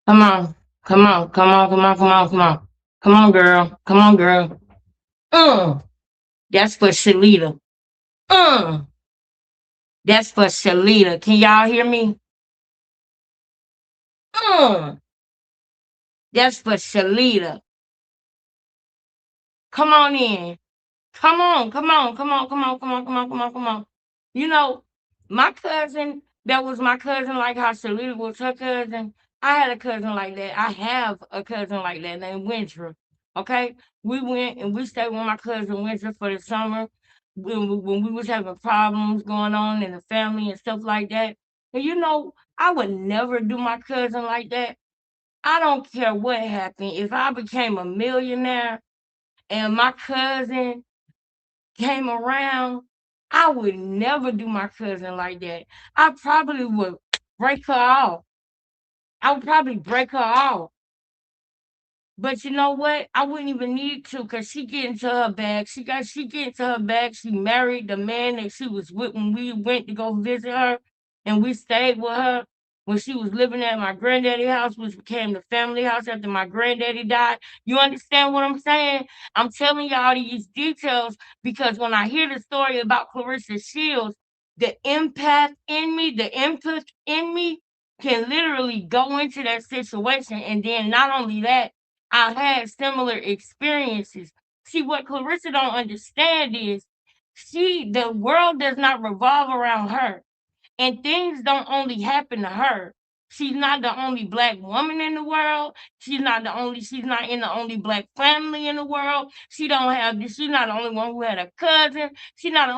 Come on. Come on. Come on. Come on. Come on. Come on. Come on, girl. Come on, girl. Mm. That's for Shalita. Mm. That's for Shalita. Can y'all hear me? Mm. That's for Shalita. Come on in. Come on. Come on. Come on. Come on. Come on. Come on. Come on. Come on. You know, my cousin, that was my cousin, like how Shalita was her cousin. I had a cousin like that. I have a cousin like that named Winter. Okay? We went and we stayed with my cousin Winter for the summer when we was having problems going on in the family and stuff like that. And I would never do my cousin like that. I don't care what happened. If I became a millionaire and my cousin came around, I would never do my cousin like that. I probably would break her off. I would probably break her off. But you know what? I wouldn't even need to because she get into her bag. She get into her bag. She married the man that she was with when we went to go visit her, and we stayed with her when she was living at my granddaddy house, which became the family house after my granddaddy died. You understand what I'm saying? I'm telling y'all these details because when I hear the story about Clarissa Shields, the impact in me, the input in me can literally go into that situation. And then not only that, I had similar experiences. See, what Clarissa don't understand is the world does not revolve around her, and things don't only happen to her. She's not the only black woman in the world. She's not in the only black family in the world. She's not the only one who had a cousin. She's not the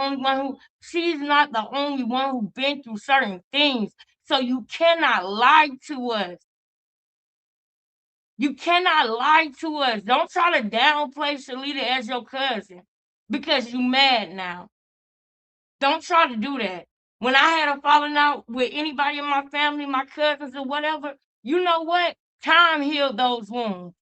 only one who been through certain things. So you cannot lie to us. You cannot lie to us. Don't try to downplay Shalita as your cousin because you mad now. Don't try to do that. When I had a falling out with anybody in my family, my cousins or whatever, you know what? Time healed those wounds.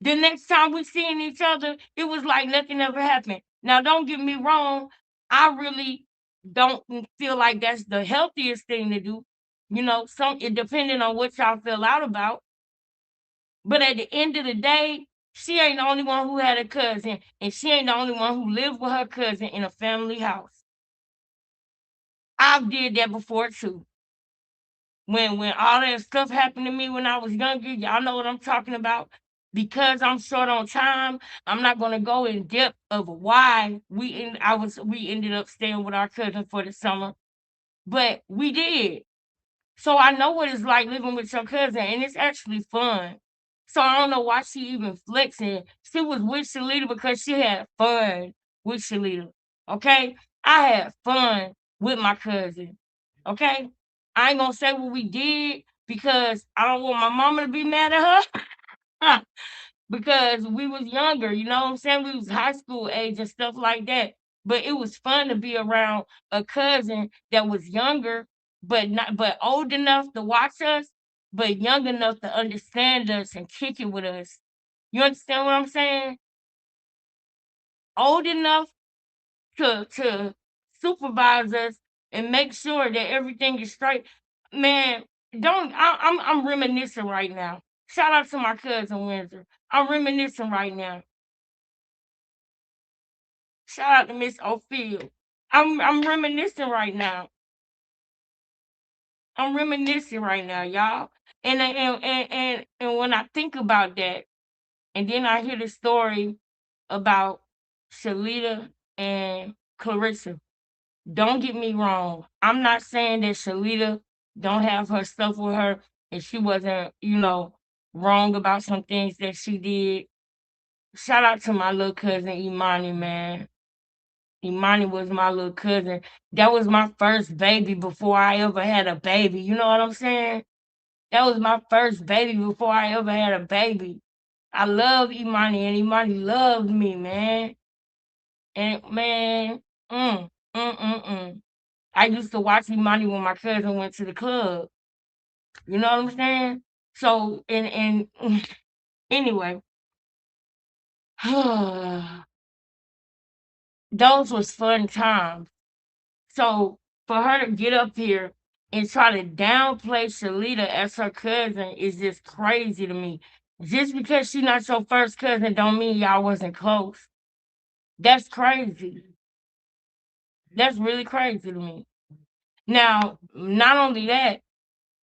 The next time we seen each other, it was like nothing ever happened. Now, don't get me wrong. I really don't feel like that's the healthiest thing to do. It depending on what y'all feel out about. But at the end of the day, she ain't the only one who had a cousin, and she ain't the only one who lived with her cousin in a family house. I've did that before too. When all that stuff happened to me when I was younger, y'all know what I'm talking about. Because I'm short on time, I'm not gonna go in depth of why we ended up staying with our cousin for the summer, but we did. So I know what it's like living with your cousin, and it's actually fun. So I don't know why she even flexing. She was with Shalita because she had fun with Shalita. Okay? I had fun with my cousin. Okay? I ain't gonna say what we did because I don't want my mama to be mad at her. Because we was younger, you know what I'm saying? We was high school age and stuff like that. But it was fun to be around a cousin that was younger, but old enough to watch us, but young enough to understand us and kick it with us. You understand what I'm saying? Old enough to supervise us and make sure that everything is straight. Man, don't I'm reminiscing right now. Shout out to my cousin Windsor. I'm reminiscing right now. Shout out to Miss Ophil. I'm reminiscing right now. I'm reminiscing right now, y'all. And when I think about that, and then I hear the story about Shalita and Clarissa. Don't get me wrong. I'm not saying that Shalita don't have her stuff with her and she wasn't, wrong about some things that she did. Shout out to my little cousin Imani, man. Imani was my little cousin. That was my first baby before I ever had a baby. You know what I'm saying? That was my first baby before I ever had a baby. I love Imani and Imani loved me, man. And man, mm, mm. I used to watch Imani when my cousin went to the club. You know what I'm saying? So and anyway, those was fun times. So for her to get up here and try to downplay Shalita as her cousin is just crazy to me. Just because she not your first cousin don't mean y'all wasn't close. That's crazy. That's really crazy to me. Now, not only that,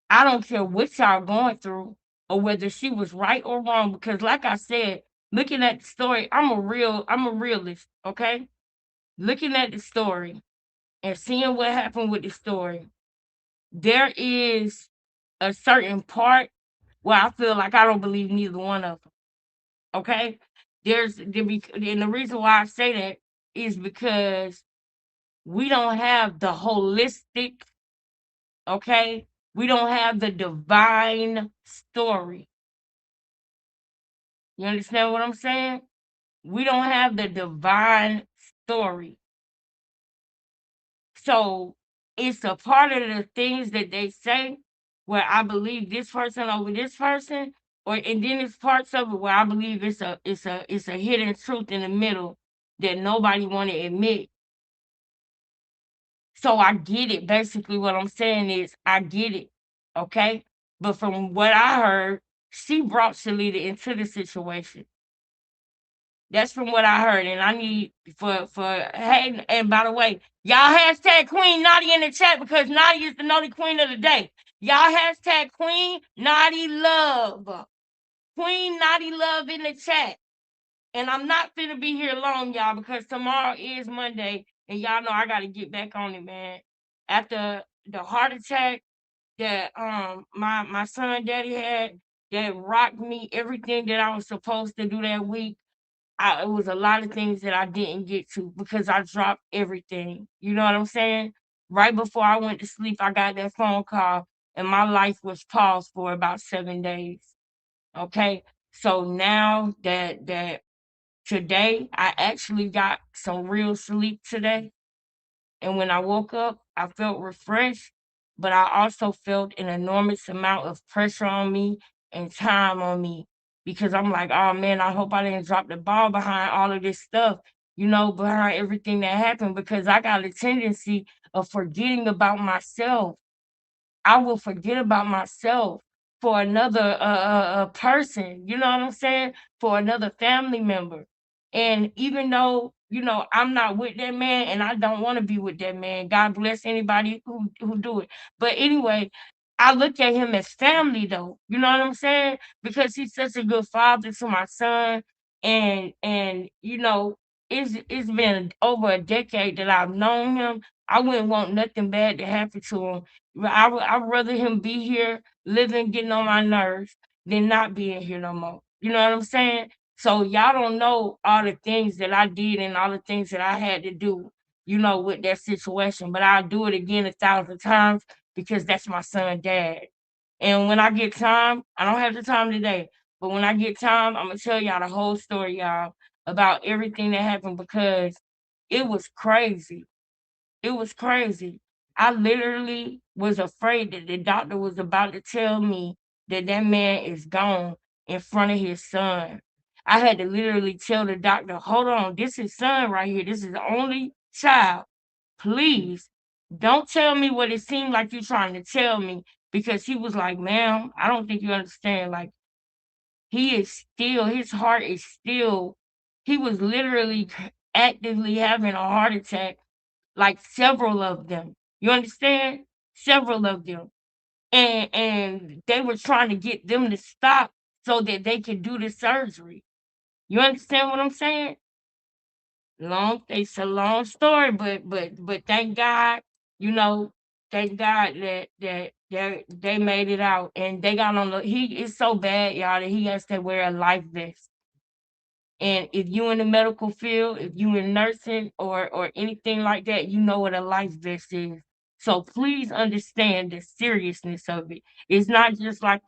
I don't care what y'all going through or whether she was right or wrong, because like I said, looking at the story, I'm a realist, okay? Looking at the story and seeing what happened with the story, there is a certain part where I feel like I don't believe neither one of them. Okay, and the reason why I say that is because we don't have the holistic. Okay, we don't have the divine story. You understand what I'm saying? We don't have the divine story. So it's a part of the things that they say where I believe this person over this person, or and then it's parts of it where I believe it's a hidden truth in the middle that nobody want to admit. So I get it. Basically, what I'm saying is I get it. Okay. But from what I heard, she brought Shalita into the situation. That's from what I heard, and I need for hey. And by the way, y'all hashtag Queen Naughty in the chat because Naughty is the naughty queen of the day. Y'all hashtag Queen Naughty Love, Queen Naughty Love in the chat. And I'm not finna be here long, y'all, because tomorrow is Monday, and y'all know I gotta get back on it, man. After the heart attack that my son daddy had, that rocked me everything that I was supposed to do that week. It was a lot of things that I didn't get to because I dropped everything. You know what I'm saying? Right before I went to sleep, I got that phone call and my life was paused for about 7 days. Okay. So now that today I actually got some real sleep today. And when I woke up, I felt refreshed, but I also felt an enormous amount of pressure on me and time on me because I'm like, oh man, I hope I didn't drop the ball behind all of this stuff, behind everything that happened because I got a tendency of forgetting about myself. I will forget about myself for another person. You know what I'm saying? For another family member. And even though I'm not with that man, and I don't want to be with that man. God bless anybody who do it. But anyway, I look at him as family, though. You know what I'm saying? Because he's such a good father to my son, and it's been over a decade that I've known him. I wouldn't want nothing bad to happen to him. I'd rather him be here, living, getting on my nerves, than not being here no more. You know what I'm saying? So y'all don't know all the things that I did and all the things that I had to do, with that situation. But I'll do it again 1,000 times because that's my son dad. And when I get time, I don't have the time today, but when I get time, I'm gonna tell y'all the whole story, y'all, about everything that happened because it was crazy. It was crazy. I literally was afraid that the doctor was about to tell me that that man is gone in front of his son. I had to literally tell the doctor, hold on, this is son right here. This is the only child. Please don't tell me what it seemed like you're trying to tell me. Because he was like, ma'am, I don't think you understand. Like, his heart is still, he was literally actively having a heart attack, like several of them. You understand? Several of them. And they were trying to get them to stop so that they could do the surgery. You understand what I'm saying? It's a long story, but thank God, you know, thank God that they made it out and they got on the he is so bad, y'all, that he has to wear a life vest. And if you in the medical field, if you in nursing or anything like that, you know what a life vest is. So please understand the seriousness of it. It's not just like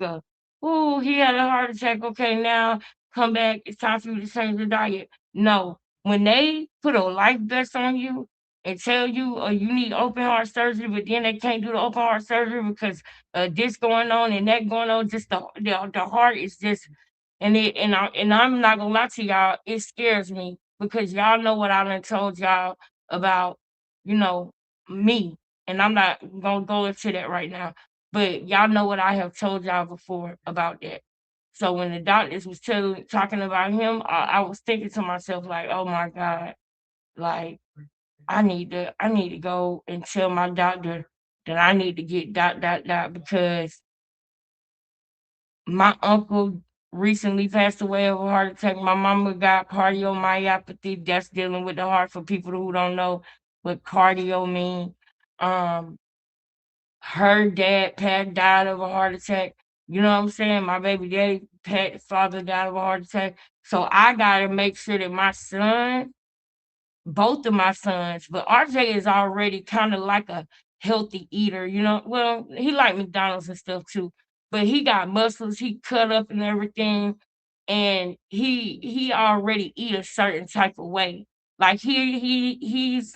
oh, he had a heart attack. Okay, now come back. It's time for you to change the diet. No, when they put a life vest on you and tell you, you need open heart surgery, but then they can't do the open heart surgery because this going on and that going on, just the heart is just and I'm not gonna lie to y'all, it scares me because y'all know what I done told y'all about, you know, me. and I'm not gonna go into that right now. But y'all know what I have told y'all before about that. So when the doctors was talking about him, I was thinking to myself like, oh my God, like I need to go and tell my doctor that I need to get dot because my uncle recently passed away of a heart attack. My mama got cardiomyopathy. That's dealing with the heart for people who don't know what cardio mean. Um, her dad, Pat, died of a heart attack. You know what I'm saying? My baby daddy, Pat, father died of a heart attack. So I gotta make sure that my son, both of my sons, but RJ is already kind of like a healthy eater, you know. Well, he like McDonald's and stuff too, but he got muscles, he cut up and everything, and he already eat a certain type of way. Like he's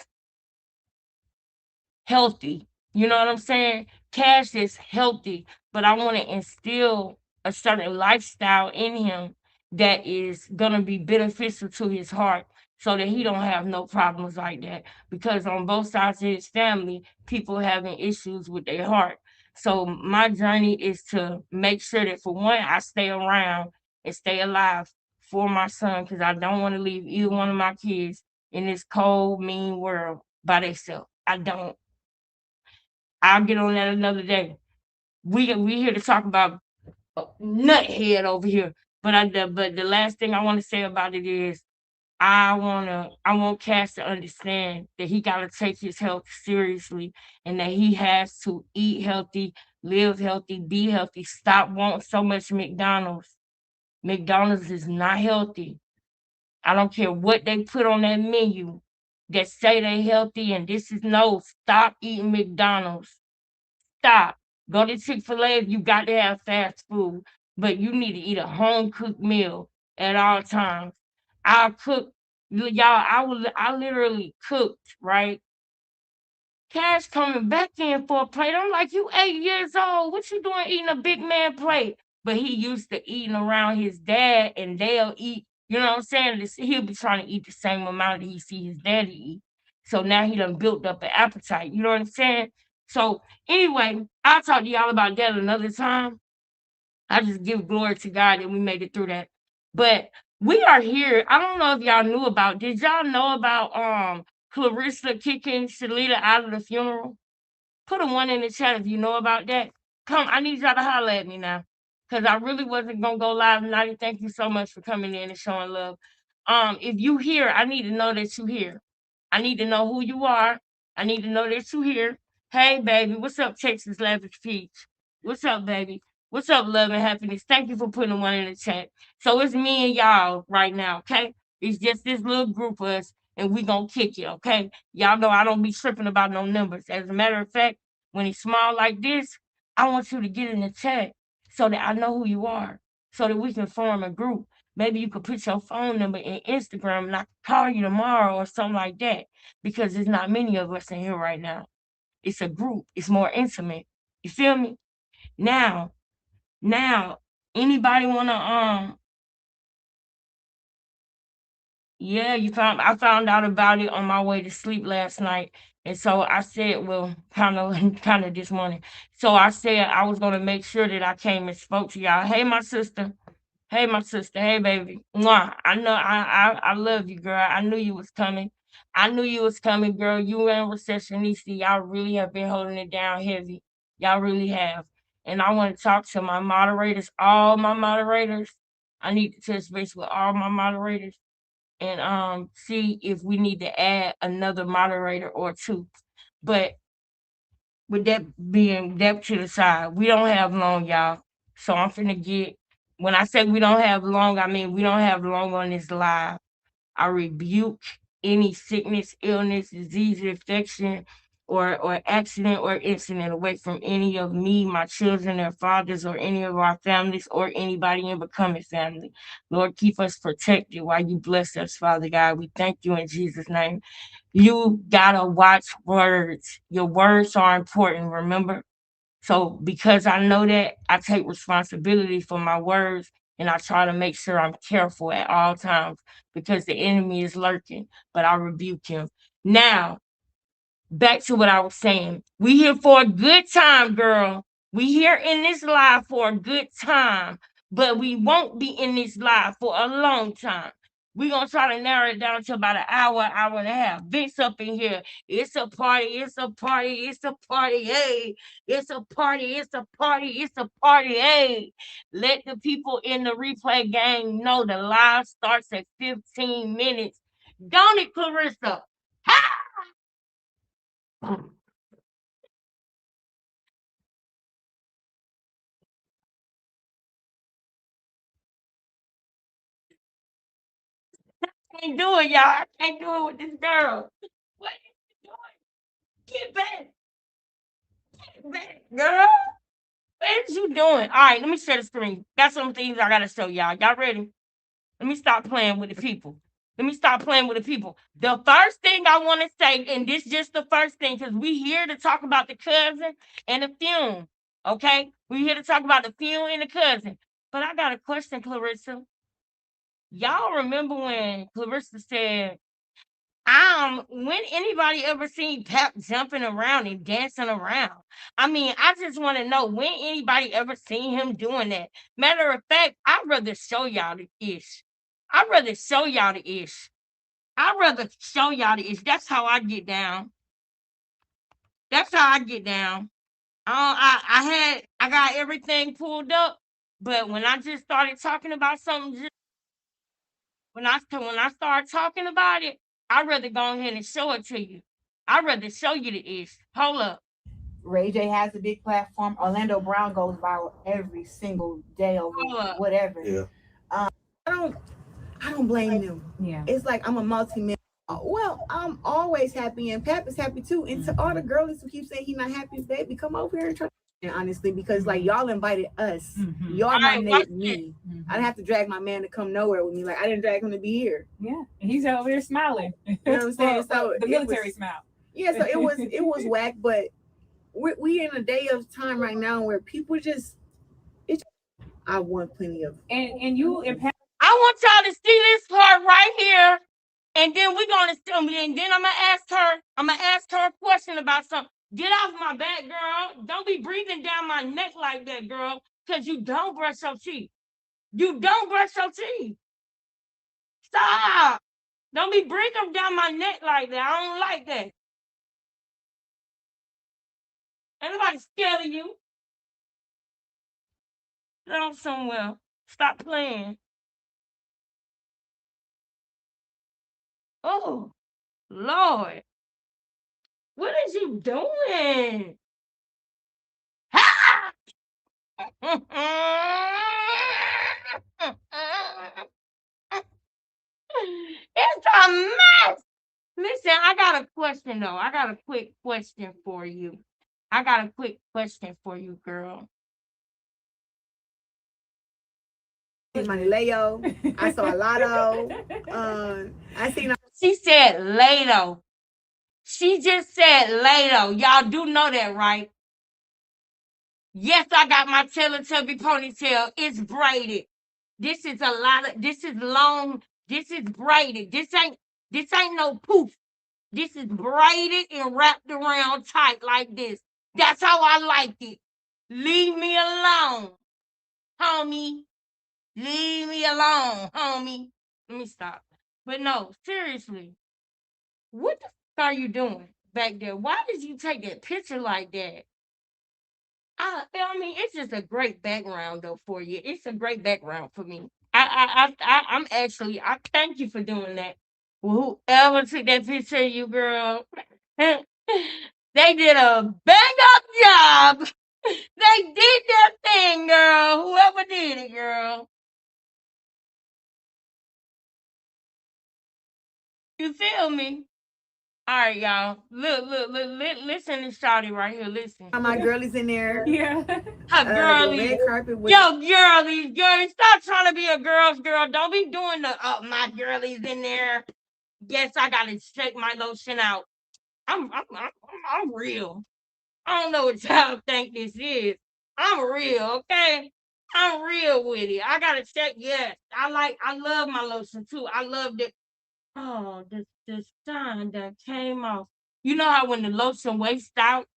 healthy. You know what I'm saying? Cash is healthy, but I want to instill a certain lifestyle in him that is gonna be beneficial to his heart so that he don't have no problems like that. Because on both sides of his family, people having issues with their heart. So my journey is to make sure that for one, I stay around and stay alive for my son because I don't want to leave either one of my kids in this cold, mean world by themselves. I don't. I'll get on that another day. We here to talk about nuthead over here. But the last thing I want to say about it is I want Cass to understand that he gotta take his health seriously and that he has to eat healthy, live healthy, be healthy, stop wanting so much McDonald's. McDonald's is not healthy. I don't care what they put on that menu that say they healthy and this is no, stop eating McDonald's. Stop. Go to Chick-fil-A if you got to have fast food, but you need to eat a home cooked meal at all times. I cook, y'all. I literally cooked, right? Cash coming back in for a plate. I'm like, you 8 years old. What you doing eating a big man plate? But he used to eating around his dad, and they'll eat. You know what I'm saying? He'll be trying to eat the same amount that he see his daddy eat. So now he done built up an appetite. You know what I'm saying? So anyway, I'll talk to y'all about that another time. I just give glory to God that we made it through that. But we are here. I don't know if y'all knew about. Did y'all know about Clarissa kicking Shalita out of the funeral? Put a one in the chat if you know about that. Come, I need y'all to holler at me now. Cause I really wasn't gonna go live tonight. Thank you so much for coming in and showing love. If you here, I need to know that you here. I need to know who you are. I need to know that you here. Hey baby, what's up, Texas Lavish Peach? What's up, baby? What's up, love and happiness? Thank you for putting one in the chat. So it's me and y'all right now, okay? It's just this little group of us, and we gonna kick it, okay? Y'all know I don't be tripping about no numbers. As a matter of fact, when it's small like this, I want you to get in the chat so that I know who you are, so that we can form a group. Maybe you could put your phone number in Instagram and I can call you tomorrow or something like that because there's not many of us in here right now. It's a group, it's more intimate. You feel me? Now, now, anybody wanna yeah, you found I found out about it on my way to sleep last night. And so I said, well, kind of kind of this morning. So I said I was gonna make sure that I came and spoke to y'all. Hey, my sister. Hey, my sister. Hey, baby. Mwah. I know I love you, girl. I knew you was coming. I knew you was coming, girl. You and Recessionista, y'all really have been holding it down heavy. Y'all really have. And I want to talk to my moderators, all my moderators. I need to touch base with all my moderators and see if we need to add another moderator or two. But with that being that to the side, we don't have long, y'all. So I'm finna get when I say we don't have long, I mean we don't have long on this live. I rebuke any sickness, illness, disease, infection, or accident or incident away from any of me, my children, their fathers, or any of our families, or anybody in becoming family. Lord, keep us protected while you bless us, Father God. We thank you in Jesus' name. You gotta watch words. Your words are important, remember? So because I know that, I take responsibility for my words and I try to make sure I'm careful at all times because the enemy is lurking, but I rebuke him. Now, back to what I was saying. We here for a good time, girl. We here in this live for a good time, but we won't be in this live for a long time. We're gonna try to narrow it down to about an hour and a half. Vince up in here. It's a party, it's a party, it's a party, hey. It's a party, it's a party, it's a party, hey. Let the people in the replay gang know the live starts at 15 minutes. Don't it, Clarissa? Ha! Can't do it, y'all. I can't do it with this girl. What are you doing? Get back. Get back, girl. What is you doing? All right, let me share the screen. Got some things I gotta show y'all. Y'all ready? Let me stop playing with the people. Let me stop playing with the people. The first thing I want to say, and this just the first thing, because we here to talk about the cousin and the film. Okay? We here to talk about the film and the cousin. But I got a question, Clarissa. Y'all remember when Clarissa said, when anybody ever seen Pep jumping around and dancing around? I mean, I just want to know when anybody ever seen him doing that. Matter of fact, I'd rather show y'all the ish. I'd rather show y'all the ish. I'd rather show y'all the ish. That's how I get down. That's how I get down. I got everything pulled up, but when I just started talking about something, when I start talking about it, I'd rather go ahead and show it to you. I'd rather show you the ish. Hold up. Ray J has a big platform. Orlando Brown goes viral every single day over whatever. Yeah. I don't I don't blame them. Yeah. It's like I'm a multi-million. Well, I'm always happy, and Pap is happy too. And to all the girlies who keep saying he's not happy, baby, come over here and try. Honestly, because like y'all invited us, y'all nominated me. I didn't have to drag my man to come nowhere with me. Like I didn't drag him to be here. Yeah, and he's over there smiling. You know what I'm saying? So the military smile. Yeah, so it was whack, but we in a day of time right now where people just I want plenty of and you impact. I want y'all to see this part right here. And then we're gonna and then I'm gonna ask her a question about something. Get off my back, girl. Don't be breathing down my neck like that, girl. Cause you don't brush your teeth. You don't brush your teeth. Stop. Don't be breathing them down my neck like that. I don't like that. Ain't nobody scared of you. Get on somewhere. Stop playing. Oh, Lord. What is you doing? Ha! It's a mess. Listen, I got a question though. I got a quick question for you. I got a quick question for you, girl. money Leo. I saw a lotto. I seen. She said Lato. She just said Lato. Y'all do know that, right? Yes, I got my Teletubby ponytail. It's braided. This is this is long. This is braided. This ain't no poof. This is braided and wrapped around tight like this. That's how I like it. Leave me alone, homie. Leave me alone, homie. Let me stop. But no, seriously, what the fuck are you doing back there? Why did you take that picture like that? I mean, it's just a great background though for you. It's a great background for me. I'm actually. I thank you for doing that. Whoever took that picture of you, girl, they did a bang up job. They did their thing, girl. Whoever did it, girl. You feel me? All right, y'all. Listen to Shawty right here. Listen. My girlies in there. Yeah. Her girlies. Red carpet with Yo, girlies. Stop trying to be a girl's girl. Don't be doing the my girlies in there. Yes, I gotta check my lotion out. I'm real. I don't know what y'all think this is. I'm real, okay? I'm real with it. I gotta check. Yes, I love my lotion too. I loved it. Oh, the sign that came off. You know how when the lotion wastes out,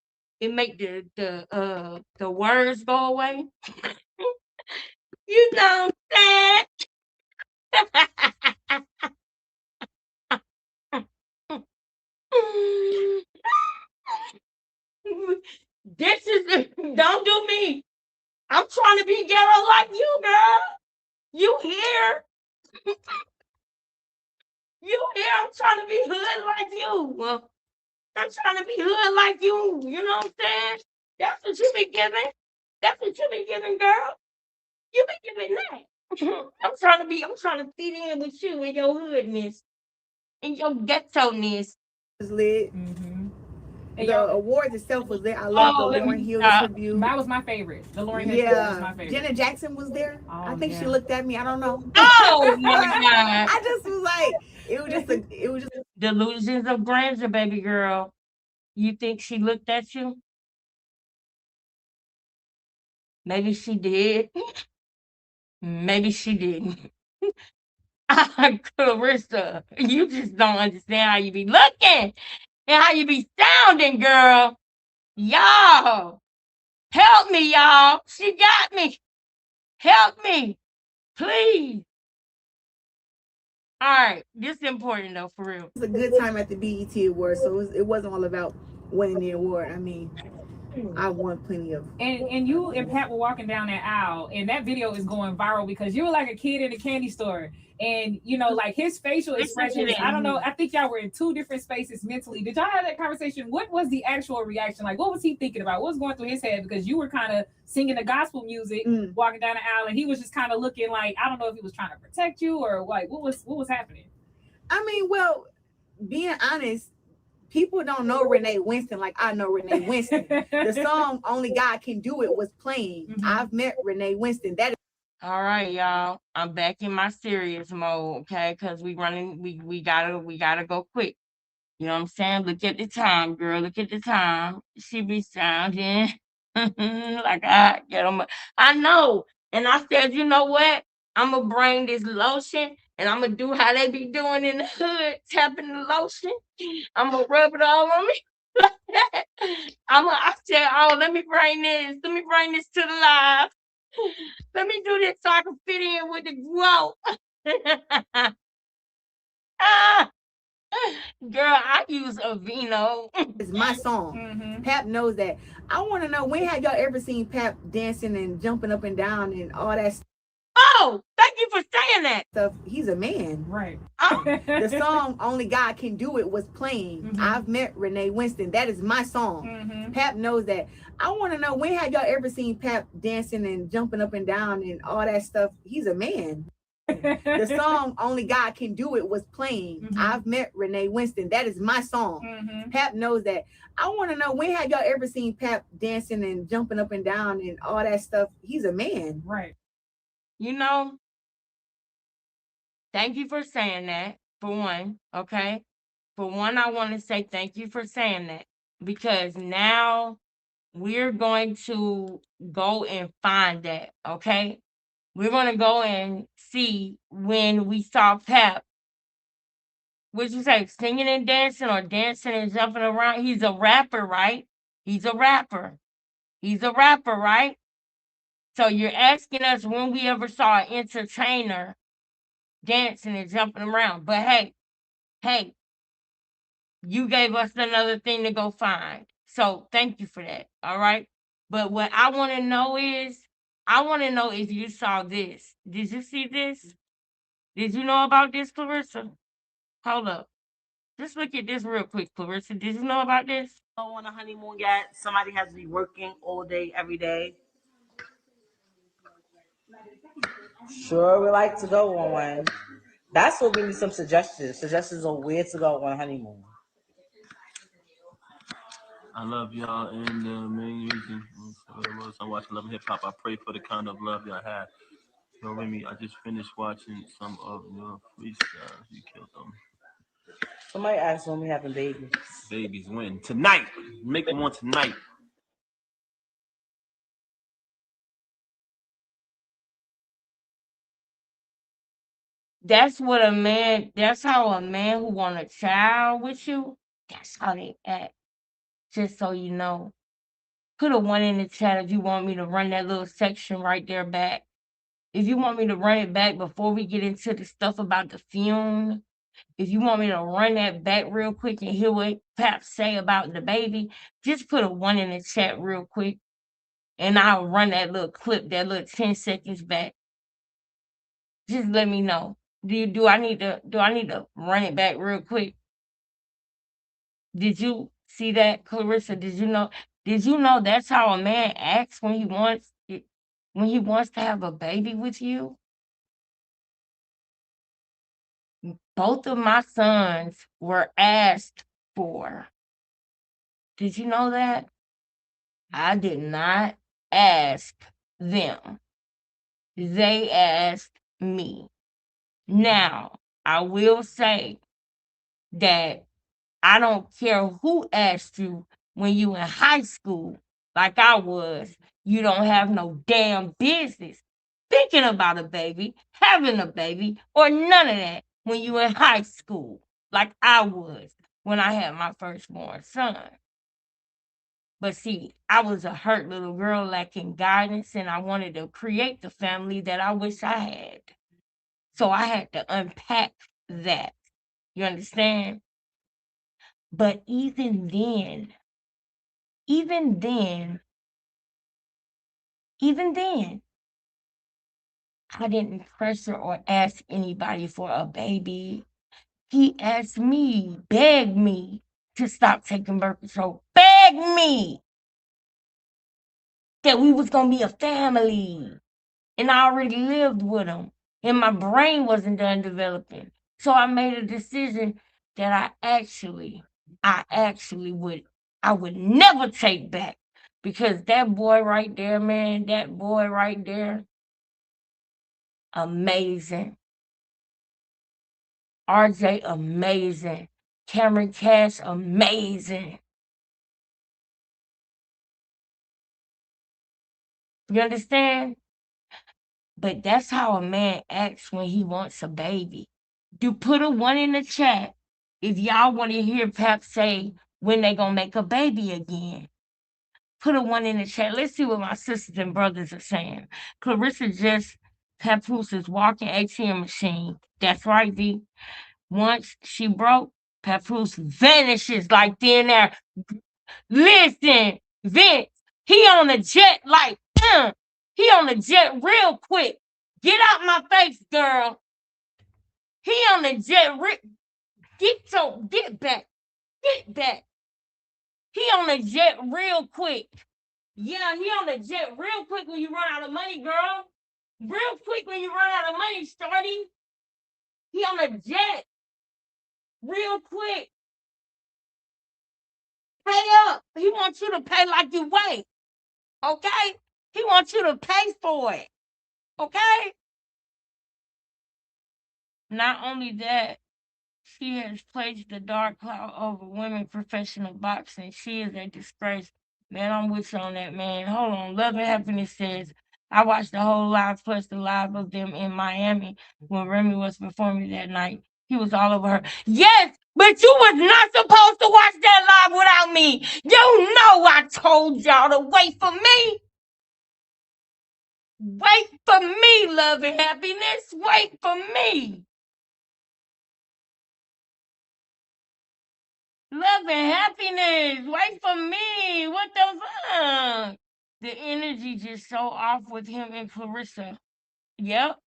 it make the words go away. You know what I'm saying? This is don't do me. I'm trying to be ghetto like you, girl. You here? You here? I'm trying to be hood like you. Well, I'm trying to be hood like you. You know what I'm saying? That's what you be giving. That's what you be giving, girl. You be giving that. I'm trying to fit in with you in your hoodness, in your ghetto-ness. Was lit. Mm-hmm. The awards itself was lit. I love the Lauryn Hill tribute. That was my favorite. The Lauryn Hill tribute was my favorite. Janet Jackson was there. I think she looked at me. I don't know. Oh my God. I just was like, it was just delusions of grandeur, baby girl. You think she looked at you? Maybe she did. Maybe she didn't. Clarissa, you just don't understand how you be looking and how you be sounding, girl. Y'all, help me, y'all. She got me. Help me, please. All right, this is important though, for real. It was a good time at the BET Awards, so it wasn't all about winning the award. I mean, I won plenty of. And you and Pat were walking down that aisle, and that video is going viral because you were like a kid in a candy store, and you know, like his facial expressions. I don't know. I think y'all were in two different spaces mentally. Did y'all have that conversation? What was the actual reaction? Like, what was he thinking about? What was going through his head? Because you were kind of singing the gospel music, walking down the aisle, and he was just kind of looking like, I don't know if he was trying to protect you or like what was happening. I mean, well, being honest, people don't know Renee Winston like I know Renee Winston. The song "Only God Can Do It" was playing. I've met Renee Winston. That is all right, y'all. I'm back in my serious mode, okay? Because we gotta go quick. You know what I'm saying? Look at the time, girl. Look at the time. She be sounding like I get them. I know. And I said, you know what? I'm gonna bring this lotion and I'm gonna do how they be doing in the hood, tapping the lotion. I'm gonna rub it all on me. I said, oh, let me bring this. Let me bring this to the live. Let me do this so I can fit in with the growth. Ah, girl, I use Aveeno. It's my song. Pap knows that. I want to know, when have y'all ever seen Pap dancing and jumping up and down and all that stuff? Oh, thank you for saying that. Stuff. He's a man. Right. The song "Only God Can Do It" was playing. I've met Renee Winston. That is my song. Pap knows that. I want to know, when have y'all ever seen Pap dancing and jumping up and down and all that stuff? He's a man. The song "Only God Can Do It" was playing. I've met Renee Winston. That is my song. Pap knows that. I want to know, when have y'all ever seen Pap dancing and jumping up and down and all that stuff? He's a man. Right. You know, thank you for saying that, for one, okay? For one, I want to say thank you for saying that, because now we're going to go and find that, okay? We're going to go and see when we saw Pap. What'd you say, singing and dancing or dancing and jumping around? He's a rapper, right? He's a rapper. He's a rapper, right? So you're asking us when we ever saw an entertainer dancing and jumping around. But hey, you gave us another thing to go find. So thank you for that. All right. But what I want to know is, if you saw this. Did you see this? Did you know about this, Clarissa? Hold up. Just look at this real quick, Clarissa. Did you know about this? On a honeymoon yet? Somebody has to be working all day, every day. Sure, we like to go on one. That's what we need, some suggestions. Suggestions on where to go on a honeymoon. I love y'all, and the main reason I'm watching Love and Hip Hop. I pray for the kind of love y'all have. So, Remy, I just finished watching some of your freestyles. You killed them. Somebody asked when we having babies. Babies when? Tonight. Make them one tonight. That's how a man who want a child with you That's how they act. Just so you know. Put a 1 in the chat if you want me to run that little section right there back. If you want me to run it back before we get into the stuff about the fume, if you want me to run that back real quick and hear what Pap say about the baby, just put a 1 in the chat real quick, and I'll run that little clip, that little 10 seconds back. Just let me know. Do I need to run it back real quick? Did you see that, Clarissa? Did you know that's how a man acts when he wants to have a baby with you? Both of my sons were asked for. Did you know that? I did not ask them. They asked me. Now, I will say that I don't care who asked you when you in high school, like I was. You don't have no damn business thinking about a baby, having a baby, or none of that when you in high school, like I was when I had my firstborn son. But see, I was a hurt little girl lacking guidance, and I wanted to create the family that I wish I had. So I had to unpack that. You understand? But even then, I didn't pressure or ask anybody for a baby. He asked me, begged me to stop taking birth control, begged me that we was going to be a family. And I already lived with him, and my brain wasn't done developing. So I made a decision that I would never take back, because that boy right there, man, amazing. RJ, amazing. Cameron Cash, amazing. You understand? But that's how a man acts when he wants a baby. You put a 1 in the chat if y'all want to hear Pap say when they gonna make a baby again. Put a 1 in the chat. Let's see what my sisters and brothers are saying. Clarissa just Papoose walking ATM machine. That's right, V. Once she broke, Papoose vanishes like thin air. Listen, Vince, he on the jet like, he on the jet real quick. Get out my face, girl. He on the jet. Get back. Get back. He on the jet real quick. Yeah, he on the jet real quick when you run out of money, girl. Real quick when you run out of money, Starty. He on the jet. Real quick. Pay up. He wants you to pay like you weigh. Okay? He wants you to pay for it. Okay? Not only that, she has placed the dark cloud over women professional boxing. She is a disgrace. Man, I'm with you on that, man. Hold on. Love and Happiness says, I watched the whole live plus the live of them in Miami when Remy was performing that night. He was all over her. Yes, but you was not supposed to watch that live without me. You know I told y'all to wait for me. Wait for me, Love and Happiness. Wait for me. Love and Happiness. Wait for me. What the fuck? The energy just so off with him and Clarissa. Yep.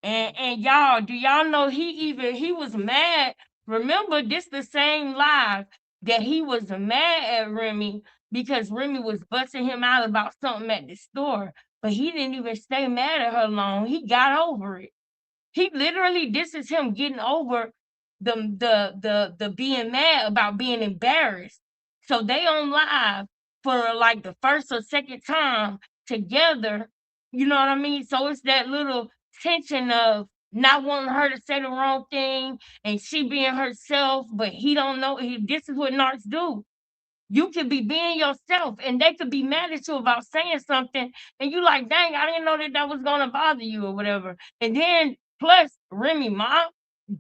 And y'all, do y'all know he was mad? Remember, this the same live that he was mad at Remy because Remy was busting him out about something at the store. But he didn't even stay mad at her long. He got over it. He literally, this is him getting over the being mad about being embarrassed. So they on live for like the first or second time together. You know what I mean? So it's that little tension of not wanting her to say the wrong thing and she being herself, but he don't know. This is what narcs do. You could be being yourself and they could be mad at you about saying something and you like, dang, I didn't know that was gonna bother you or whatever. And then plus Remy mom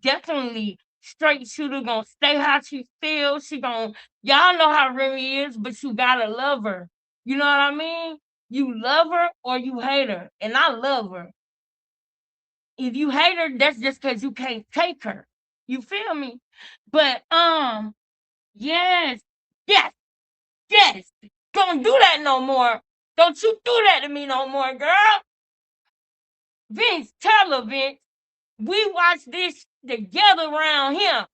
definitely straight shooter, gonna stay how she feels. Y'all know how Remy is, but you gotta love her. You know what I mean? You love her or you hate her, and I love her. If you hate her, that's just because you can't take her. You feel me? But yes, yes, yes. Don't do that no more. Don't you do that to me no more, girl. Vince, tell her, Vince. We watched this together around here.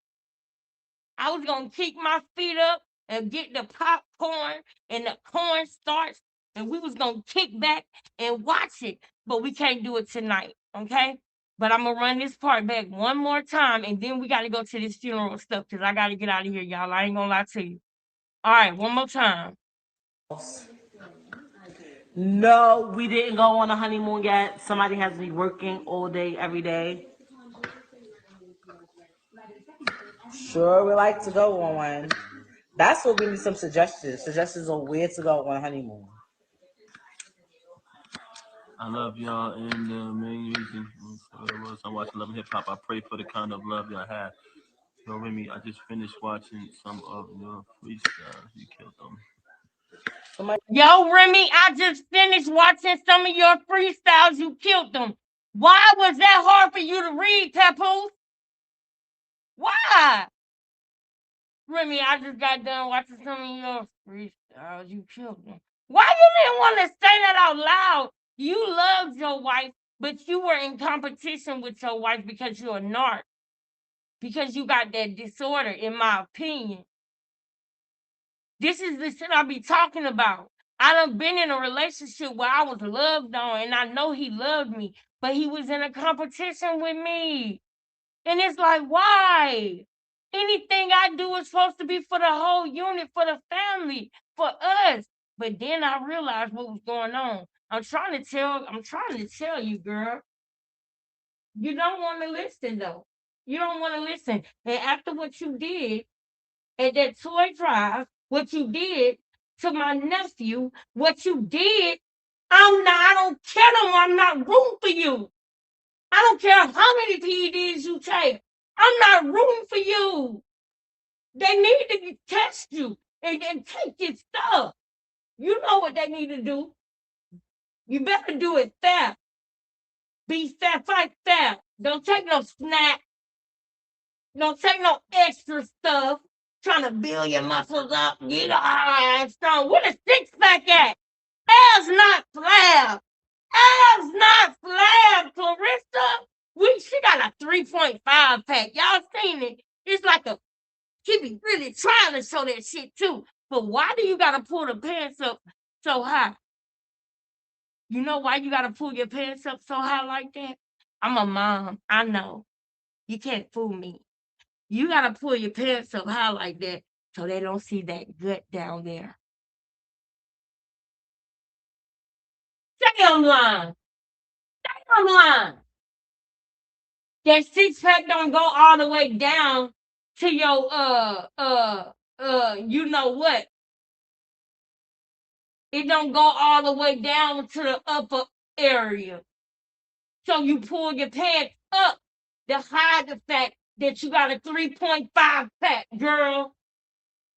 I was gonna kick my feet up and get the popcorn and the cornstarch, and we was gonna kick back and watch it. But we can't do it tonight, okay? But I'm gonna run this part back one more time, and then we gotta go to this funeral stuff because I gotta get out of here, y'all. I ain't gonna lie to you. All right, one more time. No, we didn't go on a honeymoon yet. Somebody has me working all day, every day. Sure, we like to go on one. That's what give me some suggestions. Suggestions on where to go on a honeymoon. I love y'all, and the main reason I'm watching Love and Hip Hop. I pray for the kind of love y'all have. Yo, Remy, I just finished watching some of your freestyles. You killed them. Yo, Remy, I just finished watching some of your freestyles. You killed them. Why was that hard for you to read, Papoose? Why? Remy, I just got done watching some of your freestyles. You killed them. Why you didn't want to say that out loud? You loved your wife, but you were in competition with your wife because you're a narc. Because you got that disorder, in my opinion. This is the shit I be talking about. I done been in a relationship where I was loved on, and I know he loved me, but he was in a competition with me. And it's like, why? Anything I do is supposed to be for the whole unit, for the family, for us. But then I realized what was going on. I'm trying to tell you, girl. You don't want to listen though. You don't want to listen. And after what you did at that toy drive, what you did to my nephew, what you did, I don't care no more. I'm not rooting for you. I don't care how many PEDs you take. I'm not rooting for you. They need to test you and take your stuff. You know what they need to do. You better do it fair. Be fair, fight fair. Don't take no snack. Don't take no extra stuff. Trying to build your muscles up, get iron strong. Where the six pack at? Abs not flab. Abs not flab, Clarissa. She got a 3.5 pack. Y'all seen it? It's like she be really trying to show that shit too. But why do you gotta pull the pants up so high? You know why you gotta pull your pants up so high like that? I'm a mom. I know. You can't fool me. You gotta pull your pants up high like that so they don't see that gut down there. Stay online. Stay online. That six pack don't go all the way down to your you know what? It don't go all the way down to the upper area. So you pull your pants up to hide the fact that you got a 3.5 pack, girl.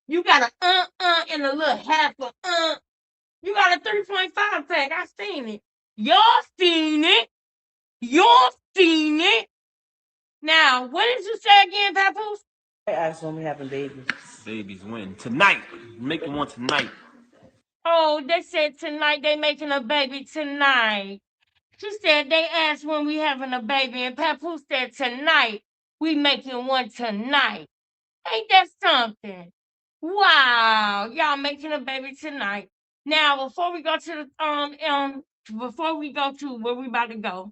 You got a and a little half of You got a 3.5 pack. I seen it. Y'all seen it. Y'all seen it. Now, what did you say again, Papoose? I asked when we having babies. Babies when? Tonight. Making one tonight. Oh, they said tonight they making a baby tonight. She said they asked when we having a baby, and Papoose said tonight we making one tonight. Ain't that something? Wow, y'all making a baby tonight. Now, before we go to before we go to where we about to go,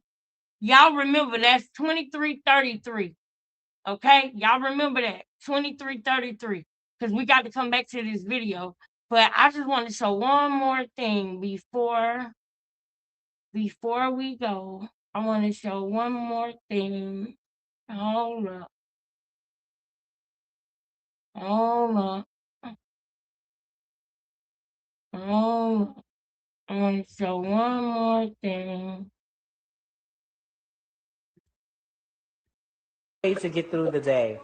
y'all remember that's 2333. Okay, y'all remember that 2333 because we got to come back to this video. But I just want to show one more thing before we go. I want to show one more thing. Hold up. Hold up. Hold up. I want to show one more thing. Way to get through the day.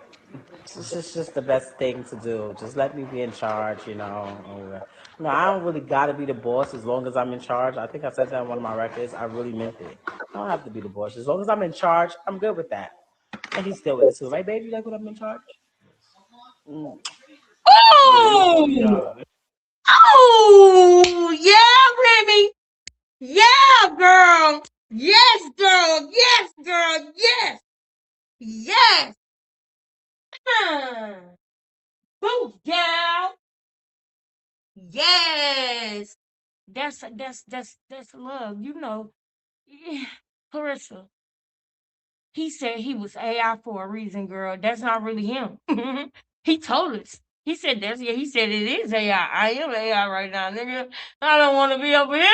This is just the best thing to do. Just let me be in charge, you know. No, I don't really gotta be the boss as long as I'm in charge. I think I said that on one of my records. I really meant it. I don't have to be the boss. As long as I'm in charge, I'm good with that. And he's still with it too, right, baby? You like when I'm in charge? Mm. Oh, oh, yeah, Remy. Yeah, girl. Yes, girl. Yes, girl. Yes. Yes. Boo, gal. Yes. That's love. You know, yeah. Clarissa. He said he was AI for a reason, girl. That's not really him. He told us. He said that's yeah. He said it is AI. I am AI right now, nigga. I don't want to be over here.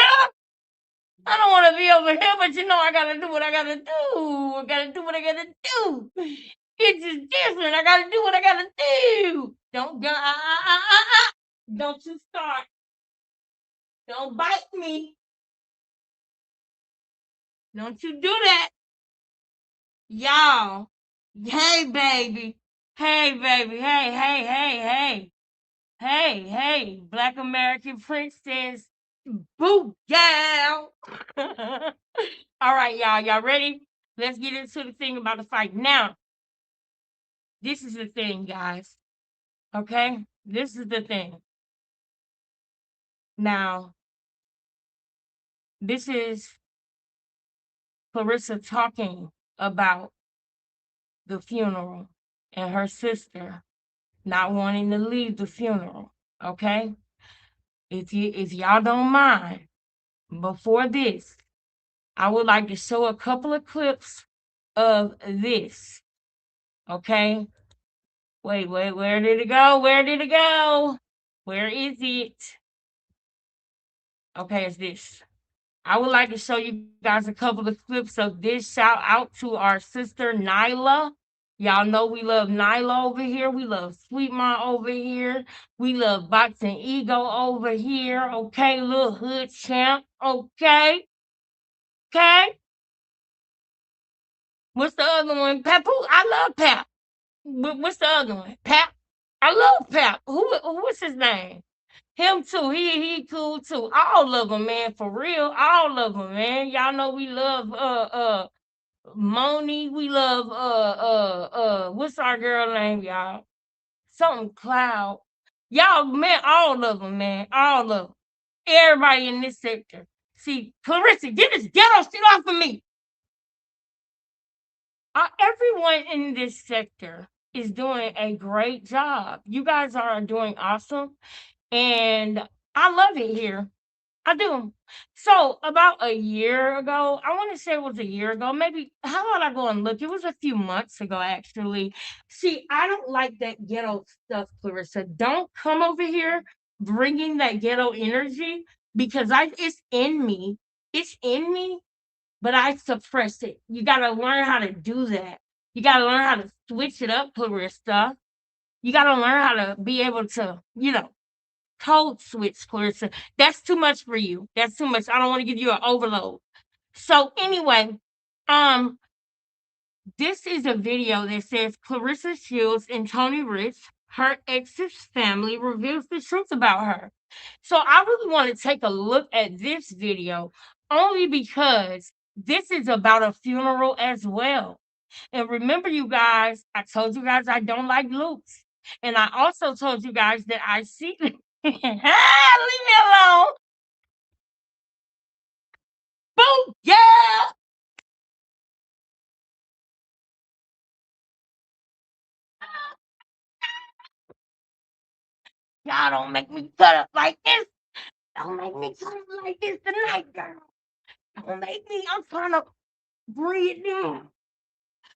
I don't want to be over here, but you know I gotta do what I gotta do. I gotta do what I gotta do. It's just different. I gotta do what I gotta do. Don't you start. Don't bite me. Don't you do that, y'all. Hey, baby. Hey, baby. Hey, Black American Princess. Boo, gal. All right, y'all. Y'all ready? Let's get into the thing about the fight. Now, this is the thing, guys. Okay? This is the thing. Now, this is Clarissa talking about the funeral and her sister not wanting to leave the funeral. Okay? If y'all don't mind, before this, I would like to show a couple of clips of this. Okay? Wait, where did it go? Where did it go? Where is it? Okay, it's this. I would like to show you guys a couple of clips of this. Shout out to our sister Nyla. Y'all know we love Nyla over here. We love Sweet Ma over here. We love Boxing Ego over here. Okay, little hood champ. Okay. Okay. What's the other one? Papu. I love Pap. What's the other one? Pap. I love Pap. What's his name? Him too. He cool too. All of them, man. For real. All of them, man. Y'all know we love Moni. We love what's our girl name, y'all? Something Cloud. Y'all, man, all of them, man. All of them. Everybody in this sector. See, Clarissa, get this ghetto shit off of me. Everyone in this sector is doing a great job. You guys are doing awesome. And I love it here. I do. So about a year ago, I want to say it was a year ago, maybe. How about I go and look? It was a few months ago, actually. See, I don't like that ghetto stuff, Clarissa. Don't come over here bringing that ghetto energy because it's in me. It's in me, but I suppress it. You got to learn how to do that. You got to learn how to switch it up, Clarissa. You got to learn how to be able to, code switch, Clarissa. That's too much for you. That's too much. I don't want to give you an overload. So anyway, um, this is a video that says Clarissa Shields and Tony Rich, her ex's family, reveals the truth about her. So I really want to take a look at this video only because this is about a funeral as well. And remember, you guys, I told you guys I don't like loops. And I also told you guys that I see. Leave me alone. Boom, yeah. Y'all don't make me cut up like this. Don't make me cut up like this tonight, girl. Don't make me. I'm trying to bring it down.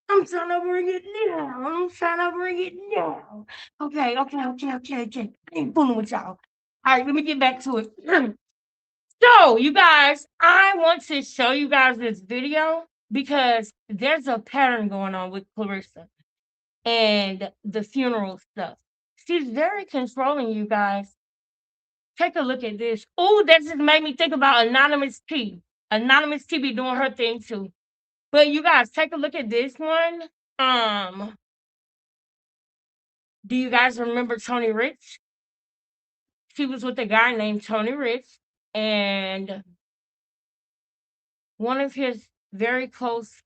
I'm trying to bring it down. I'm trying to bring it down. Okay. I ain't fooling with y'all. All right, let me get back to it. So, you guys, I want to show you guys this video because there's a pattern going on with Clarissa and the funeral stuff. She's very controlling, you guys. Take a look at this. Oh, that just made me think about Anonymous T. Anonymous T be doing her thing too. But you guys, take a look at this one. Do you guys remember Tony Rich? She was with a guy named Tony Rich, and one of his very close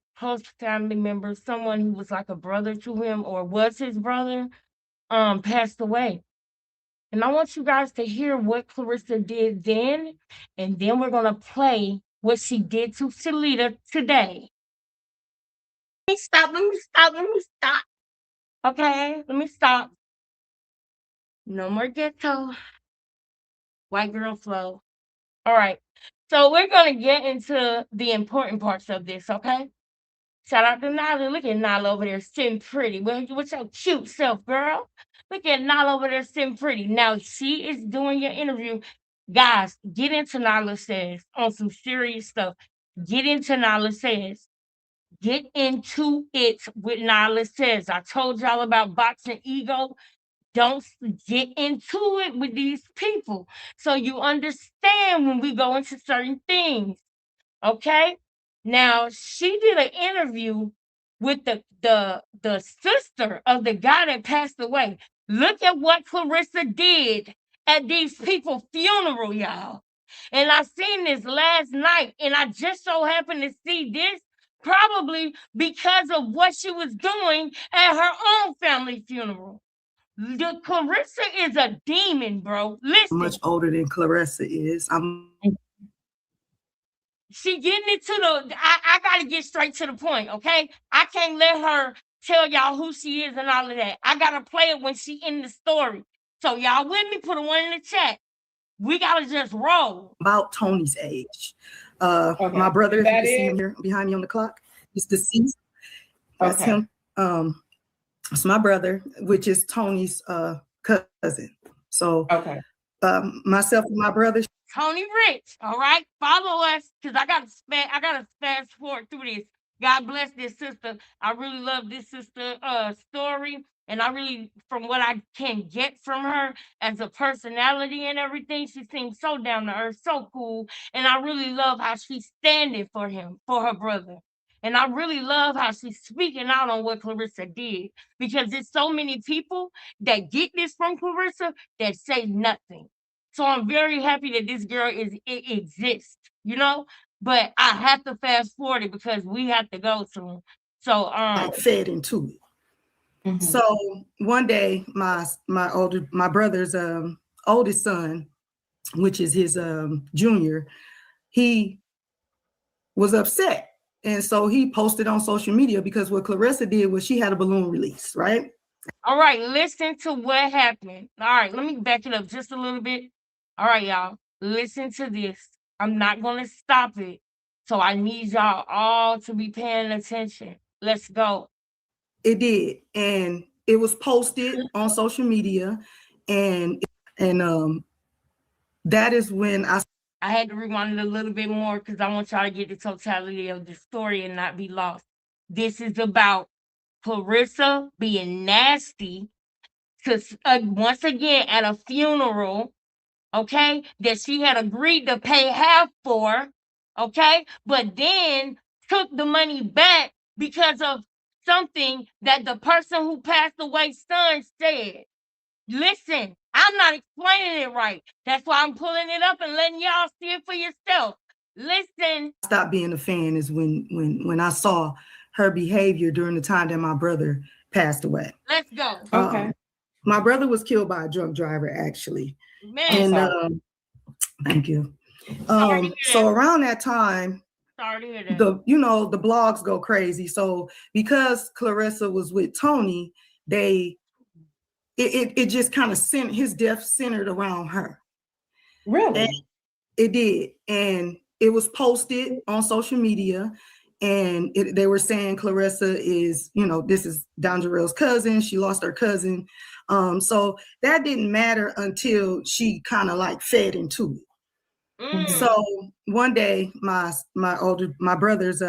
family members, someone who was like a brother to him or was his brother, passed away. And I want you guys to hear what Clarissa did then, and then we're gonna play what she did to Shalita today. Let me stop. Okay, let me stop. No more ghetto. White girl flow. All right. So we're gonna get into the important parts of this, okay? Shout out to Nyla. Look at Nyla over there sitting pretty. What's your cute self, girl? Look at Nyla over there sitting pretty. Now she is doing your interview. Guys, get into Nyla Says on some serious stuff. Get into Nyla Says. Get into it with Nyla Says. I told y'all about boxing ego. Don't get into it with these people so you understand when we go into certain things. Okay? Now she did an interview with the sister of the guy that passed away. Look at what Clarissa did at these people's funeral, y'all. And I seen this last night, and I just so happened to see this probably because of what she was doing at her own family funeral. The Clarissa is a demon, bro. Listen. Much older than Clarissa is. She getting it to the. I gotta get straight to the point, okay? I can't let her tell y'all who she is and all of that. I gotta play it when she in the story. So y'all with me? Put a one in the chat. We gotta just roll. About Tony's age. Okay. My brother, if you can see him here behind me on the clock, he's deceased. That's him. It's my brother, which is Tony's cousin. So myself and my brother. Tony Rich, all right? Follow us, because I gotta fast forward through this. God bless this sister. I really love this sister story. And I really, from what I can get from her as a personality and everything, she seems so down to earth, so cool. And I really love how she's standing for him, for her brother. And I really love how she's speaking out on what Clarissa did, because there's so many people that get this from Clarissa that say nothing. So I'm very happy that this girl exists, you know. But I have to fast forward it because we have to go soon. So I fed into it. Mm-hmm. So one day, my brother's oldest son, which is his junior, he was upset. And so he posted on social media, because what Clarissa did was she had a balloon release, right? All right, listen to what happened. All right, let me back it up just a little bit. All right, y'all, listen to this. I'm not going to stop it. So I need y'all all to be paying attention. Let's go. It did. And it was posted on social media. And that is when I had to rewind it a little bit more because I want y'all to get the totality of the story and not be lost. This is about Clarissa being nasty to once again at a funeral, okay, that she had agreed to pay half for, okay, but then took the money back because of something that the person who passed away's son said. Listen, I'm not explaining it right. That's why I'm pulling it up and letting y'all see it for yourself. Listen. Stop being a fan is when I saw her behavior during the time that my brother passed away. Let's go. Okay. My brother was killed by a drunk driver, actually. Man. And thank you. So around that time, the blogs go crazy. So because Clarissa was with Tony, it just kind of sent his death centered around her. Really? And it did. And it was posted on social media, and they were saying Clarissa is, this is Donjarell's cousin. She lost her cousin. So that didn't matter until she kind of like fed into it. So one day, my brother's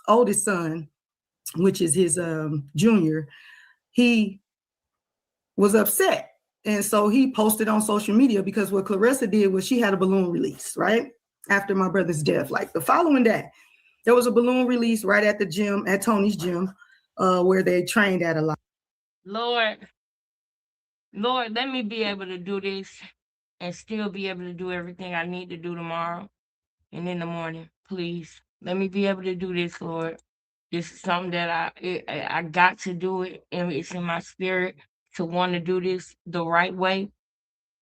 oldest son, which is his junior, he was upset. And so he posted on social media, because what Clarissa did was she had a balloon release, right? After my brother's death, like the following day, there was a balloon release right at the gym, at Tony's gym, where they trained at a lot. Lord. Lord, let me be able to do this and still be able to do everything I need to do tomorrow and in the morning. Please let me be able to do this, Lord. This is something that I got to do it, and it's in my spirit to want to do this the right way.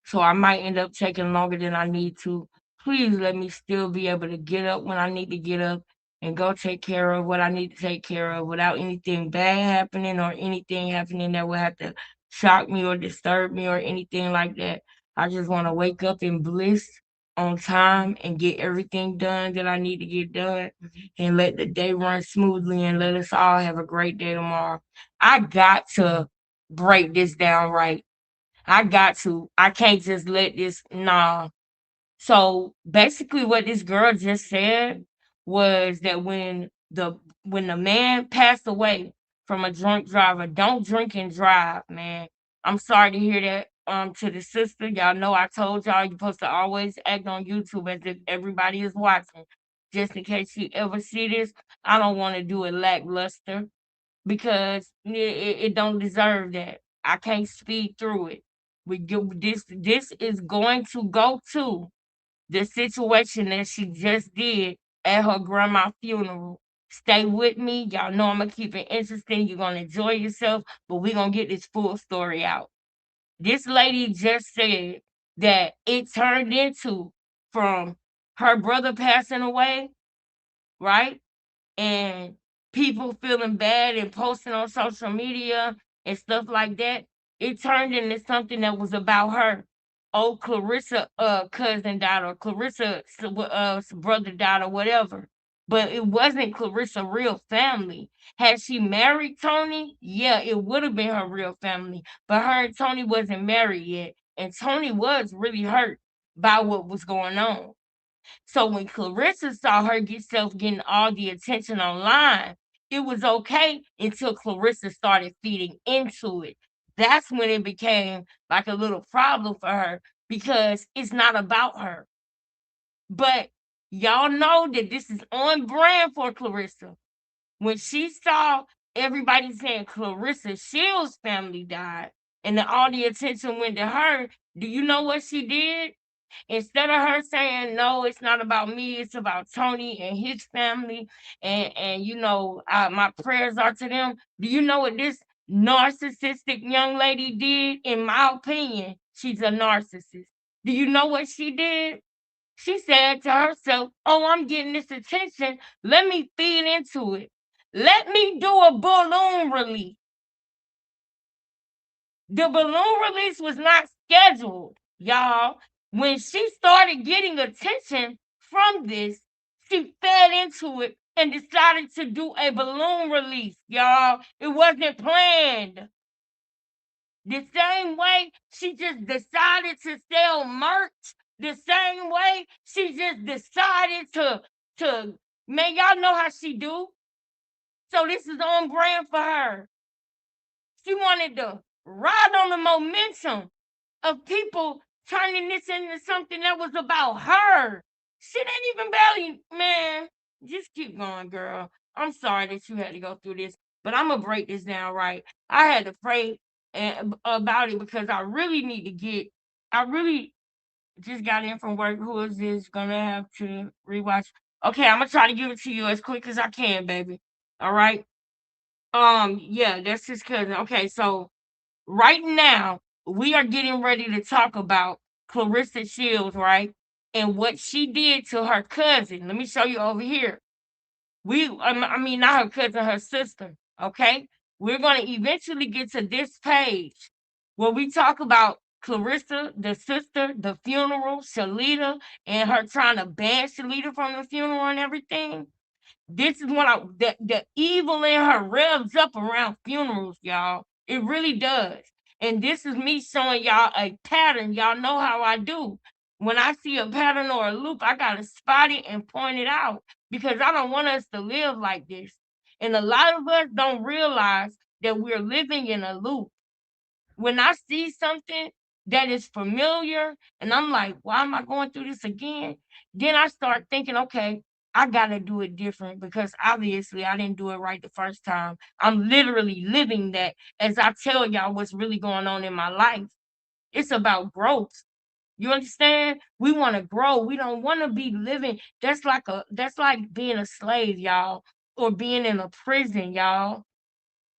So I might end up taking longer than I need to. Please let me still be able to get up when I need to get up and go take care of what I need to take care of without anything bad happening or anything happening that will have to shock me or disturb me or anything like that. I just want to wake up in bliss on time and get everything done that I need to get done and let the day run smoothly and let us all have a great day tomorrow. I got to break this down right. I got to. I can't just let this. Nah. So basically, what this girl just said was that when the man passed away from a drunk driver, don't drink and drive, man. I'm sorry to hear that. To the sister, y'all know I told y'all you're supposed to always act on YouTube as if everybody is watching, just in case you ever see this. I don't want to do it lackluster because it don't deserve that. I can't speed through it. We get this is going to go to the situation that she just did at her grandma's funeral. Stay with me. Y'all know I'm gonna keep it interesting. You're gonna enjoy yourself, but we're gonna get this full story out. This lady just said that it turned into from her brother passing away, right? And people feeling bad and posting on social media and stuff like that, it turned into something that was about her. Oh, Clarissa cousin died or Clarissa brother died or whatever. But it wasn't Clarissa real family. Had she married Tony, yeah, it would have been her real family. But her and Tony wasn't married yet. And Tony was really hurt by what was going on. So when Clarissa saw her get self getting all the attention online, it was okay until Clarissa started feeding into it. That's when it became like a little problem for her because it's not about her. But y'all know that this is on brand for Clarissa. When she saw everybody saying Clarissa Shields' family died and all the attention went to her, do you know what she did? Instead of her saying no, it's not about me, it's about Tony and his family, and my prayers are to them. Do you know what this narcissistic young lady did? In my opinion, she's a narcissist. Do you know what she did? She said to herself, oh, I'm getting this attention, let me feed into it, let me do a balloon release. The balloon release was not scheduled, y'all. When she started getting attention from this, she fed into it and decided to do a balloon release, y'all. It wasn't planned. The same way she just decided to sell merch, the same way she just decided to man, y'all know how she do. So this is on brand for her. She wanted to ride on the momentum of people turning this into something that was about her. She didn't even barely, man, just keep going, girl. I'm sorry that you had to go through this, but I'm gonna break this down right. I had to pray about it because I really just got in from work. Who is this? Gonna have to rewatch. Okay, I'm gonna try to give it to you as quick as I can, baby. All right. Yeah, that's his cousin. Okay, so right now we are getting ready to talk about Clarissa Shields, right? And what she did to her cousin. Let me show you over here. I mean, not her cousin, her sister. Okay, we're going to eventually get to this page where we talk about Clarissa, the sister, the funeral, Shalita, and her trying to ban Shalita from the funeral and everything. This is the evil in her revs up around funerals, y'all. It really does. And this is me showing y'all a pattern. Y'all know how I do. When I see a pattern or a loop, I gotta spot it and point it out because I don't want us to live like this. And a lot of us don't realize that we're living in a loop. When I see something that is familiar and I'm like, why am I going through this again? Then I start thinking, okay, I got to do it different because obviously I didn't do it right the first time. I'm literally living that as I tell y'all what's really going on in my life. It's about growth. You understand? We want to grow. We don't want to be living. That's like being a slave, y'all, or being in a prison, y'all.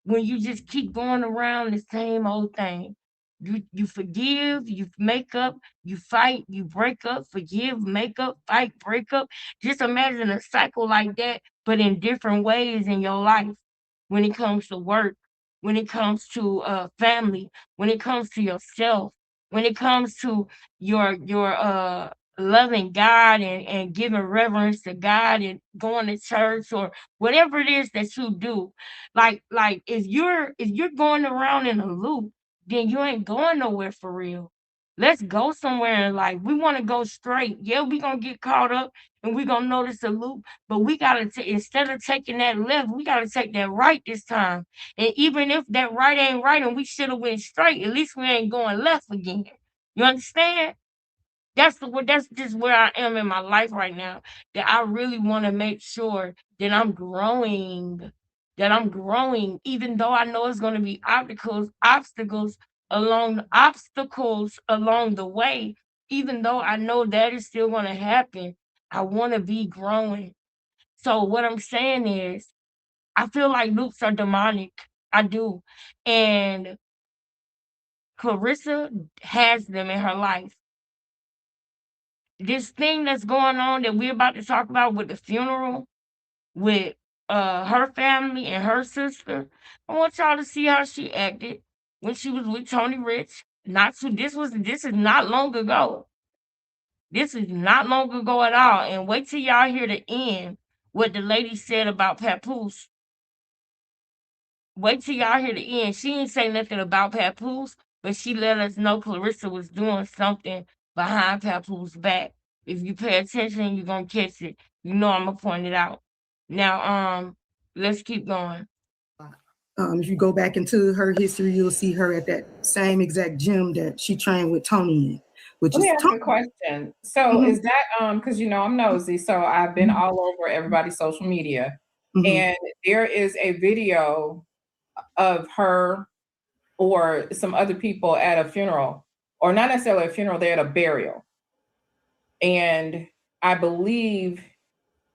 When you just keep going around the same old thing. You forgive, you make up, you fight, you break up, forgive, make up, fight, break up. Just imagine a cycle like that, but in different ways in your life. When it comes to work, when it comes to family, when it comes to yourself, when it comes to your loving God and giving reverence to God and going to church or whatever it is that you do. Like if you're going around in a loop, then you ain't going nowhere for real. Let's go somewhere in life. We want to go straight. Yeah, we gonna get caught up and we gonna notice the loop, but we gotta instead of taking that left, we gotta take that right this time. And even if that right ain't right and we should have went straight, at least we ain't going left again. You understand? That's just where I am in my life right now. That I really want to make sure that I'm growing, even though I know it's going to be obstacles along the way. Even though I know that is still going to happen, I want to be growing. So what I'm saying is, I feel like loops are demonic. I do, and Clarissa has them in her life. This thing that's going on that we're about to talk about with the funeral with her family and her sister, I want y'all to see how she acted when she was with Tony Rich. This is not long ago. This is not long ago at all. And wait till y'all hear the end what the lady said about Papoose. Wait till y'all hear the end. She didn't say nothing about Papoose, but she let us know Clarissa was doing something behind Papoose back. If you pay attention, you're gonna catch it. You know I'm gonna point it out. Now, let's keep going. If you go back into her history, you'll see her at that same exact gym that she trained with Tony in. Let me ask you a question. So is that because you know I'm nosy, so I've been all over everybody's social media, and there is a video of her or some other people at a funeral, or not necessarily a funeral, they're at a burial. And I believe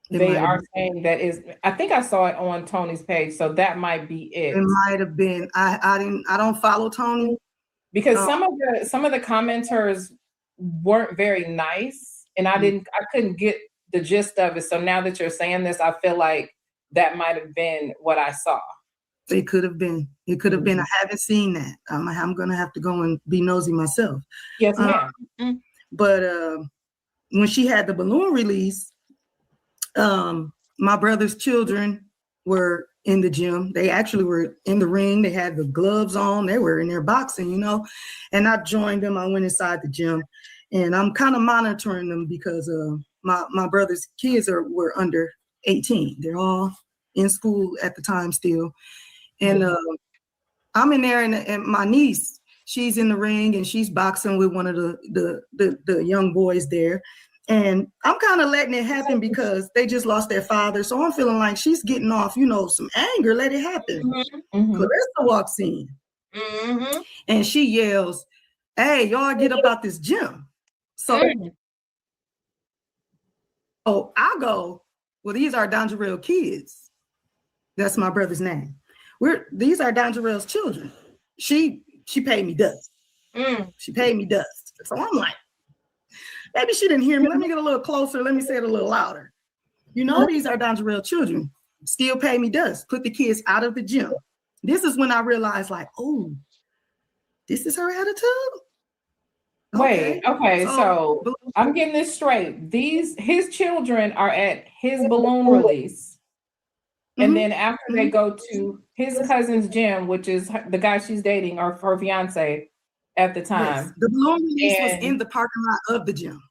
they are saying that is, I think I saw it on Tony's page, so that might be it. It might have been. I don't follow Tony. Because some of the commenters weren't very nice, and I couldn't get the gist of it. So now that you're saying this, I feel like that might have been what I saw. It could have been. It could have been. I haven't seen that. I'm gonna have to go and be nosy myself. Yes, ma'am. But when she had the balloon release, my brother's children were in the gym. They actually were in the ring. They had the gloves on. They were in there boxing, you know. And I joined them. I went inside the gym, and I'm kind of monitoring them because my brother's kids were under 18. They're all in school at the time still. And I'm in there, and my niece, she's in the ring, and she's boxing with one of the young boys there. And I'm kind of letting it happen because they just lost their father. So I'm feeling like she's getting off, you know, some anger. Let it happen. Clarissa walks in, and she yells, "Hey, y'all get up out this gym." So I go, well, these are Donjarell kids. That's my brother's name. These are Donjarell's children. She paid me dust. She paid me dust. So I'm like, maybe she didn't hear me. Let me get a little closer. Let me say it a little louder. You know, these are Donjarell children. Still pay me dust. Put the kids out of the gym. This is when I realized, like, oh, this is her attitude. Wait, okay, so I'm getting this straight. His children are at his balloon release. And then after they go to his cousin's gym, which is the guy she's dating or her fiance at the time. Yes, the balloon release was in the parking lot of the gym.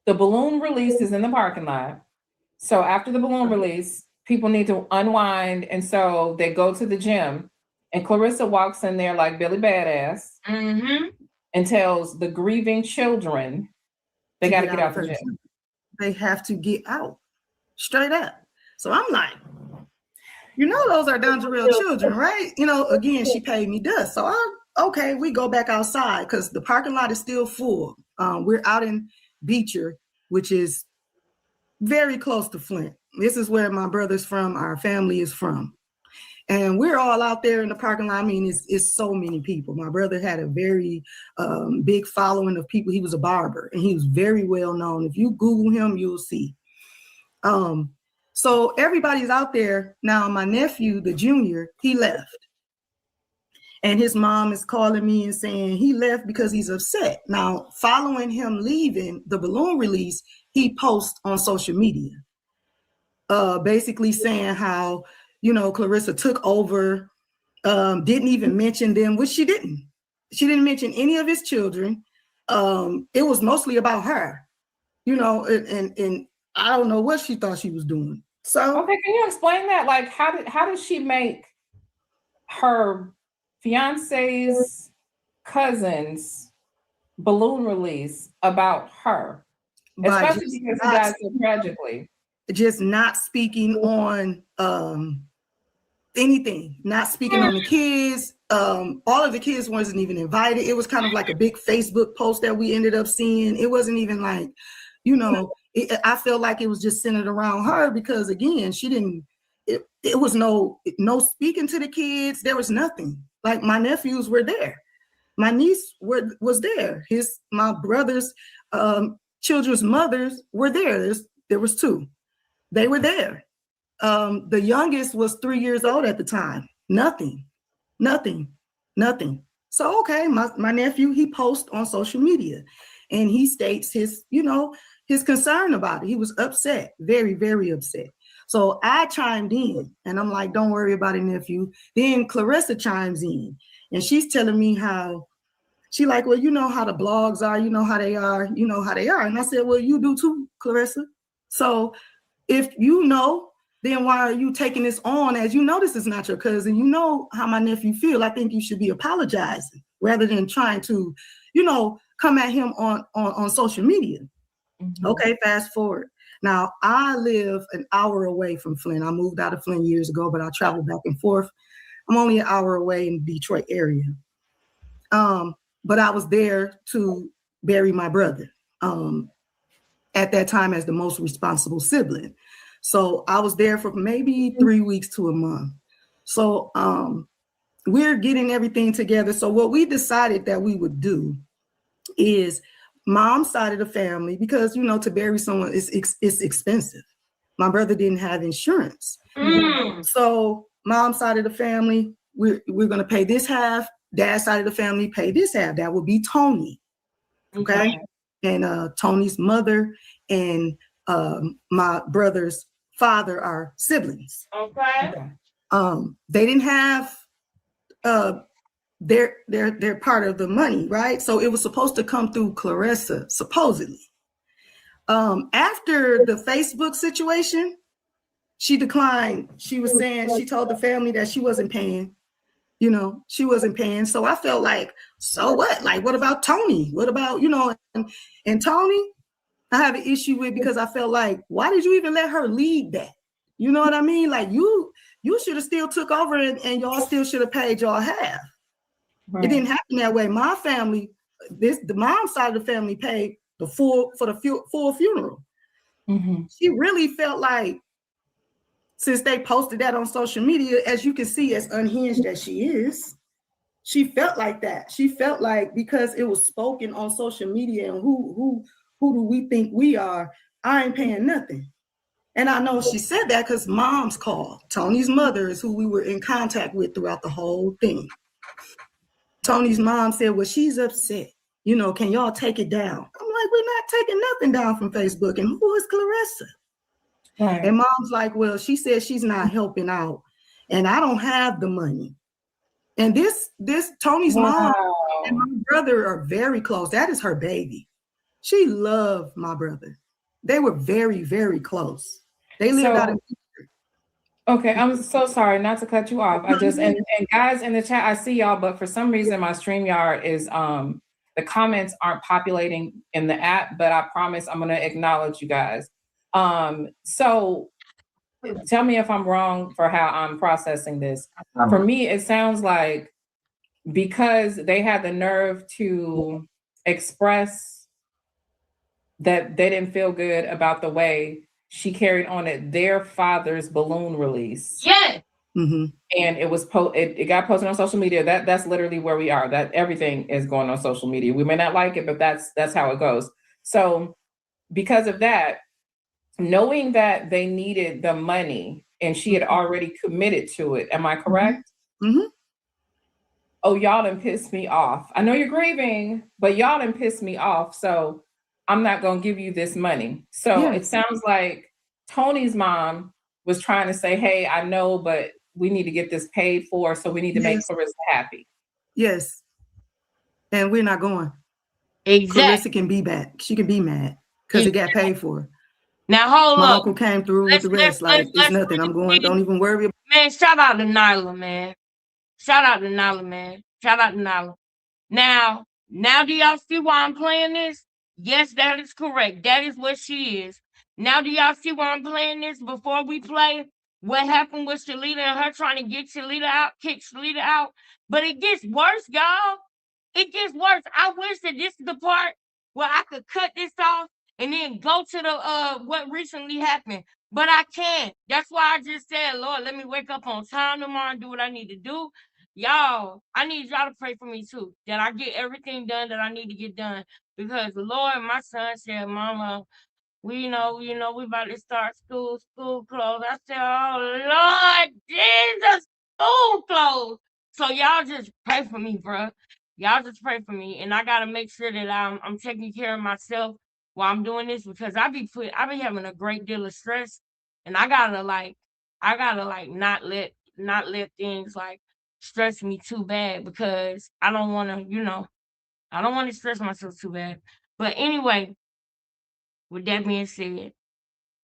The balloon release is in the parking lot. So after the balloon release, people need to unwind. And so they go to the gym. And Clarissa walks in there like Billy Badass and tells the grieving children they got to get out the gym. They have to get out. Straight up. So I'm like, you know, those are Donjarell children, right? You know, again, she paid me dust. So okay, we go back outside because the parking lot is still full. We're out in Beecher, which is very close to Flint. This is where my brother's from, our family is from. And we're all out there in the parking lot. I mean, it's so many people. My brother had a very big following of people. He was a barber and he was very well known. If you Google him, you'll see. So everybody's out there. Now, my nephew, the junior, he left. And his mom is calling me and saying he left because he's upset. Now, following him leaving the balloon release, he posts on social media, basically saying how, you know, Clarissa took over, didn't even mention them, which she didn't. She didn't mention any of his children. It was mostly about her, you know, and I don't know what she thought she was doing. So okay, can you explain that? Like, how did she make her fiance's cousin's balloon release about her, especially because he died so tragically? Just not speaking on anything, not speaking on the kids. All of the kids wasn't even invited. It was kind of like a big Facebook post that we ended up seeing. It wasn't even like, you know, I felt like it was just centered around her because, again, she didn't, it was no speaking to the kids. There was nothing. Like, my nephews were there. My niece was there. My brother's children's mothers were there. There was two. They were there. The youngest was 3 years old at the time. Nothing. So, okay, my nephew, he posts on social media and he states his, you know, his concern about it. He was upset, very, very upset. So I chimed in and I'm like, don't worry about it, nephew. Then Clarissa chimes in and she's telling me how she like, well, you know how the blogs are, you know how they are. And I said, well, you do too, Clarissa. So if you know, then why are you taking this on as you know this is not your cousin? You know how my nephew feel. I think you should be apologizing rather than trying to, you know, come at him on social media. Mm-hmm. Okay, fast forward. Now, I live an hour away from Flint. I moved out of Flint years ago, but I travel back and forth. I'm only an hour away in the Detroit area. But I was there to bury my brother at that time as the most responsible sibling. So I was there for maybe 3 weeks to a month. So we're getting everything together. So what we decided that we would do is mom's side of the family, because, you know, to bury someone is expensive. My brother didn't have insurance. So mom's side of the family, we're going to pay this half. Dad's side of the family pay this half. That would be Tony. Okay. And Tony's mother and my brother's father are siblings. Okay. They didn't have their part of the money, right? So it was supposed to come through Clarissa, supposedly. After the Facebook situation, she declined. She was saying, she told the family that she wasn't paying. You know, she wasn't paying. So I felt like, so what? Like, what about Tony? What about, you know, and Tony, I have an issue with, because I felt like, why did you even let her lead that? You know what I mean? Like, you should have still took over and y'all still should have paid y'all half. Right. It didn't happen that way. My family, the mom side of the family paid the full funeral. Mm-hmm. She really felt like, since they posted that on social media, as you can see, as unhinged as she is, she felt like that. She felt like, because it was spoken on social media and who do we think we are, I ain't paying nothing. And I know she said that because mom's called. Tony's mother is who we were in contact with throughout the whole thing. Tony's mom said, well, she's upset. You know, can y'all take it down? I'm like, we're not taking nothing down from Facebook. And who is Clarissa? Right. And mom's like, well, she said she's not helping out and I don't have the money. And this Tony's mom and my brother are very close. That is her baby. She loved my brother. They were very, very close. They lived out in. Okay, I'm so sorry not to cut you off. I just and guys in the chat, I see y'all, but for some reason my StreamYard is the comments aren't populating in the app, but I promise I'm gonna acknowledge you guys. So tell me if I'm wrong for how I'm processing this. For me, it sounds like because they had the nerve to express that they didn't feel good about the way she carried on at their father's balloon release. Yeah. Mm-hmm. And it was it got posted on social media. That's literally where we are. That everything is going on social media. We may not like it, but that's how it goes. So because of that, knowing that they needed the money and she had already committed to it, am I correct? Mm-hmm. Oh, y'all done pissed me off. I know you're grieving, but y'all done pissed me off. So I'm not going to give you this money. So It sounds like Tony's mom was trying to say, hey, I know, but we need to get this paid for. So we need to make Clarissa happy. Yes. And we're not going. Exactly. Clarissa can be back. She can be mad because it got paid for. Now hold My up. uncle came through with the rest. It's nothing. I'm going. Don't even worry about. Man, shout out to Nyla, man. Shout out to Nyla, man. Shout out to Nyla. Now do y'all see why I'm playing this? Yes, that is correct. That is what she is. Now do y'all see why I'm playing this? Before we play, what happened with Shalita and her trying to get Shalita out, kick Shalita out. But it gets worse, y'all. It gets worse. I wish that this is the part where I could cut this off and then go to the what recently happened. But I can't. That's why I just said, Lord, let me wake up on time tomorrow and do what I need to do. Y'all, I need y'all to pray for me too, that I get everything done that I need to get done. Because the Lord, my son said, Mama, we know, we about to start school clothes. I said, oh, Lord, Jesus, school clothes. So y'all just pray for me, bro. Y'all just pray for me. And I got to make sure that I'm taking care of myself while I'm doing this because I be having a great deal of stress. And I got to not let things like stress me too bad because I don't want to, I don't want to stress myself too bad. But anyway, with that being said,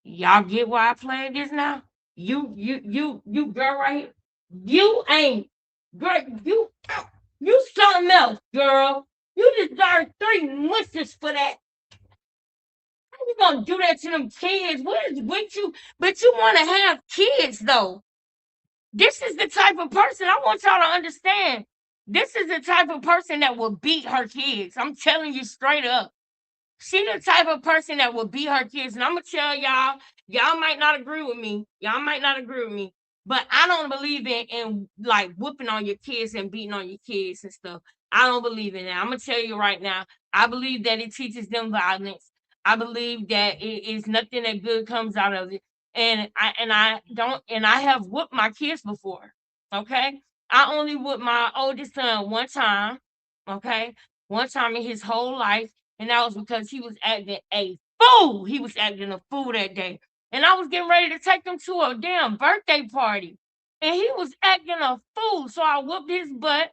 y'all get why I playing this now? You girl right here. You ain't girl, you something else, girl. You deserve 3 wishes for that. How you gonna do that to them kids? What is with you? But you wanna have kids though. This is the type of person I want y'all to understand. This is the type of person that will beat her kids. I'm telling you straight up. She the type of person that will beat her kids. And I'm going to tell y'all might not agree with me. Y'all might not agree with me. But I don't believe in like whooping on your kids and beating on your kids and stuff. I don't believe in that. I'm going to tell you right now. I believe that it teaches them violence. I believe that it is nothing that good comes out of it. And I have whooped my kids before. Okay. I only whooped my oldest son one time. Okay. One time in his whole life. And that was because he was acting a fool. He was acting a fool that day. And I was getting ready to take him to a damn birthday party. And he was acting a fool. So I whooped his butt,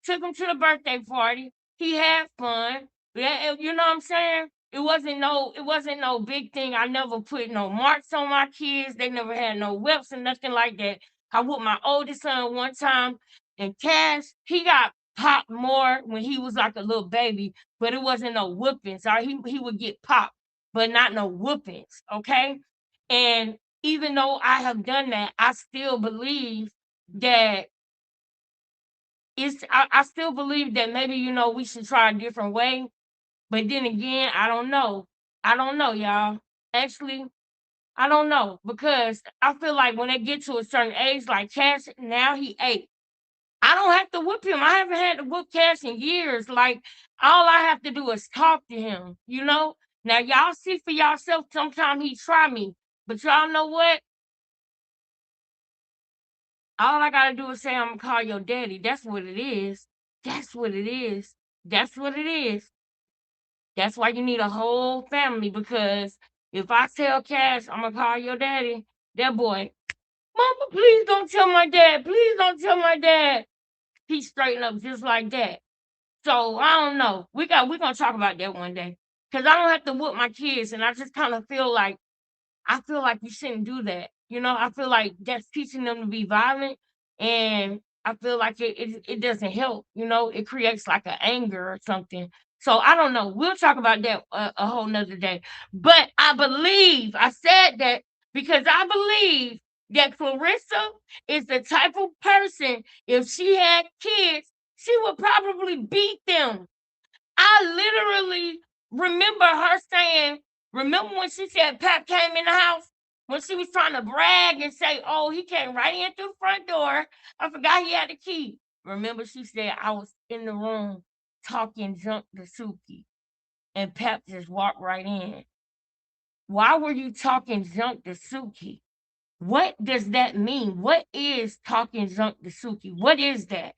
took him to the birthday party. He had fun. Yeah, you know what I'm saying? It wasn't no big thing. I never put no marks on my kids. They never had no whips and nothing like that. I whooped my oldest son one time. And Cash, he got popped more when he was like a little baby, but it wasn't no whoopings. Or he would get popped, but not no whoopings. Okay. And even though I have done that, I still believe that I still believe that maybe, we should try a different way. But then again, I don't know. I don't know, y'all. Actually, I don't know because I feel like when they get to a certain age, like Cash, now he 8. I don't have to whoop him. I haven't had to whoop Cash in years. Like, all I have to do is talk to him, Now, y'all see for yourself, sometimes he try me. But y'all know what? All I got to do is say, I'm going to call your daddy. That's what it is. That's what it is. That's what it is. That's why you need a whole family because if I tell Cash, I'm going to call your daddy, that boy, Mama, please don't tell my dad. Please don't tell my dad. He straighten up just like that. So I don't know. We're gonna talk about that one day. Cause I don't have to whoop my kids. And I just kind of feel like you shouldn't do that. I feel like that's teaching them to be violent. And I feel like it doesn't help. It creates like an anger or something. So I don't know. We'll talk about that a whole nother day. But I said that because I believe that Clarissa is the type of person, if she had kids, she would probably beat them. I literally remember her saying, remember when she said Pap came in the house? When she was trying to brag and say, oh, he came right in through the front door. I forgot he had the key. Remember she said, I was in the room talking junk to Suki. And Pap just walked right in. Why were you talking junk to Suki? What does that mean? What is talking junk to Suki? What is that?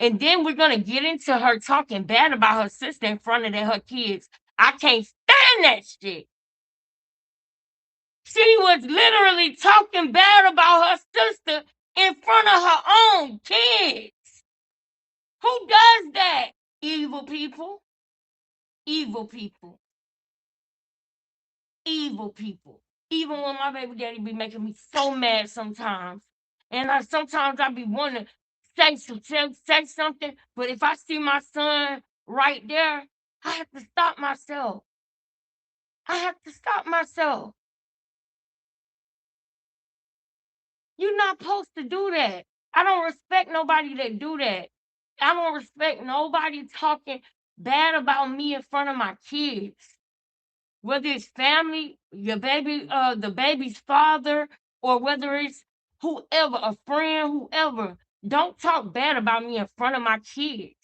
And then we're gonna get into her talking bad about her sister in front of her kids. I can't stand that shit. She was literally talking bad about her sister in front of her own kids. Who does that? Evil people. Evil people. Evil people. Even when my baby daddy be making me so mad sometimes. And sometimes I be wanting to say something, but if I see my son right there, I have to stop myself. I have to stop myself. You're not supposed to do that. I don't respect nobody that do that. I don't respect nobody talking bad about me in front of my kids. Whether it's family, your baby, the baby's father, or whether it's whoever, a friend, whoever. Don't talk bad about me in front of my kids.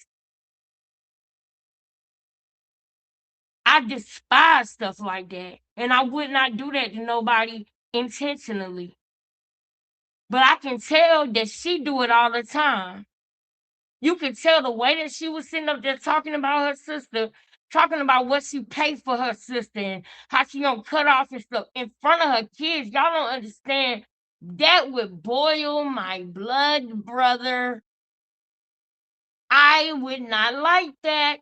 I despise stuff like that. And I would not do that to nobody intentionally. But I can tell that she do it all the time. You can tell the way that she was sitting up there talking about her sister, talking about what she paid for her sister and how she gonna cut off and stuff in front of her kids. Y'all don't understand. That would boil my blood, brother. I would not like that.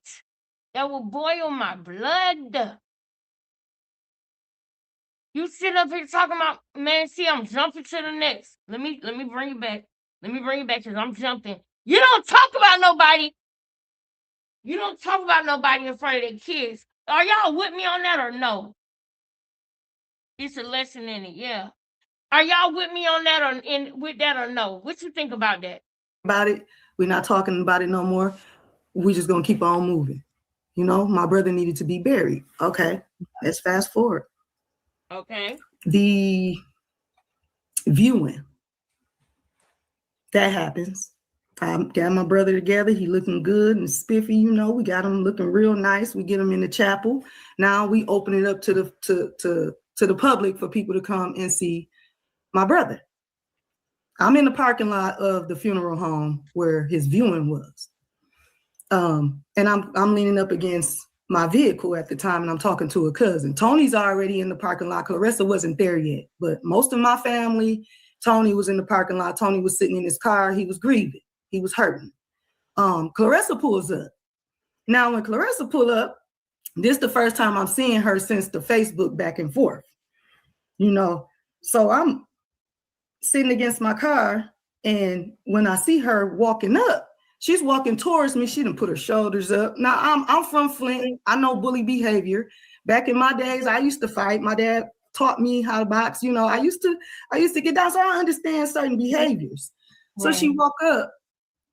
That would boil my blood. You sit up here talking about, man, see, I'm jumping to the next. Let me bring it back. Let me bring it back because I'm jumping. You don't talk about nobody. You don't talk about nobody in front of their kids. Are y'all with me on that or no? It's a lesson in it, yeah. Are y'all with me on that or with that or no? What you think about that? About it. We're not talking about it no more. We're just gonna keep on moving. You know, my brother needed to be buried. Okay, let's fast forward. Okay. The viewing. That happens. I got my brother together. He looking good and spiffy, you know. We got him looking real nice. We get him in the chapel. Now we open it up to the public for people to come and see my brother. I'm in the parking lot of the funeral home where his viewing was. And I'm leaning up against my vehicle at the time, and I'm talking to a cousin. Tony's already in the parking lot. Clarissa wasn't there yet, but most of my family, Tony was in the parking lot. Tony was sitting in his car. He was grieving. He was hurting. Clarissa pulls up. Now, when Clarissa pull up, this is the first time I'm seeing her since the Facebook back and forth, you know. So I'm sitting against my car, and when I see her walking up, she's walking towards me. She done put her shoulders up. Now I'm from Flint. I know bully behavior. Back in my days, I used to fight. My dad taught me how to box. You know, I used to get down, so I understand certain behaviors. So she walk up,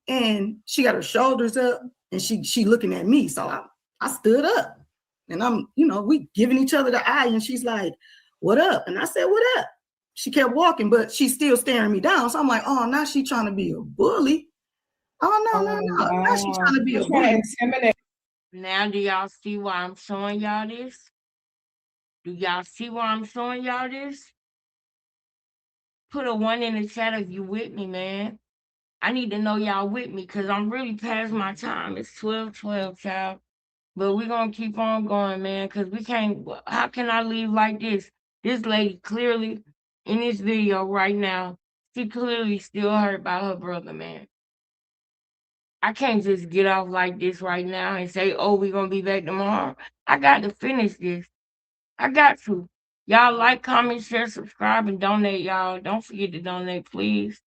and she got her shoulders up, and she looking at me. So I stood up, and I'm, you know, we giving each other the eye, and she's like, "What up?" And I said, "What up?" She kept walking, but she's still staring me down. So I'm like, "Oh, now she trying to be a bully." Oh, no. Now she's trying to be a bully. Now do y'all see why I'm showing y'all this? Do y'all see why I'm showing y'all this? Put a 1 in the chat if you with me, man. I need to know y'all with me because I'm really past my time. It's 12:12, child. But we're going to keep on going, man, because we can't. How can I leave like this? This lady clearly, in this video right now, she clearly still hurt by her brother, man. I can't just get off like this right now and say, oh, we're going to be back tomorrow. I got to finish this. I got to. Y'all like, comment, share, subscribe, and donate, y'all. Don't forget to donate, please.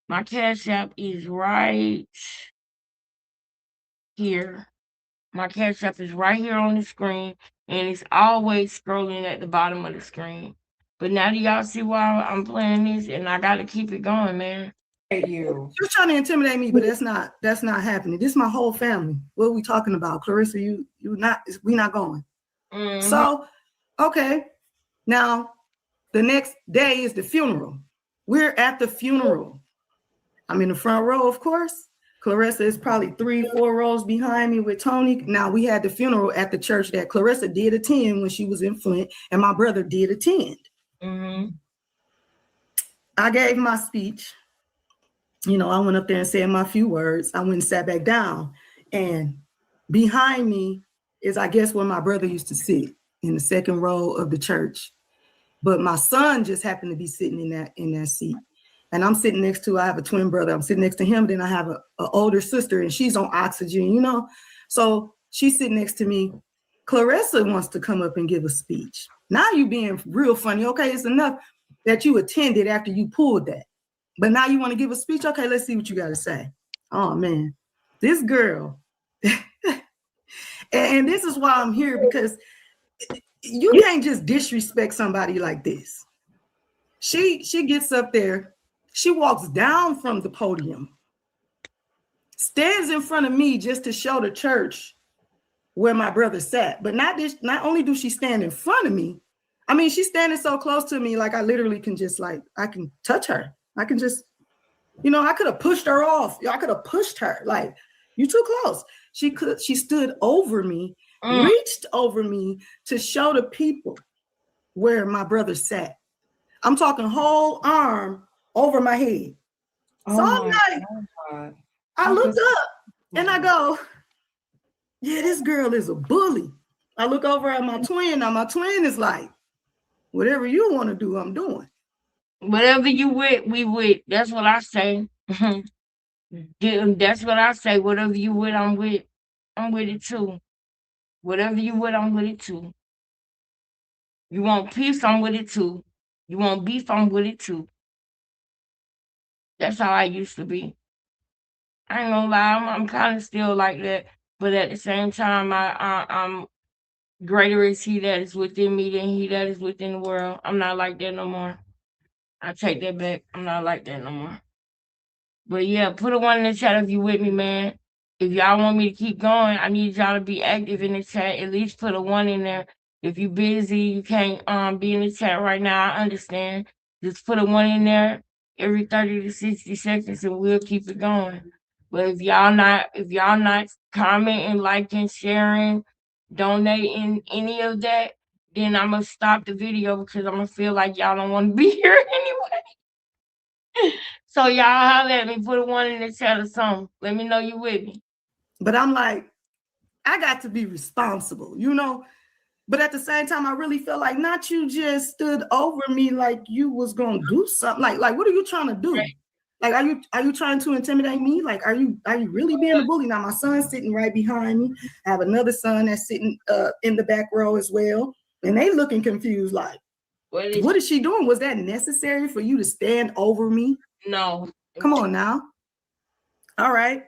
My Cash App is right here. My Cash App is right here on the screen, and it's always scrolling at the bottom of the screen. But now do y'all see why I'm playing this? And I got to keep it going, man. You. You're trying to intimidate me, but that's not happening. This is my whole family. What are we talking about? Clarissa, we not going. Mm-hmm. So, okay. Now, the next day is the funeral. We're at the funeral. I'm in the front row, of course. Clarissa is probably 3-4 rows behind me with Tony. Now, we had the funeral at the church that Clarissa did attend when she was in Flint, and my brother did attend. Mm-hmm. I gave my speech. You know, I went up there and said my few words. I went and sat back down. And behind me is, I guess, where my brother used to sit, in the second row of the church. But my son just happened to be sitting in that seat. And I'm sitting next to, I have a twin brother. I'm sitting next to him. Then I have an older sister, and she's on oxygen, you know. So she's sitting next to me. Clarissa wants to come up and give a speech. Now you being real funny. Okay, it's enough that you attended after you pulled that. But now you want to give a speech? Okay, let's see what you got to say. Oh, man. This girl. And this is why I'm here, because you can't just disrespect somebody like this. She gets up there. She walks down from the podium, stands in front of me just to show the church where my brother sat. But not only do she stand in front of me, I mean, she's standing so close to me, like I literally can just, like, I can touch her. I can just, you know, I could have pushed her off. I could have pushed her. Like, you too close. She stood over me, reached over me to show the people where my brother sat. I'm talking whole arm over my head. So I'm like, God. I looked up and I go, yeah, this girl is a bully. I look over at my twin. Now my twin is like, whatever you want to do, I'm doing. Whatever you with, we with. That's what I say. That's what I say. Whatever you with, I'm with. I'm with it too. Whatever you with, I'm with it too. You want peace, I'm with it too. You want beef, I'm with it too. That's how I used to be. I ain't gonna lie, I'm kind of still like that, but at the same time, I'm greater is He that is within me than he that is within the world. I'm not like that no more. I take that back. I'm not like that no more. But yeah, put a 1 in the chat if you with me, man. If y'all want me to keep going, I need y'all to be active in the chat. At least put a 1 in there. If you busy, you can't be in the chat right now, I understand. Just put a 1 in there every 30 to 60 seconds and we'll keep it going. But if y'all not commenting, liking, sharing, donating, any of that, then I'm gonna stop the video because I'm gonna feel like y'all don't want to be here anyway. So y'all holler at me, put a 1 in the chat or something. Let me know you with me. But I'm like, I got to be responsible, you know. But at the same time, I really feel like not you just stood over me like you was gonna do something. Like what are you trying to do? Right. Like, are you trying to intimidate me? Like, are you really being a bully? Now my son's sitting right behind me. I have another son that's sitting in the back row as well, and they looking confused. Like, what is she doing? Was that necessary for you to stand over me? No. Come on now. All right.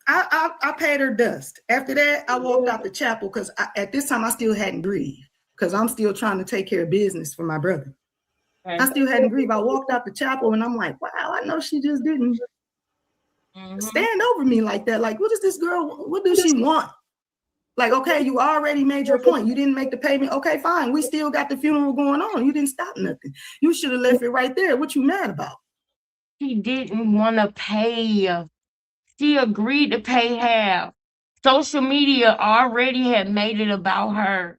I paid her dust. After that, I walked out the chapel because at this time I still hadn't grieved because I'm still trying to take care of business for my brother. Right. I still hadn't grieved. I walked out the chapel and I'm like, wow, I know she just didn't stand over me like that. Like, what is this girl? What does she want? Like, okay, you already made your point. You didn't make the payment. Okay, fine. We still got the funeral going on. You didn't stop nothing. You should have left it right there. What you mad about? She didn't want to pay. She agreed to pay half. Social media already had made it about her.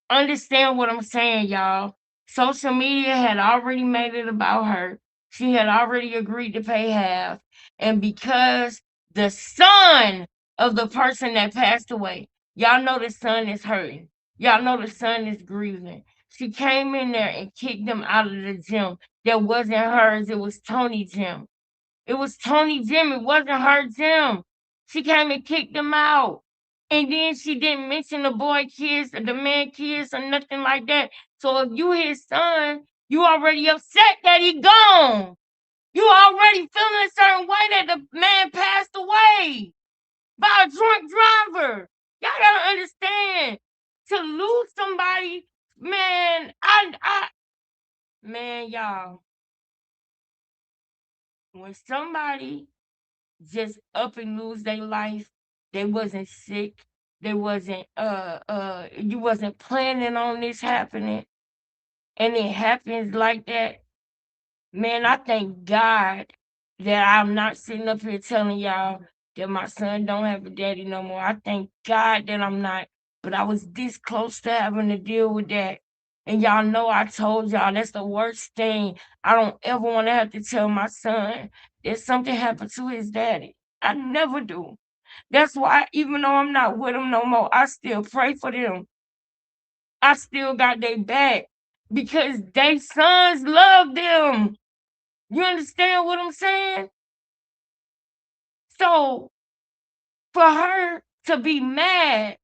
Understand what I'm saying, y'all. Social media had already made it about her. She had already agreed to pay half. And because the son of the person that passed away, y'all know the son is hurting. Y'all know the son is grieving. She came in there and kicked them out of the gym. That wasn't hers. It was Tony's gym. It was Tony's gym. It wasn't her gym. She came and kicked them out. And then she didn't mention the boy kids or the man kids or nothing like that. So if you his son, you already upset that he gone. You already feeling a certain way that the man passed away by a drunk driver. Y'all gotta understand. To lose somebody, man, man, y'all. when somebody just up and lose their life, they wasn't sick, they wasn't you wasn't planning on this happening, and it happens like that, man, I thank God that I'm not sitting up here telling y'all that my son don't have a daddy no more. I thank God that I'm not. But I was this close to having to deal with that. And y'all know I told y'all that's the worst thing. I don't ever want to have to tell my son that something happened to his daddy. I never do. That's why, even though I'm not with him no more, I still pray for them. I still got their back because they sons love them. You understand what I'm saying? So for her to be mad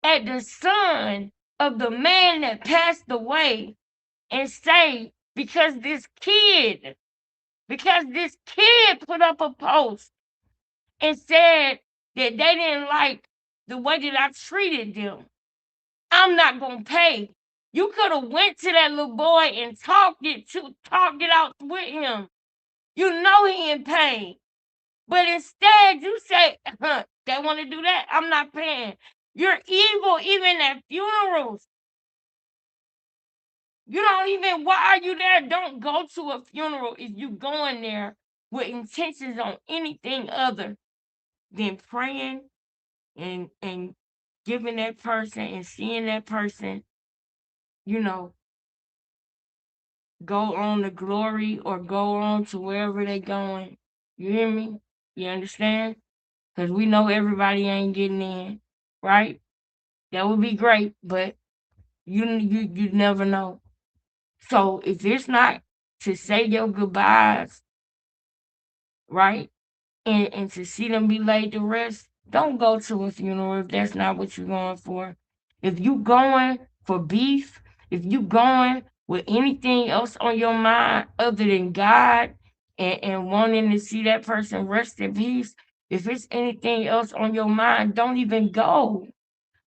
at the son of the man that passed away and say, because this kid put up a post and said that they didn't like the way that I treated them, I'm not gonna pay. You could have went to that little boy and talked it out with him. You know he in pain. But instead, you say, they want to do that. I'm not paying. You're evil even at funerals. You don't even, why are you there? Don't go to a funeral if you going there with intentions on anything other than praying and giving that person and seeing that person, you know, go on to glory or go on to wherever they going. You hear me? You understand? Because we know everybody ain't getting in, right? That would be great, but you never know. So if it's not to say your goodbyes, right, and to see them be laid to rest, don't go to a funeral if that's not what you're going for. If you going for beef, if you going with anything else on your mind other than God and wanting to see that person rest in peace, if it's anything else on your mind, don't even go.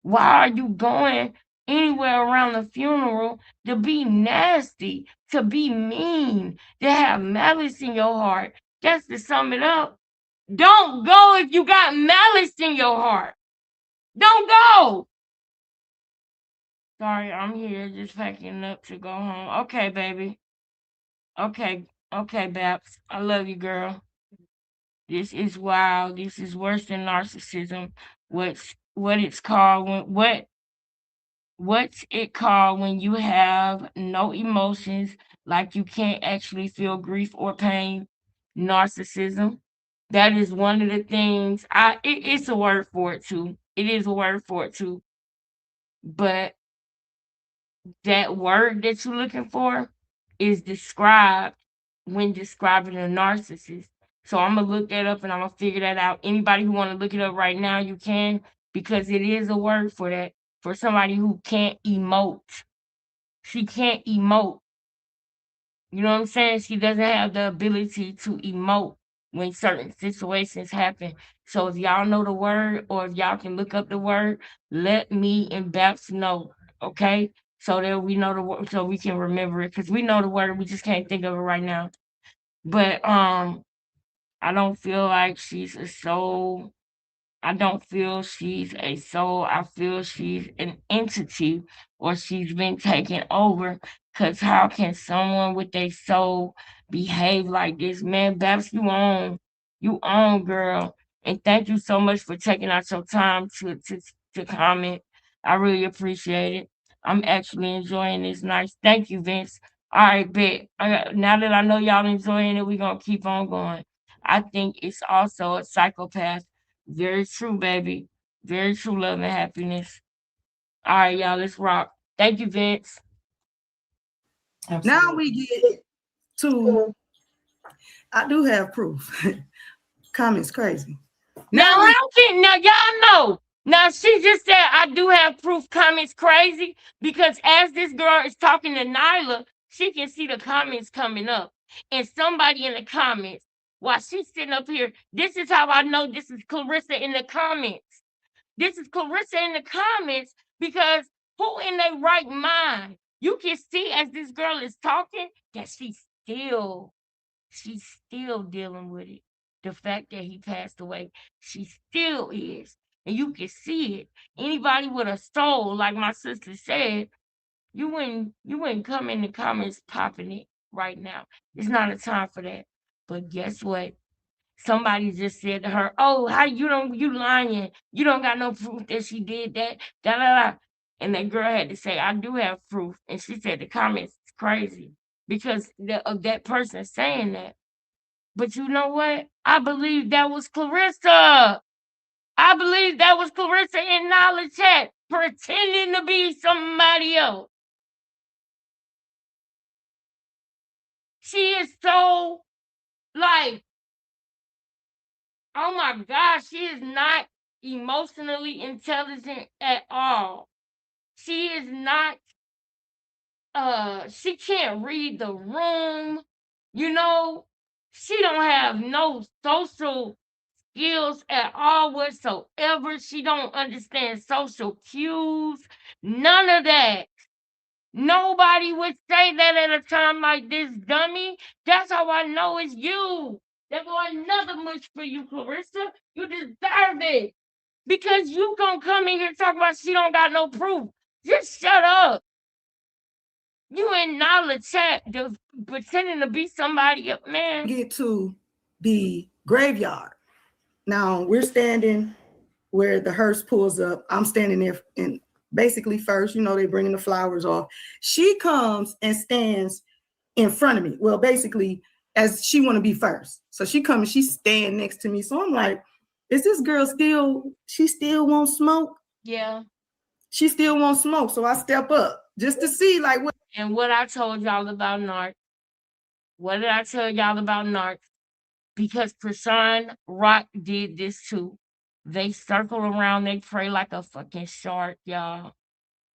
Why are you going anywhere around the funeral to be nasty, to be mean, to have malice in your heart? Just to sum it up, don't go if you got malice in your heart. Don't go. Sorry, I'm here just packing up to go home. Okay, baby. Okay, okay, Babs. I love you, girl. This is wild. This is worse than narcissism. What it's called what's it called when you have no emotions, like you can't actually feel grief or pain? Narcissism. That is one of the things it's a word for it too. It is a word for it too. But that word that you're looking for is described when describing a narcissist. So I'm gonna look that up and I'm gonna figure that out. Anybody who want to look it up right now, you can, because it is a word for that. For somebody who can't emote. She can't emote. You know what I'm saying? She doesn't have the ability to emote when certain situations happen. So if y'all know the word or if y'all can look up the word, let me and Babs know, okay? So that we know the word, so we can remember it. Because we know the word, we just can't think of it right now. But I don't feel like she's a soul. I don't feel she's a soul. I feel she's an entity or she's been taken over. Because how can someone with a soul behave like this? Man, Babs, you on. You on, girl. And thank you so much for taking out your time to comment. I really appreciate it. I'm actually enjoying this nice. Thank you, Vince. All right, bet. Now that I know y'all enjoying it, we're going to keep on going. I think it's also a psychopath. Very true, baby. Very true love and happiness. All right, y'all, let's rock. Thank you, Vince. Absolutely. Now we get to, I do have proof. Comments crazy. Now y'all know. Now she just said I do have proof. Comments crazy because as this girl is talking to Nyla, she can see the comments coming up, and somebody in the comments while she's sitting up here. This is how I know this is Clarissa in the comments. This is Clarissa in the comments because who in their right mind? You can see as this girl is talking that she's she's still dealing with it. The fact that he passed away, she still is. And you can see it. Anybody with a soul, like my sister said, you wouldn't come in the comments popping it right now. It's not a time for that. But guess what? Somebody just said to her, "Oh, how you lying? You don't got no proof that she did that." Da da da. And that girl had to say, "I do have proof." And she said the comments is crazy because of that person saying that. But you know what? I believe that was Clarissa. I believe that was Clarissa in knowledge chat pretending to be somebody else. She is so like, oh my gosh, she is not emotionally intelligent at all. She is not she can't read the room. You know, she don't have no social skills at all whatsoever. She don't understand social cues. None of that. Nobody would say that at a time like this, dummy. That's how I know it's you. There go another mush for you, Clarissa. You deserve it. Because you gonna come in here talking about she don't got no proof. Just shut up. You in knowledge chat just pretending to be somebody else, man. Get to the graveyard. Now we're standing where the hearse pulls up. I'm standing there and basically first, you know, they bringing the flowers off. She comes and stands in front of me. Well, basically, as she want to be first. So she comes, she's standing next to me. So I'm like, is this girl she still won't smoke? Yeah. She still won't smoke. So I step up just to see like what. And what I told y'all about narc. What did I tell y'all about narc? Because Krishan Rock did this too. They circle around, they pray like a fucking shark, y'all.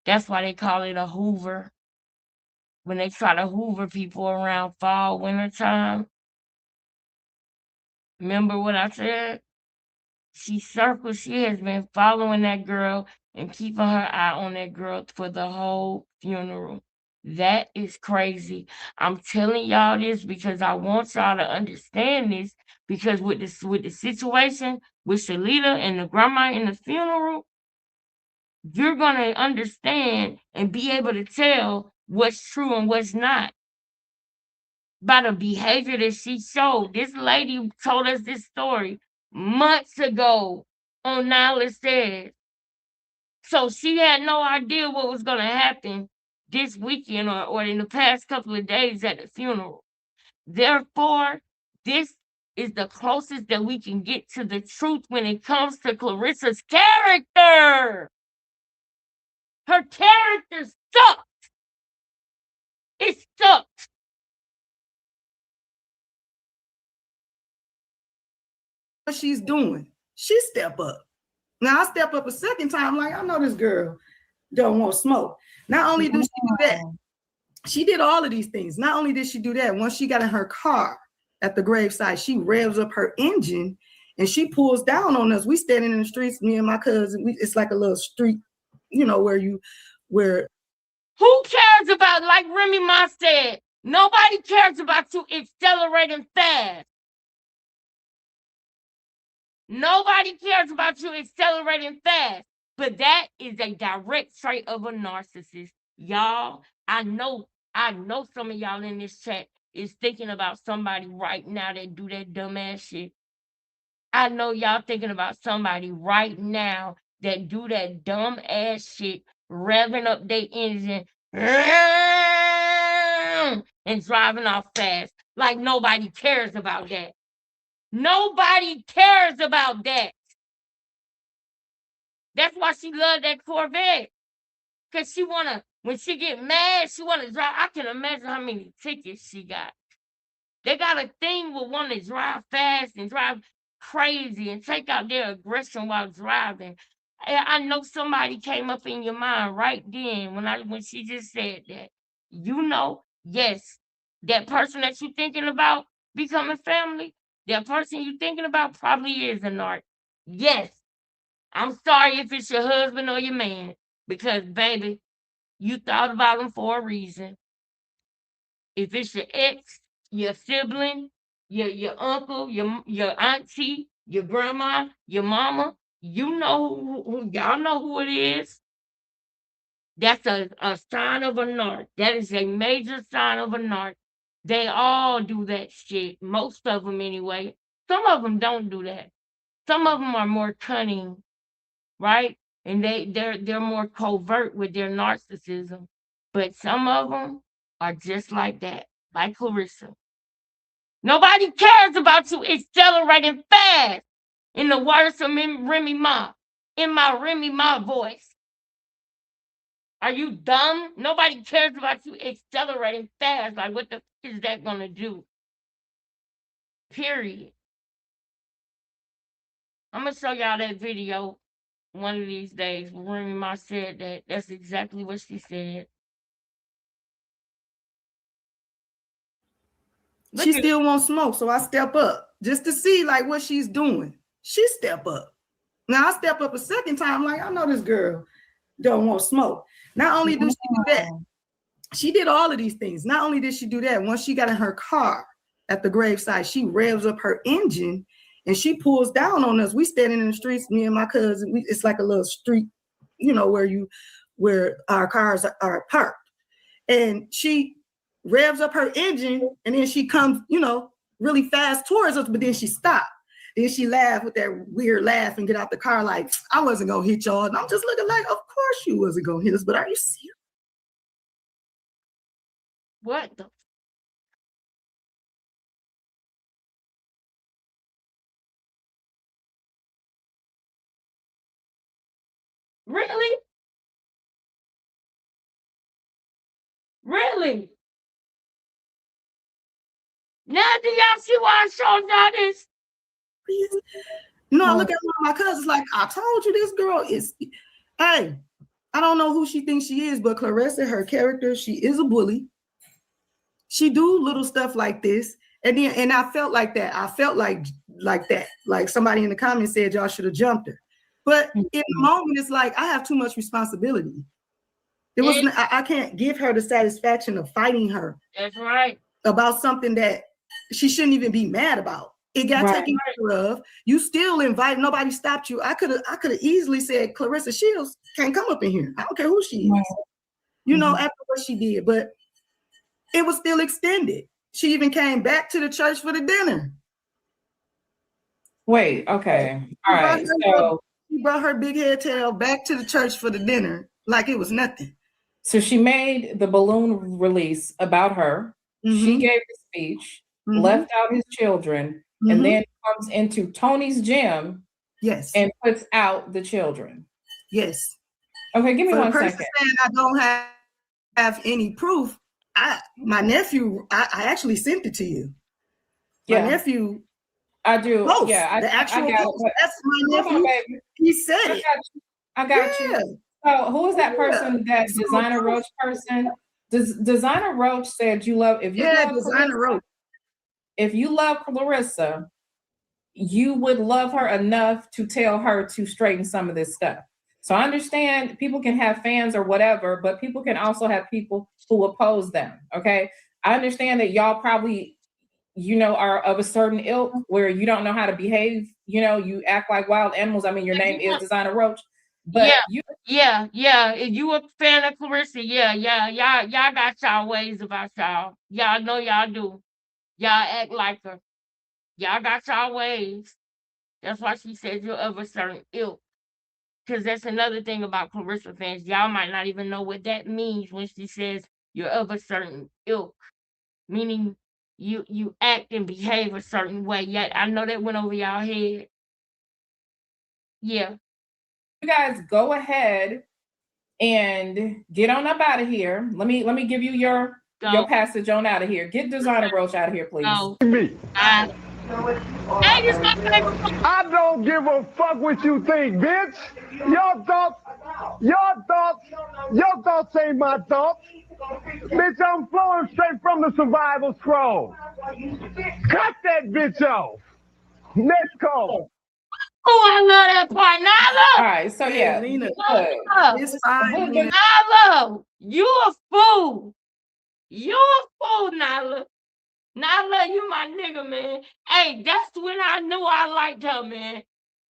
That's why they call it a hoover. When they try to hoover people around fall, winter time. Remember what I said? She has been following that girl and keeping her eye on that girl for the whole funeral. That is crazy. I'm telling y'all this because I want y'all to understand this. Because with the situation with Shalita and the grandma in the funeral, you're gonna understand and be able to tell what's true and what's not by the behavior that she showed. This lady told us this story months ago on Nyla Says. So she had no idea what was going to happen this weekend or in the past couple of days at the funeral. Therefore, this is the closest that we can get to the truth when it comes to Clarissa's character. Her character sucked. It sucked. What she's doing, she step up. Now I step up a second time, like I know this girl don't want smoke. Not only do she do that, she did all of these things. Not only did she do that, once she got in her car at the graveside, she revs up her engine and she pulls down on us. We standing in the streets, me and my cousin. It's like a little street, you know, where who cares about, like Remy Ma said, nobody cares about you accelerating fast. Nobody cares about you accelerating fast. But that is a direct trait of a narcissist. Y'all, I know some of y'all in this chat is thinking about somebody right now that do that dumbass shit. I know y'all thinking about somebody right now that do that dumb ass shit, revving up their engine and driving off fast. Like nobody cares about that. Nobody cares about that. That's why she loved that Corvette. Cause she wanna, when she get mad, she wanna drive. I can imagine how many tickets she got. They got a thing with wanting to drive fast and drive crazy and take out their aggression while driving. I know somebody came up in your mind right then when she just said that. You know, yes, that person that you're thinking about becoming family, that person you're thinking about probably is a narc. Yes. I'm sorry if it's your husband or your man, because baby, you thought about him for a reason. If it's your ex, your sibling, your uncle, your auntie, your grandma, your mama. You know who y'all know who it is. That's a sign of a narc. That is a major sign of a narc. They all do that shit. Most of them anyway. Some of them don't do that. Some of them are more cunning, right? And they're more covert with their narcissism. But some of them are just like that, like Clarissa. Nobody cares about you accelerating fast. In the words of Remy Ma, in my Remy Ma voice. Are you dumb? Nobody cares about you accelerating fast. Like, what the f is that gonna do? Period. I'm gonna show y'all that video one of these days. Remy Ma said that. That's exactly what she said. She still won't smoke, so I step up just to see like what she's doing. She step up. Now I step up a second time, like I know this girl don't want smoke. Not only does she do that, she did all of these things. Not only did she do that, once she got in her car at the graveside, she revs up her engine and she pulls down on us. We standing in the streets, me and my cousin. It's like a little street, you know, where our cars are parked. And she revs up her engine and then she comes, you know, really fast towards us, but then she stopped. Then she laughed with that weird laugh and get out the car like, I wasn't gonna hit y'all. And I'm just looking like, of course you wasn't gonna hit us, but are you serious? What the? Really? Really? Now do y'all see why I showed y'all this? You know, I look at one of my cousins like, I told you this girl is, hey, I don't know who she thinks she is, but Clarissa, her character, she is a bully. She do little stuff like this. And I felt like that. I felt like that. Like somebody in the comments said y'all should have jumped her. But in the moment, it's like I have too much responsibility. It wasn't, I can't give her the satisfaction of fighting her. That's right. About something that she shouldn't even be mad about. It got taken care of. You still invite, nobody stopped you. I could have easily said, Clarissa Shields can't come up in here. I don't care who she is. You know, after what she did, but it was still extended. She even came back to the church for the dinner. Wait, okay. All right. So she brought her big head tail back to the church for the dinner like it was nothing. So she made the balloon release about her. She gave the speech, left out his children, and then comes into Tony's gym and puts out the children. Yes. Okay, give me one second. Saying I don't have any proof. My nephew, I actually sent it to you. My nephew. I do. Post, yeah, the actual I got post. it. That's my nephew. On, he said it. I got you. So who is that person? That Designer Roach person? Designer Roach said you love if you love Designer Roach. If you love Clarissa, you would love her enough to tell her to straighten some of this stuff. So I understand people can have fans or whatever, but people can also have people who oppose them. Okay. I understand that y'all probably, you know, are of a certain ilk where you don't know how to behave. You know, you act like wild animals. I mean, your name is Designer Roach. But yeah. If you a fan of Clarissa, y'all got y'all ways about y'all. Y'all know y'all do. Y'all act like her. Y'all got y'all ways. That's why she said you're of a certain ilk. Because that's another thing about Clarissa fans. Y'all might not even know what that means when she says you're of a certain ilk. Meaning you act and behave a certain way. Yeah, I know that went over y'all head. Yeah. You guys go ahead and get on up out of here. Let me give you your passage on out of here. Get Designer Roach out of here, please. No. Me. I don't give a fuck what you think, bitch. Your thoughts ain't my thoughts. Bitch, I'm flowing straight from the survival scroll. Cut that bitch off. Let's go. Oh, I love that part. Nyla. All right, so yeah. Nyla, you a fool. You a fool, Nyla. Now I love you, my nigga, man. Hey, that's when I knew I liked her, man.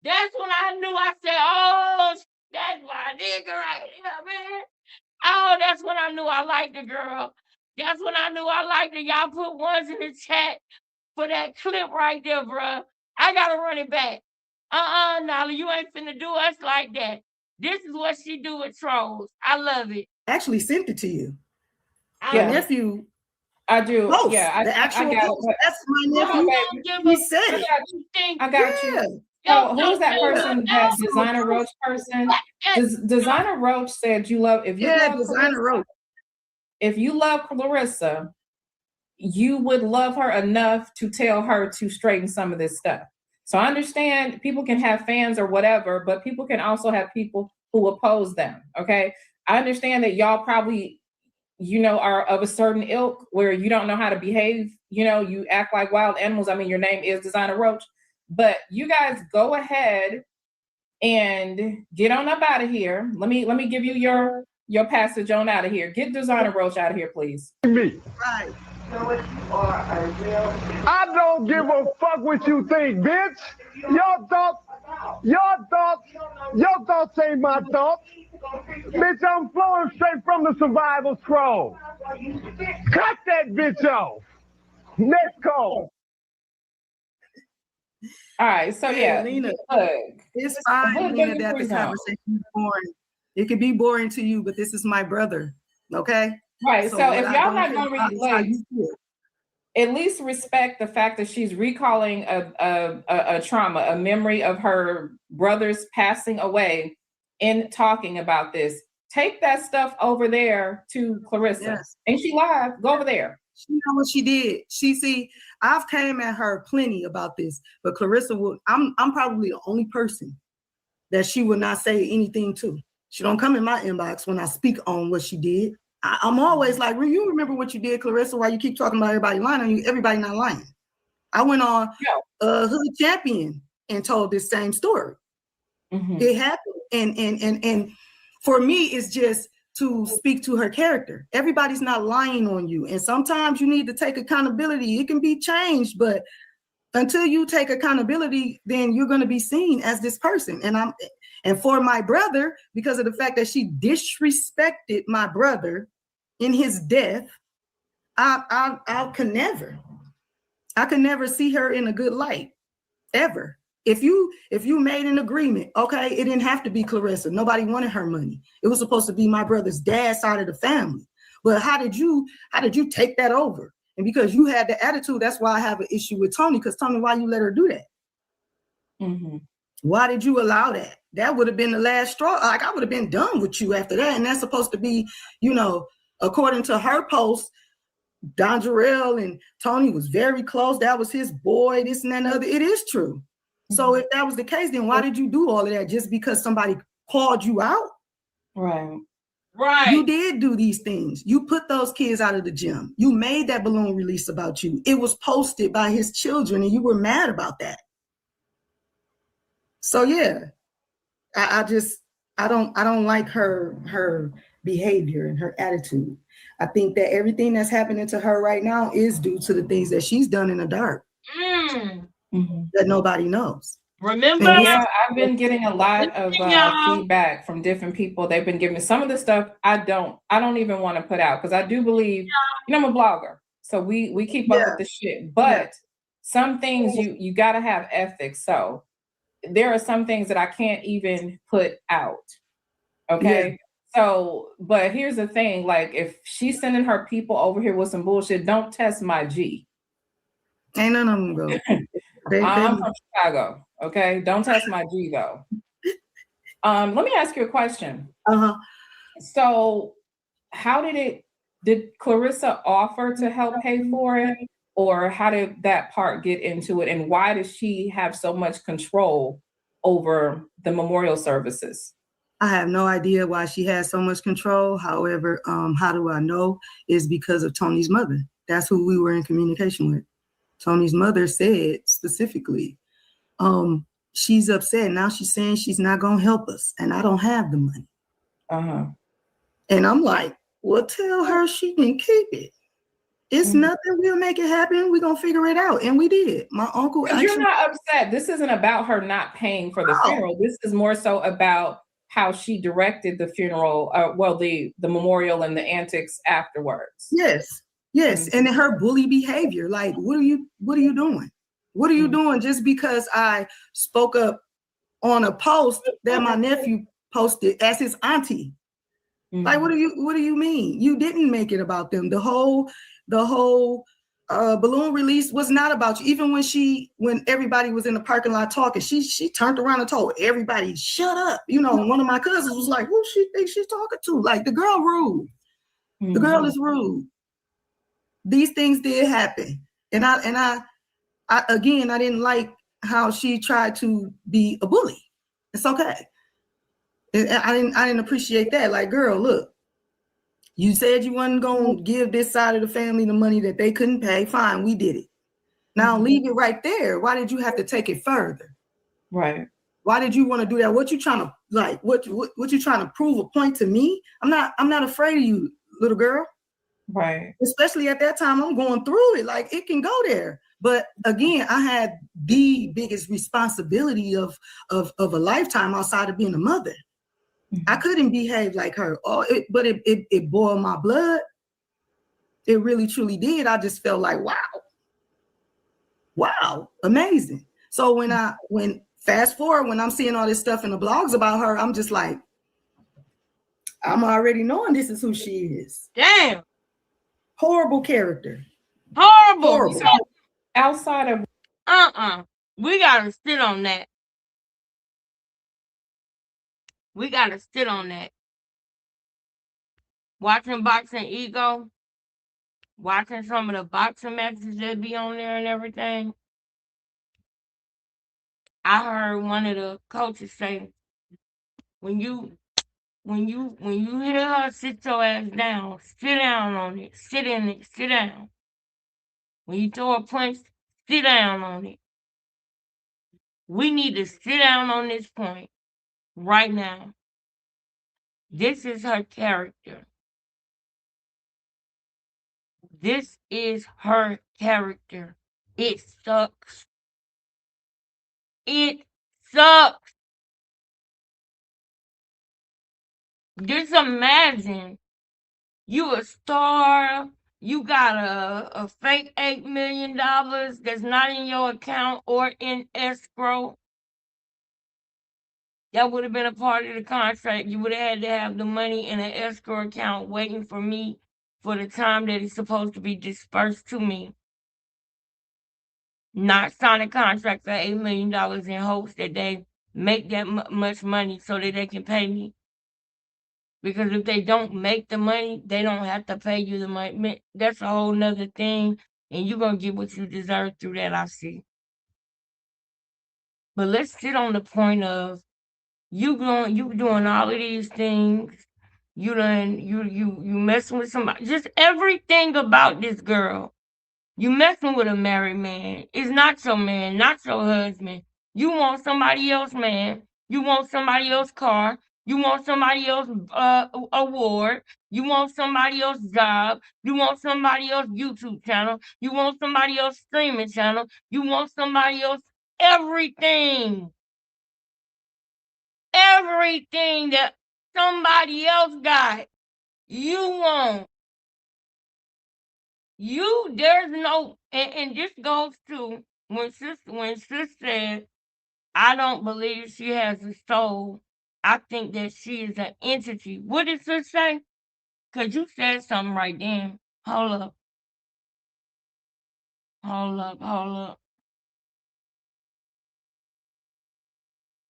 That's when I knew. I said, oh, that's my nigga right here, man. Oh, that's when I knew I liked the girl. That's when I knew I liked it. Y'all put ones in the chat for that clip right there, bruh. I gotta run it back. Nala, you ain't finna do us like that. This is what she do with trolls. I love it. Actually sent it to you. Yeah. My nephew. I do. Post, yeah, the actual I got post. it. That's my nephew. He said it. I got you. So who's that person? That Designer Roach person? Designer Roach said you love. If you love Designer Roach. If you love Clarissa, you would love her enough to tell her to straighten some of this stuff. So I understand people can have fans or whatever, but people can also have people who oppose them. Okay, I understand that y'all probably, are of a certain ilk where you don't know how to behave. You act like wild animals. I mean, your name is Designer Roach, but you guys go ahead and get on up out of here. Let me give you your passage on out of here. Get Designer Roach out of here, please. Me. Right. I don't give a fuck what you think, bitch. Your thoughts ain't my thoughts. Bitch, I'm flowing straight from the survival scroll. Cut that bitch off. Next call. All right, so yeah, Lena, it's fine, Lena, that the conversation is boring. It could be boring to you, but this is my brother, okay? Right, so if y'all not gonna at least respect the fact that she's recalling a trauma, a memory of her brother's passing away in talking about this. Take that stuff over there to Clarissa. Yes. Ain't she live? Go over there. She know what she did. I've came at her plenty about this, but Clarissa I'm probably the only person that she would not say anything to. She don't come in my inbox when I speak on what she did. I'm always like, you remember what you did, Clarissa? Why you keep talking about everybody lying on you? Everybody not lying. I went on Hood Champion and told this same story. Mm-hmm. It happened, and for me, it's just to speak to her character. Everybody's not lying on you, and sometimes you need to take accountability. It can be changed, but until you take accountability, then you're going to be seen as this person. And for my brother, because of the fact that she disrespected my brother in his death, I can never see her in a good light, ever. If you made an agreement, okay, it didn't have to be Clarissa. Nobody wanted her money. It was supposed to be my brother's dad's side of the family. But how did you take that over? And because you had the attitude, that's why I have an issue with Tony. Because Tony, why you let her do that? Mm-hmm. Why did you allow that? That would have been the last straw. Like, I would have been done with you after that. And that's supposed to be, according to her post, Don Jarrell and Tony was very close. That was his boy, this and that and the other. It is true. Mm-hmm. So if that was the case, then why did you do all of that? Just because somebody called you out? Right. You did do these things. You put those kids out of the gym. You made that balloon release about you. It was posted by his children and you were mad about that. So yeah, I don't like her behavior and her attitude. I think that everything that's happening to her right now is due to the things that she's done in the dark that nobody knows. Remember, I've been getting a lot of feedback from different people. They've been giving me some of the stuff I don't even want to put out because I do believe, I'm a blogger, so we keep up with the shit. But some things you got to have ethics. So there are some things that I can't even put out. Okay. Yeah. So, but here's the thing: like, if she's sending her people over here with some bullshit, don't test my G. Ain't none of them go. I'm from Chicago. Okay, don't test my G though. Let me ask you a question. So, how did Clarissa offer to help pay for it, or how did that part get into it, and why does she have so much control over the memorial services? I have no idea why she has so much control. However, how do I know? Is because of Tony's mother. That's who we were in communication with. Tony's mother said specifically, she's upset. Now she's saying she's not going to help us and I don't have the money. And I'm like, well, tell her she can keep it. It's nothing. We'll make it happen. We're gonna figure it out, and we did. My uncle. Because you're not upset. This isn't about her not paying for the funeral. This is more so about how she directed the funeral. The memorial and the antics afterwards. Yes, and her bully behavior. Like, what are you doing? What are you doing just because I spoke up on a post that my nephew posted as his auntie? Like, what do you mean? You didn't make it about them. The whole balloon release was not about you. Even when everybody was in the parking lot talking, she turned around and told everybody, "Shut up." You know, one of my cousins was like, "Who she think she's talking to?" Like, the girl rude. The girl is rude. These things did happen, and I again, I didn't like how she tried to be a bully. It's okay. I didn't appreciate that. Like, girl, look, you said you wasn't gonna give this side of the family the money that they couldn't pay. Fine, we did it. Now leave it right there. Why did you have to take it further? Right. Why did you want to do that? What you trying to like? What you trying to prove a point to me? I'm not afraid of you, little girl. Right. Especially at that time, I'm going through it. Like, it can go there. But again, I had the biggest responsibility of a lifetime outside of being a mother. I couldn't behave like her. But it boiled my blood. It really truly did. I just felt like, wow, amazing. So when fast forward, when I'm seeing all this stuff in the blogs about her, I'm just like, I'm already knowing this is who she is. Damn. Horrible character. Horrible. So outside of we gotta sit on that. We gotta sit on that. Watching Boxing Ego, watching some of the boxing matches that be on there and everything. I heard one of the coaches say, when you hear her, sit your ass down. Sit down on it. Sit in it. Sit down. When you throw a punch, sit down on it. We need to sit down on this point right now. This is her character. This is her character. It sucks. It sucks. Just imagine you a star, you got a fake $8 million that's not in your account or in escrow. That would have been a part of the contract. You would have had to have the money in an escrow account waiting for me for the time that it's supposed to be dispersed to me. Not sign a contract for $8 million in hopes that they make that much money so that they can pay me. Because if they don't make the money, they don't have to pay you the money. That's a whole nother thing, and you're going to get what you deserve through that, I see. But let's sit on the point of you doing all of these things. You messing with somebody. Just everything about this girl. You messing with a married man. It's not your man, not your husband. You want somebody else, man. You want somebody else car. You want somebody else award. You want somebody else job. You want somebody else YouTube channel. You want somebody else streaming channel. You want somebody else everything. Everything that somebody else got, you want. There's no, and this goes to when sis said, I don't believe she has a soul. I think that she is an entity. What did sis say? Because you said something right then. Hold up.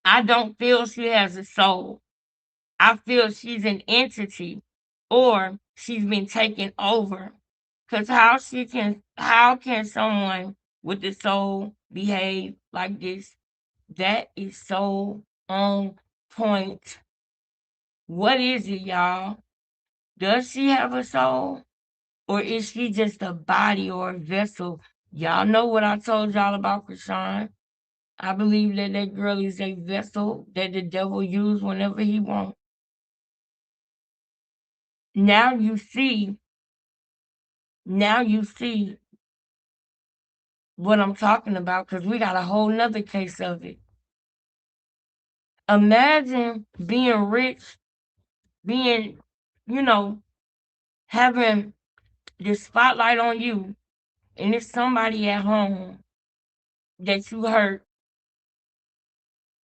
I don't feel she has a soul. I feel she's an entity or she's been taken over. Because how can someone with the soul behave like this? That is so on point. What is it, y'all? Does she have a soul? Or is she just a body or a vessel? Y'all know what I told y'all about Krishan. I believe that girl is a vessel that the devil used whenever he wants. Now you see Now you see what I'm talking about, because we got a whole nother case of it. Imagine being rich, being, having the spotlight on you, and it's somebody at home that you hurt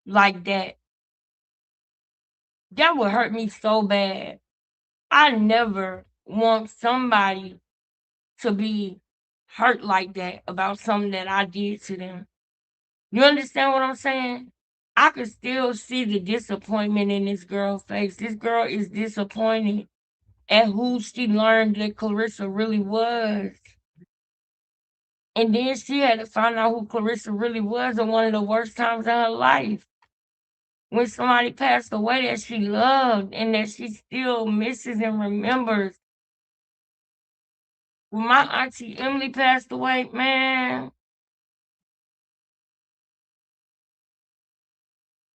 like that. That would hurt me so bad. I never want somebody to be hurt like that about something that I did to them. You understand what I'm saying? I could still see the disappointment in this girl's face. This girl is disappointed at who she learned that Clarissa really was. And then she had to find out who Clarissa really was in one of the worst times of her life. When somebody passed away that she loved and that she still misses and remembers. When my auntie Emily passed away, man,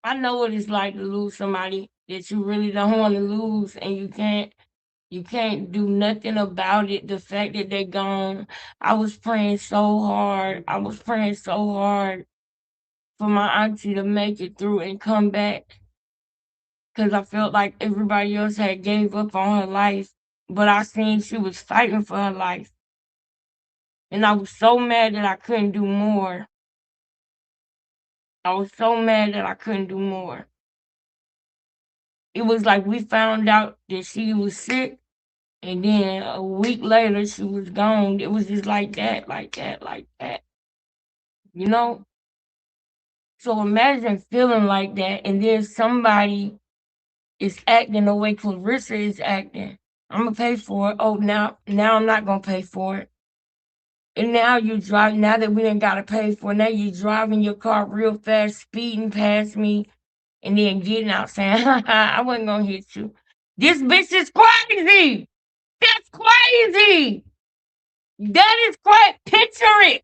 I know what it's like to lose somebody that you really don't want to lose, and you can't do nothing about it. The fact that they're gone, I was praying so hard. I was praying so hard for my auntie to make it through and come back, because I felt like everybody else had gave up on her life, but I seen she was fighting for her life. And I was so mad that I couldn't do more. I was so mad that I couldn't do more. It was like we found out that she was sick, and then a week later she was gone. It was just like that, like that, like that. You know? So imagine feeling like that, and then somebody is acting the way Clarissa is acting. I'm gonna pay for it. Oh, now I'm not gonna pay for it. And now you drive. Now that we didn't gotta pay for it, now you driving your car real fast, speeding past me, and then getting out saying, "I wasn't gonna hit you." This bitch is crazy. That's crazy. That is crazy. Picture it.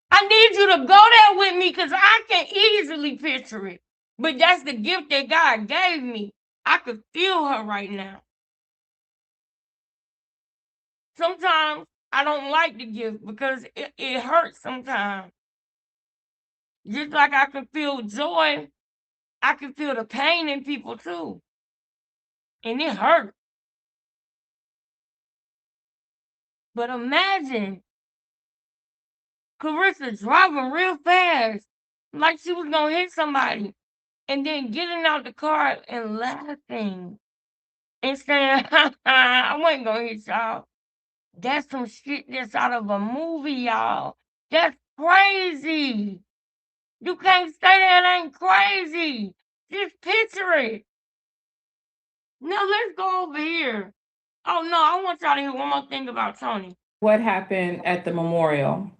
I need you to go there with me, because I can easily picture it. But that's the gift that God gave me. I could feel her right now. Sometimes I don't like the gift because it hurts sometimes. Just like I can feel joy, I can feel the pain in people too. And it hurts. But imagine Clarissa driving real fast, like she was gonna hit somebody, and then getting out the car and laughing and saying, I wasn't gonna hit y'all. That's some shit that's out of a movie, y'all. That's crazy. You can't say that ain't crazy. Just picture it. Now let's go over here. Oh no, I want y'all to hear one more thing about Tony. What happened at the memorial,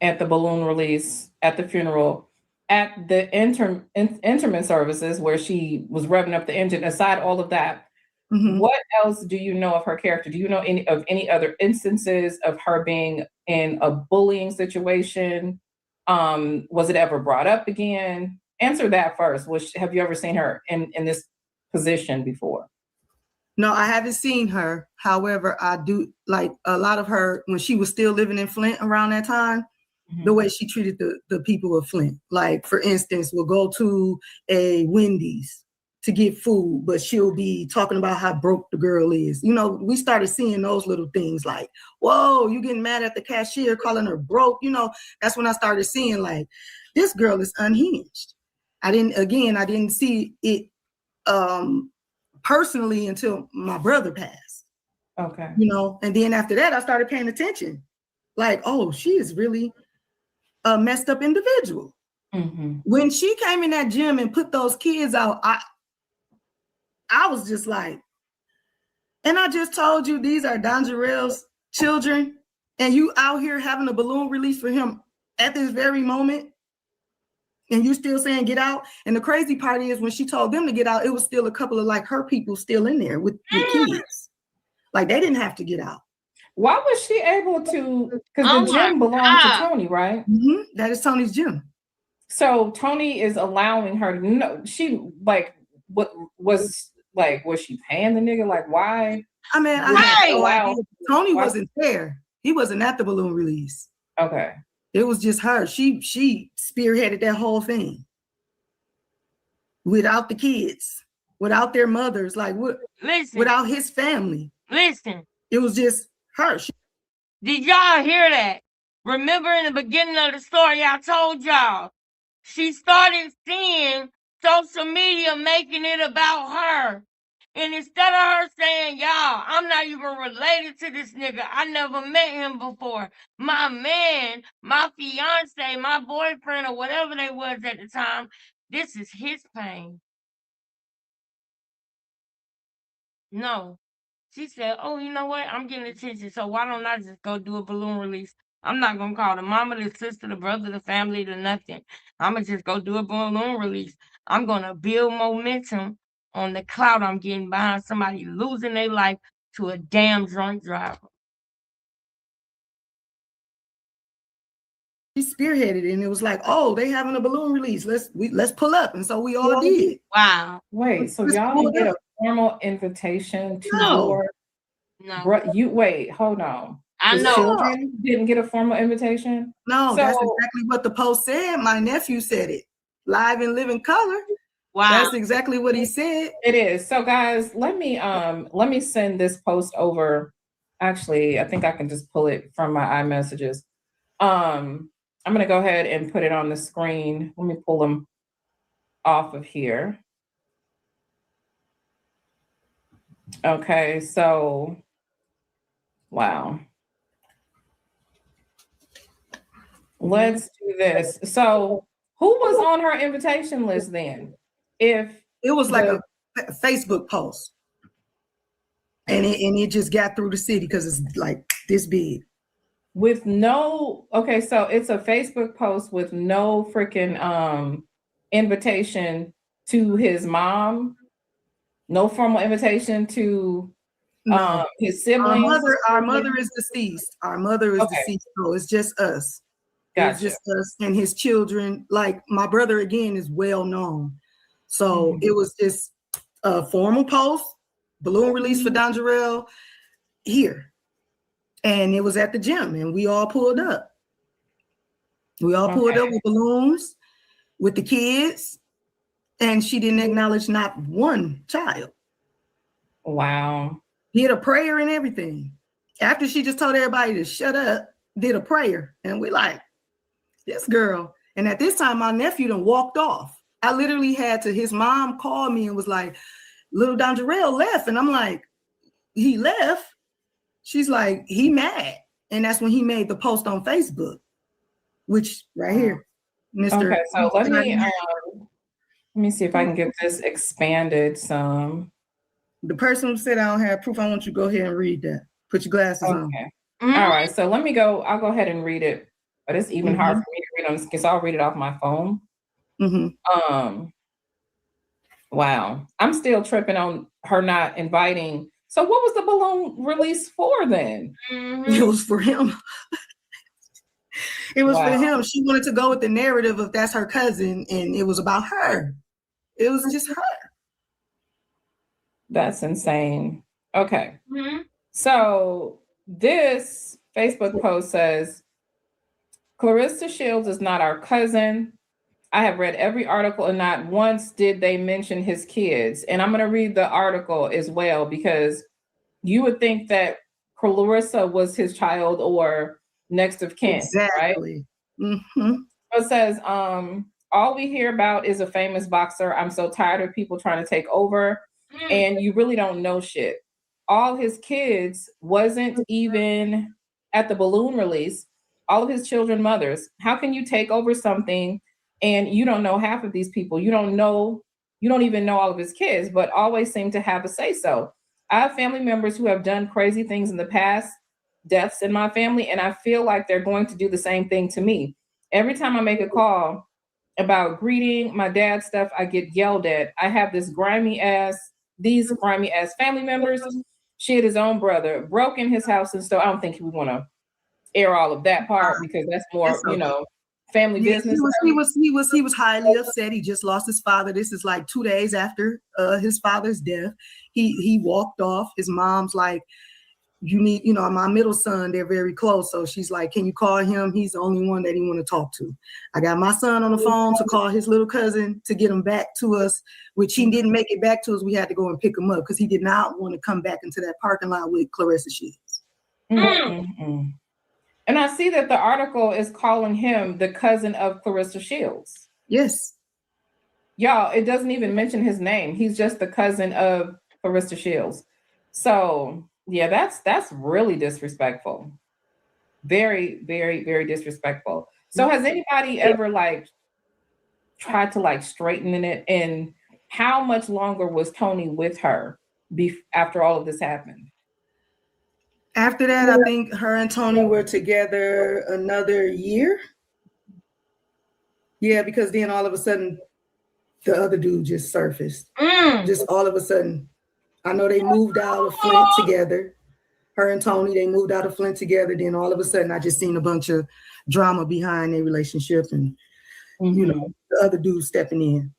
at the balloon release, at the funeral, at the interment services where she was revving up the engine? Aside all of that, what else do you know of her character? Do you know any other instances of her being in a bullying situation? Was it ever brought up again? Answer that first. Have you ever seen her in this position before? No, I haven't seen her. However, I do like a lot of her when she was still living in Flint around that time, the way she treated the people of Flint. Like, for instance, we'll go to a Wendy's to get food, but she'll be talking about how broke the girl is. You know, we started seeing those little things like, whoa, you getting mad at the cashier, calling her broke. You know, that's when I started seeing like, this girl is unhinged. I didn't see it personally until my brother passed. Okay. You know, and then after that, I started paying attention. Like, oh, she is really a messed up individual. When she came in that gym and put those kids out, I was just like, and I just told you these are Don Jarrell's children, and you out here having a balloon release for him at this very moment, and you still saying get out. And the crazy part is when she told them to get out, it was still a couple of like her people still in there with kids. Like, they didn't have to get out. Why was she able to? Because the gym belonged to Tony, right? That is Tony's gym. So Tony is allowing her to know. She like what was Like, was she paying the nigga? Like, why? I mean, I had no idea. Tony wasn't there. He wasn't at the balloon release. Okay. It was just her. She spearheaded that whole thing. Without the kids, without their mothers, like without his family. Listen. It was just her. Did y'all hear that? Remember in the beginning of the story, I told y'all, she started seeing social media making it about her. And instead of her saying, y'all, I'm not even related to this nigga. I never met him before. My man, my fiance, my boyfriend, or whatever they was at the time, this is his pain. No. She said, oh, you know what? I'm getting attention, so why don't I just go do a balloon release? I'm not going to call the mama, the sister, the brother, the family, the nothing. I'm going to just go do a balloon release. I'm going to build momentum on the clout I'm getting behind somebody losing their life to a damn drunk driver. She spearheaded it, and it was like, oh, they having a balloon release. Let's pull up. And so we all did. Wow. Wait, so y'all didn't get a formal invitation to your... No. Wait, hold on. I know. Children didn't get a formal invitation? No, that's exactly what the post said. My nephew said it. Live and live in color. Wow. That's exactly what he said. It is. So guys, let me send this post over. Actually, I think I can just pull it from my iMessages. I'm gonna go ahead and put it on the screen. Let me pull them off of here. Okay, so wow. Let's do this. So who was on her invitation list then? If it was like a Facebook post. And it just got through the city because it's like this big. With no, okay, so it's a Facebook post with no freaking invitation to his mom, no formal invitation to his siblings. Our mother is deceased. Our mother is deceased, so it's just us. Gotcha. It's just us and his children. Like my brother again is well known, so it was just a formal post, balloon release for Don Jarrell here, and it was at the gym, and we all pulled up. We all pulled up with balloons, with the kids, and she didn't acknowledge not one child. Wow. Did a prayer and everything. After she just told everybody to shut up, did a prayer, and we like, this girl. And at this time, my nephew done walked off. I literally had to, his mom called me and was like, little Don Jarrell left. And I'm like, he left? She's like, he mad. And that's when he made the post on Facebook, which right here, Mr. Okay, so let me see if I can get this expanded some. The person who said I don't have proof, I want you to go ahead and read that. Put your glasses on. All right, so let me go, I'll go ahead and read it. But it's even hard for me to read on this because I'll read it off my phone. Wow. I'm still tripping on her not inviting. So what was the balloon release for then? It was for him. It was for him. She wanted to go with the narrative of that's her cousin, and it was about her. It was just her. That's insane. Okay. So this Facebook post says, Clarissa Shields is not our cousin. I have read every article and not once did they mention his kids. And I'm going to read the article as well, because you would think that Clarissa was his child or next of kin, exactly. Right? It says, all we hear about is a famous boxer. I'm so tired of people trying to take over, and you really don't know shit. All his kids wasn't even at the balloon release. All of his children mothers. How can you take over something and you don't know half of these people? You don't even know all of his kids, but always seem to have a say so. I have family members who have done crazy things in the past, deaths in my family, and I feel like they're going to do the same thing to me. Every time I make a call about greeting my dad's stuff, I get yelled at. I have these grimy ass family members. She had his own brother, broke in his house and stuff. I don't think we want to air all of that part because that's more, family business. He was highly upset. He just lost his father. This is like 2 days after his father's death. He walked off. His mom's like, you need, my middle son, they're very close. So she's like, can you call him? He's the only one that he want to talk to. I got my son on the phone to call his little cousin to get him back to us, which he didn't make it back to us. We had to go and pick him up because he did not want to come back into that parking lot with Clarissa Shields. Mm-hmm. And I see that the article is calling him the cousin of Clarissa Shields. Yes. Y'all, it doesn't even mention his name. He's just the cousin of Clarissa Shields. So yeah, that's really disrespectful. Very, very, very disrespectful. So has anybody ever tried to straighten it? And how much longer was Tony with her after all of this happened? After that, I think her and Tony were together another year. Yeah, because then all of a sudden, the other dude just surfaced. Just all of a sudden. I know they moved out of Flint together. Her and Tony, they moved out of Flint together. Then all of a sudden, I just seen a bunch of drama behind their relationship and, the other dude stepping in.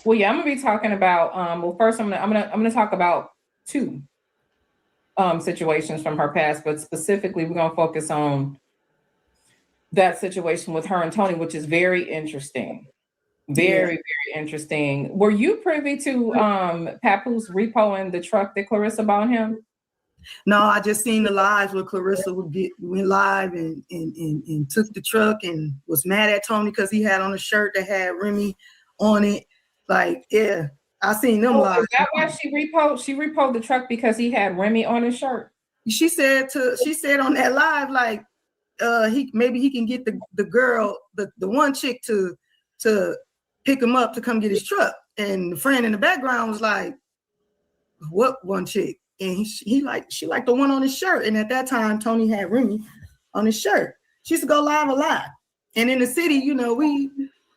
Well, yeah, I'm gonna be talking about. Well, first, I'm gonna talk about two situations from her past, but specifically, we're gonna focus on that situation with her and Tony, which is very interesting. Very interesting. Were you privy to Papoose repoing the truck that Clarissa bought him? No, I just seen the lives where Clarissa went live and took the truck and was mad at Tony because he had on a shirt that had Remy on it. Like, yeah, I seen them live. Is that why she repoed? She repoed the truck because he had Remy on his shirt. She said on that live, like, maybe he can get the girl, the one chick to pick him up to come get his truck. And the friend in the background was like, what one chick? And she liked the one on his shirt. And at that time, Tony had Remy on his shirt. She used to go live a lot. And in the city,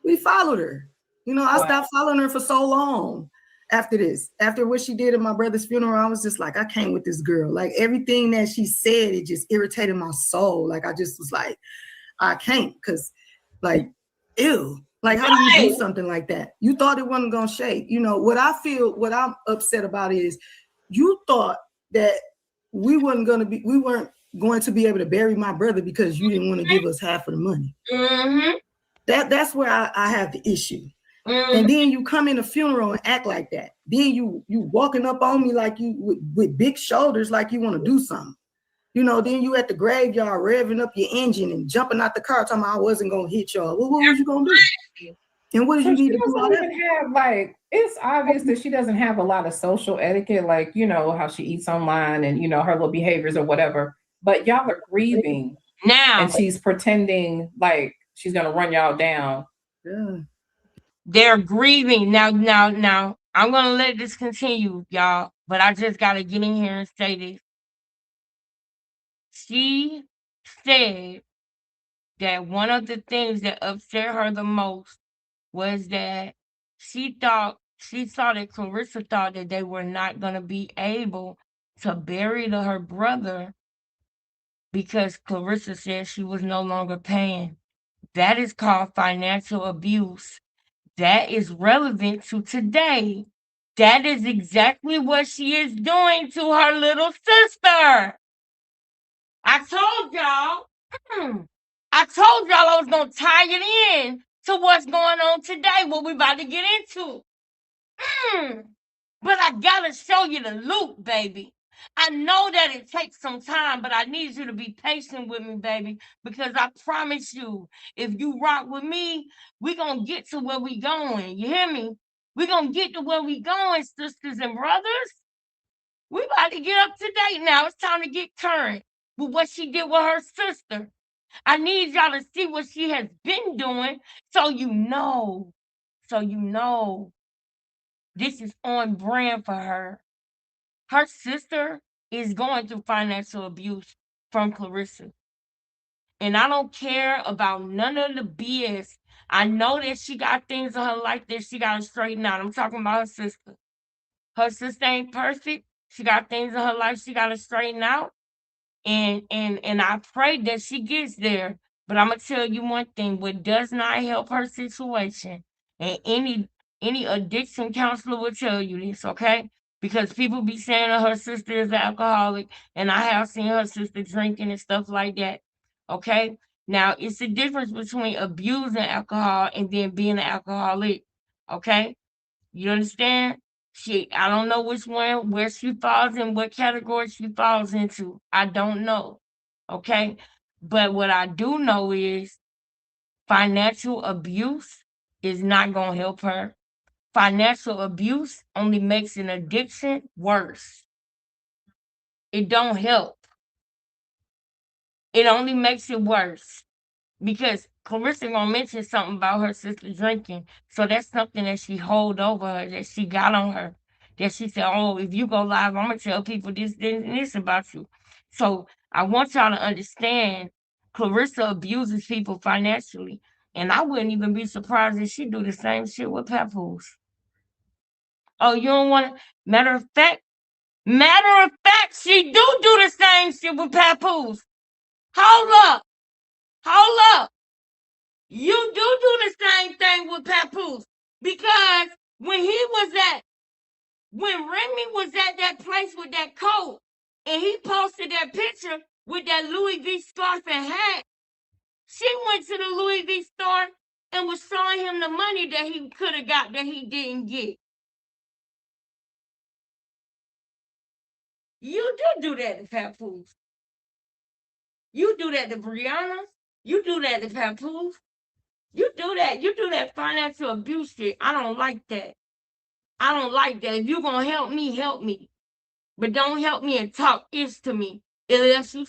we followed her. I stopped following her for so long after this. After what she did at my brother's funeral, I was just like, I can't with this girl. Like everything that she said, it just irritated my soul. Like I just was like, I can't, because like, ew. Like, how do you do something like that? You thought it wasn't gonna shake. What I'm upset about is you thought that we weren't going to be able to bury my brother because you didn't want to give us half of the money. That's where I have the issue. And then you come in a funeral and act like that. Then you walking up on me like you with big shoulders, like you want to do something. Then you at the graveyard revving up your engine and jumping out the car talking about I wasn't gonna hit y'all. Well, what was you gonna do? And what did you need to do all that? It's obvious that she doesn't have a lot of social etiquette, how she eats online and her little behaviors or whatever. But y'all are grieving now, and she's pretending like she's gonna run y'all down. Yeah. They're grieving now. I'm gonna let this continue, y'all, but I just gotta get in here and say this. She said that one of the things that upset her the most was that she saw that Clarissa thought that they were not going to be able to bury her brother because Clarissa said she was no longer paying. That is called financial abuse. That is relevant to today. That is exactly what she is doing to her little sister. I told y'all I was going to tie it in to what's going on today, what we about to get into. But I gotta show you the loop, baby. I know that it takes some time, but I need you to be patient with me, baby, because I promise you, if you rock with me, we're going to get to where we going. You hear me? We're going to get to where we going, sisters and brothers. We about to get up to date now. It's time to get current with what she did with her sister. I need y'all to see what she has been doing so you know this is on brand for her. Her sister is going through financial abuse from Clarissa. And I don't care about none of the BS. I know that she got things in her life that she got to straighten out. I'm talking about her sister. Her sister ain't perfect. She got things in her life she got to straighten out. And I pray that she gets there. But I'm gonna tell you one thing: what does not help her situation, and any addiction counselor will tell you this, okay? Because people be saying that her sister is an alcoholic, and I have seen her sister drinking and stuff like that. Okay, now it's the difference between abusing alcohol and then being an alcoholic. Okay, you understand? I don't know which one, where she falls in, what category she falls into. I don't know. Okay. But what I do know is financial abuse is not going to help her. Financial abuse only makes an addiction worse. It don't help. It only makes it worse. Because Clarissa gonna mention something about her sister drinking. So that's something that she hold over her, that she got on her. That she said, oh, if you go live, I'm gonna tell people this, and this about you. So I want y'all to understand Clarissa abuses people financially. And I wouldn't even be surprised if she do the same shit with Papoose. Oh, you don't want to? Matter of fact, she do the same shit with Papoose. Hold up. You do the same thing with Papoose, because when Remy was at that place with that coat and he posted that picture with that Louis V scarf and hat, she went to the Louis V store and was showing him the money that he could have got that he didn't get. You do that to Papoose. You do that to Brianna. You do that to Papoose. You do that financial abuse shit. I don't like that. I don't like that. If you're gonna help me. But don't help me and talk ish to me. Unless you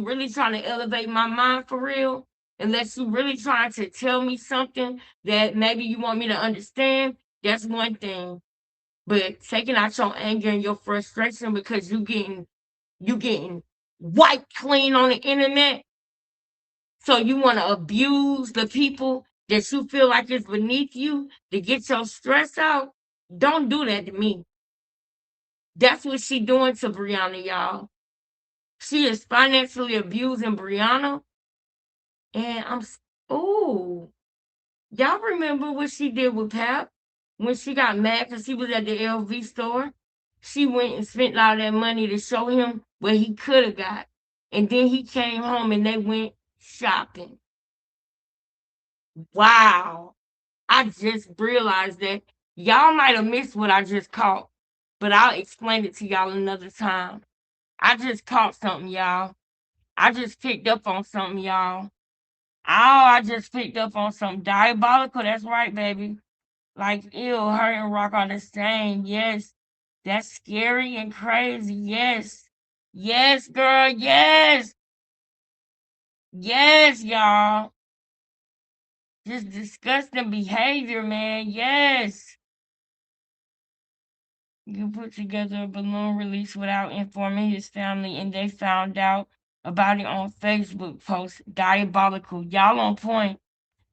really trying to elevate my mind for real. Unless you really trying to tell me something that maybe you want me to understand, that's one thing. But taking out your anger and your frustration because you getting wiped clean on the internet. So you want to abuse the people that you feel like is beneath you to get your stress out? Don't do that to me. That's what she doing to Brianna, y'all. She is financially abusing Brianna. And y'all remember what she did with Pap when she got mad because he was at the LV store? She went and spent all that money to show him what he could have got. And then he came home and they went shopping. Wow. I just realized that y'all might have missed what I just caught, but I'll explain it to y'all another time. I just caught something, y'all. I just picked up on something, y'all. I just picked up on something diabolical. That's right, baby. Like, ew, her and Rock are the same. Yes. That's scary and crazy. Yes. Yes, girl. Yes. Yes, y'all. Just disgusting behavior, man. Yes. You put together a balloon release without informing his family, and they found out about it on Facebook post. Diabolical. Y'all on point.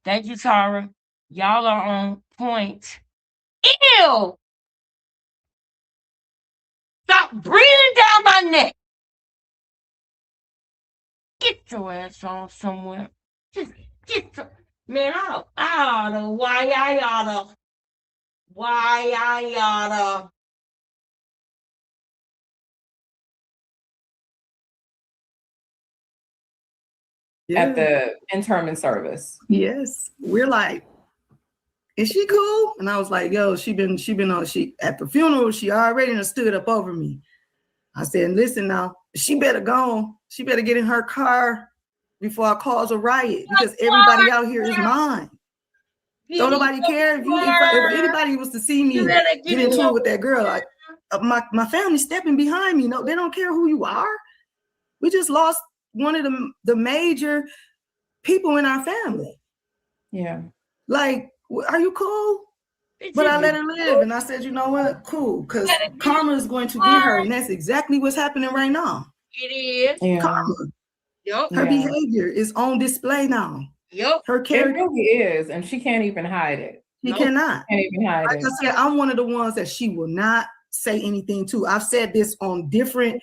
Thank you, Tara. Y'all are on point. Ew! Stop breathing down my neck. Get your ass on somewhere. Just get your... Man, I oughta. Why I oughta. At the interment service. Yes. We're like, is she cool? And I was like, yo, she at the funeral, she already stood up over me. I said, listen now, she better go. She better get in her car before I cause a riot, because everybody out here is mine. Don't nobody care if anybody was to see me get into it with that girl. Like, my family stepping behind me. No, they don't care who you are. We just lost one of the major people in our family. Yeah. Like, are you cool? But I let her live, and I said, you know what? Cool, because karma is going to get her, and that's exactly what's happening right now. It is. Yeah. Karma. Yep. Her behavior is on display now. Yep. Her character. It really is, and she can't even hide it. She cannot. Can't even hide like it. I said, I'm one of the ones that she will not say anything to. I've said this on different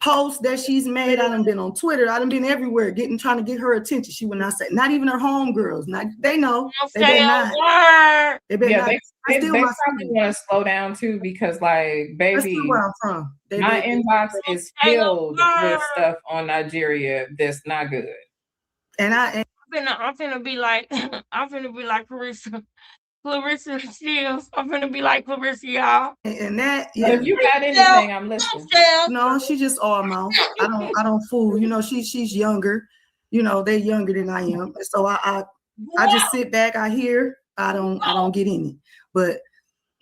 posts that she's made. I done been on Twitter. I done been everywhere trying to get her attention. She would not say, not even her homegirls. They know. They better not. They probably want to slow down too, because like, baby, where I'm from. My inbox is filled with stuff on Nigeria that's not good. And I'm finna be like Clarissa. Clarissa Shields. I'm gonna be like Clarissa, y'all. And that, yeah. If you got anything, I'm listening. No, she just all mouth. I don't fool. You know, she's younger. You know, they're younger than I am. So I just sit back. I hear. I don't get in it. But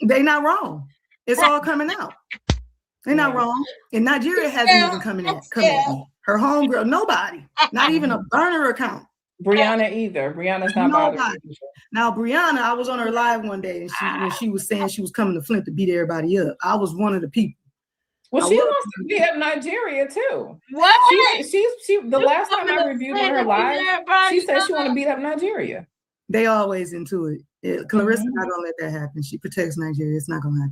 they not wrong. It's all coming out. They're not wrong. And Nigeria hasn't even come at me. Her homegirl, nobody. Not even a burner account. Brianna either. Brianna's not bothered. Now, Brianna, I was on her live one day, and when she was saying she was coming to Flint to beat everybody up, I was one of the people. Well, she wants to beat up Nigeria too. What? She the last time I reviewed her live, she said she want to beat up Nigeria. They always into it. Clarissa's not gonna let that happen. She protects Nigeria. It's not gonna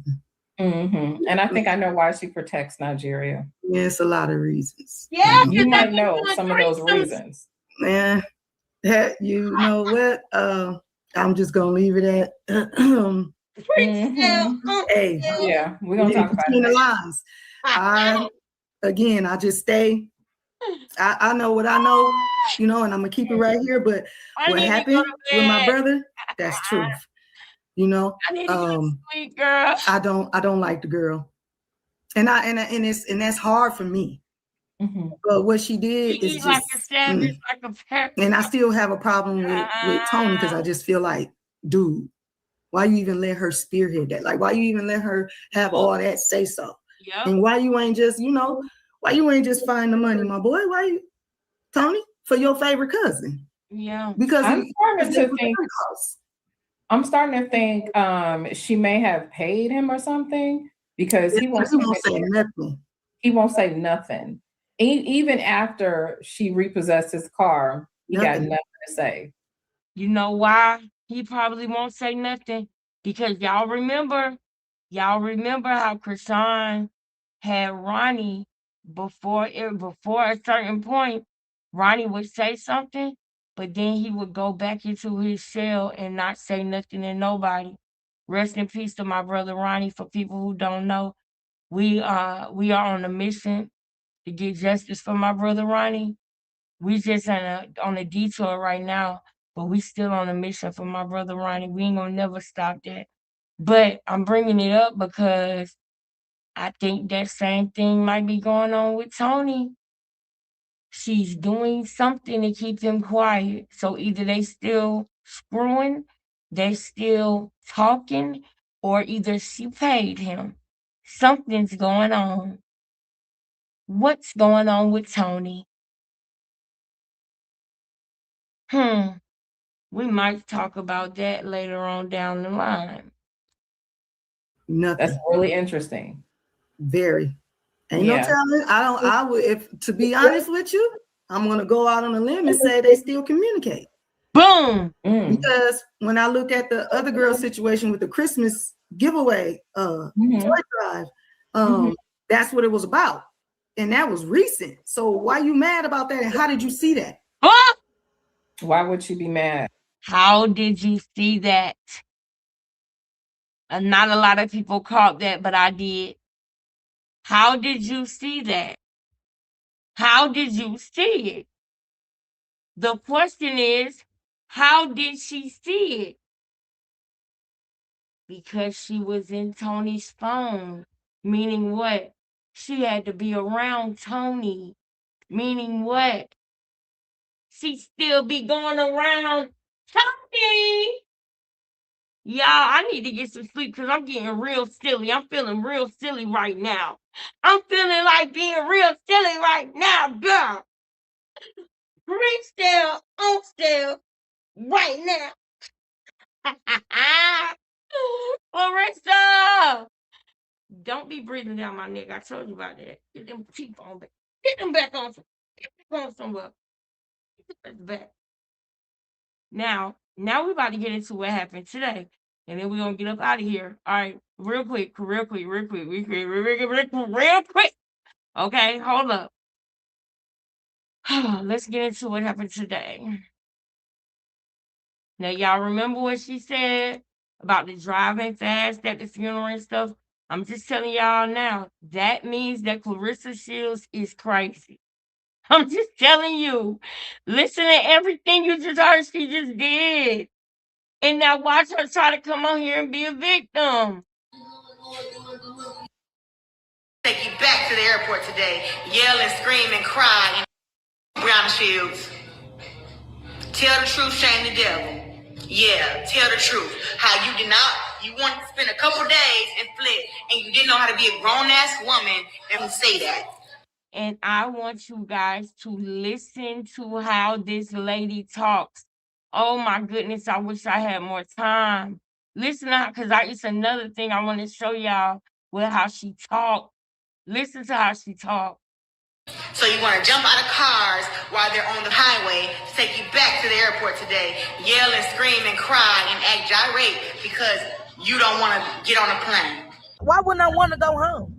happen. And I think I know why she protects Nigeria. Yeah, it's a lot of reasons. Yeah, you might know some of those reasons. Yeah. You know what? I'm just gonna leave it at. Hey, yeah, we're gonna talk about between the lines. I just stay. I know what I know, you know, and I'm gonna keep it right here. But what happened with my brother, that's truth. You know, sweet girl. I don't like the girl, and that's hard for me. But what she did is just, and I still have a problem with Tony, because I just feel like, dude, why you even let her spearhead that? Like, why you even let her have all that say so? Yep. And why you ain't just, why you ain't just find the money, my boy? Why you, Tony, for your favorite cousin? Yeah, because I'm starting to think she may have paid him or something, because he won't say nothing. He won't say nothing. Even after she repossessed his car, he got nothing to say. You know why he probably won't say nothing? Because y'all remember how Krishan had Ronnie before a certain point. Ronnie would say something, but then he would go back into his shell and not say nothing to nobody. Rest in peace to my brother Ronnie. For people who don't know, we are on a mission to get justice for my brother Ronnie. We just on a detour right now, but we still on a mission for my brother Ronnie. We ain't gonna never stop that. But I'm bringing it up because I think that same thing might be going on with Tony. She's doing something to keep him quiet. So either they still screwing, they still talking, or either she paid him. Something's going on. What's going on with Tony? We might talk about that later on down the line. Nothing. That's really interesting. Very. Ain't no telling. I would, if to be honest with you, I'm gonna go out on a limb and say they still communicate. Boom. Because when I look at the other girl situation with the Christmas giveaway toy drive, that's what it was about. And that was recent. So why you mad about that? And how did you see that? Why would she be mad? How did you see that? Not a lot of people caught that, but I did. How did you see that? How did you see it? The question is, how did she see it? Because she was in Tony's phone. Meaning what? She had to be around Tony. Meaning what? She still be going around Tony. Y'all, I need to get some sleep because I'm getting real silly. I'm feeling real silly right now. I'm feeling like being real silly right now, girl. Freestyle, on style, right now. Larissa! Don't be breathing down my neck. I told you about that. Get them teeth on back. Get them back on. Get them on somewhere. Get them back. Now we're about to get into what happened today. And then we're going to get up out of here. All right. Real quick. Okay, hold up. Let's get into what happened today. Now, y'all remember what she said about the driving fast at the funeral and stuff? I'm just telling y'all now, that means that Clarissa Shields is crazy. I'm just telling you. Listen to everything you just heard she just did. And now watch her try to come on here and be a victim. Take you back to the airport today. Yell and scream and cry. Brown Shields. Tell the truth, shame the devil. Yeah, tell the truth. How you wanted to spend a couple days and flip, and you didn't know how to be a grown-ass woman and say that. And I want you guys to listen to how this lady talks. Oh my goodness, I wish I had more time. Listen to her, because it's another thing I want to show y'all with how she talks. Listen to how she talks. So you want to jump out of cars while they're on the highway to take you back to the airport today, yell and scream and cry and act gyrate because you don't want to get on a plane. Why wouldn't I want to go home?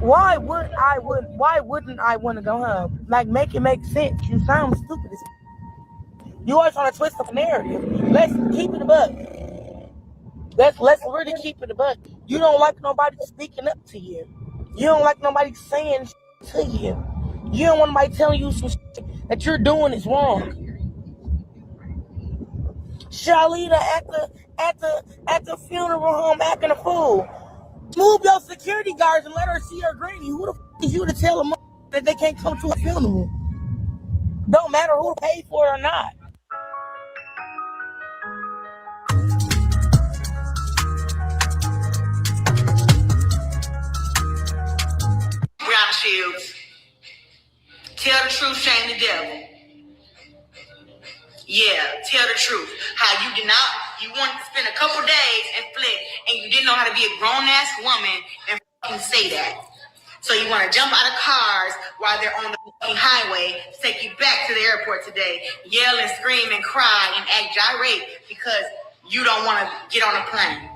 Why wouldn't I want to go home? Like, make it make sense. You sound stupid. You always trying to twist the narrative. Let's keep it a buck. Let's really keep it a buck. You don't like nobody speaking up to you. You don't like nobody saying to you. You don't want nobody telling you some shit that you're doing is wrong. Shalita at the funeral home acting a fool. Move your security guards and let her see her granny. Who the f is you to tell them that they can't come to a funeral? Don't matter who paid for it or not. Brown Shields. Tell the truth, shame the devil. Yeah, tell the truth. How you wanted to spend a couple days and flip, and you didn't know how to be a grown-ass woman and fucking say that. So you want to jump out of cars while they're on the fucking highway to take you back to the airport today, yell and scream and cry and act gyrate because you don't want to get on a plane.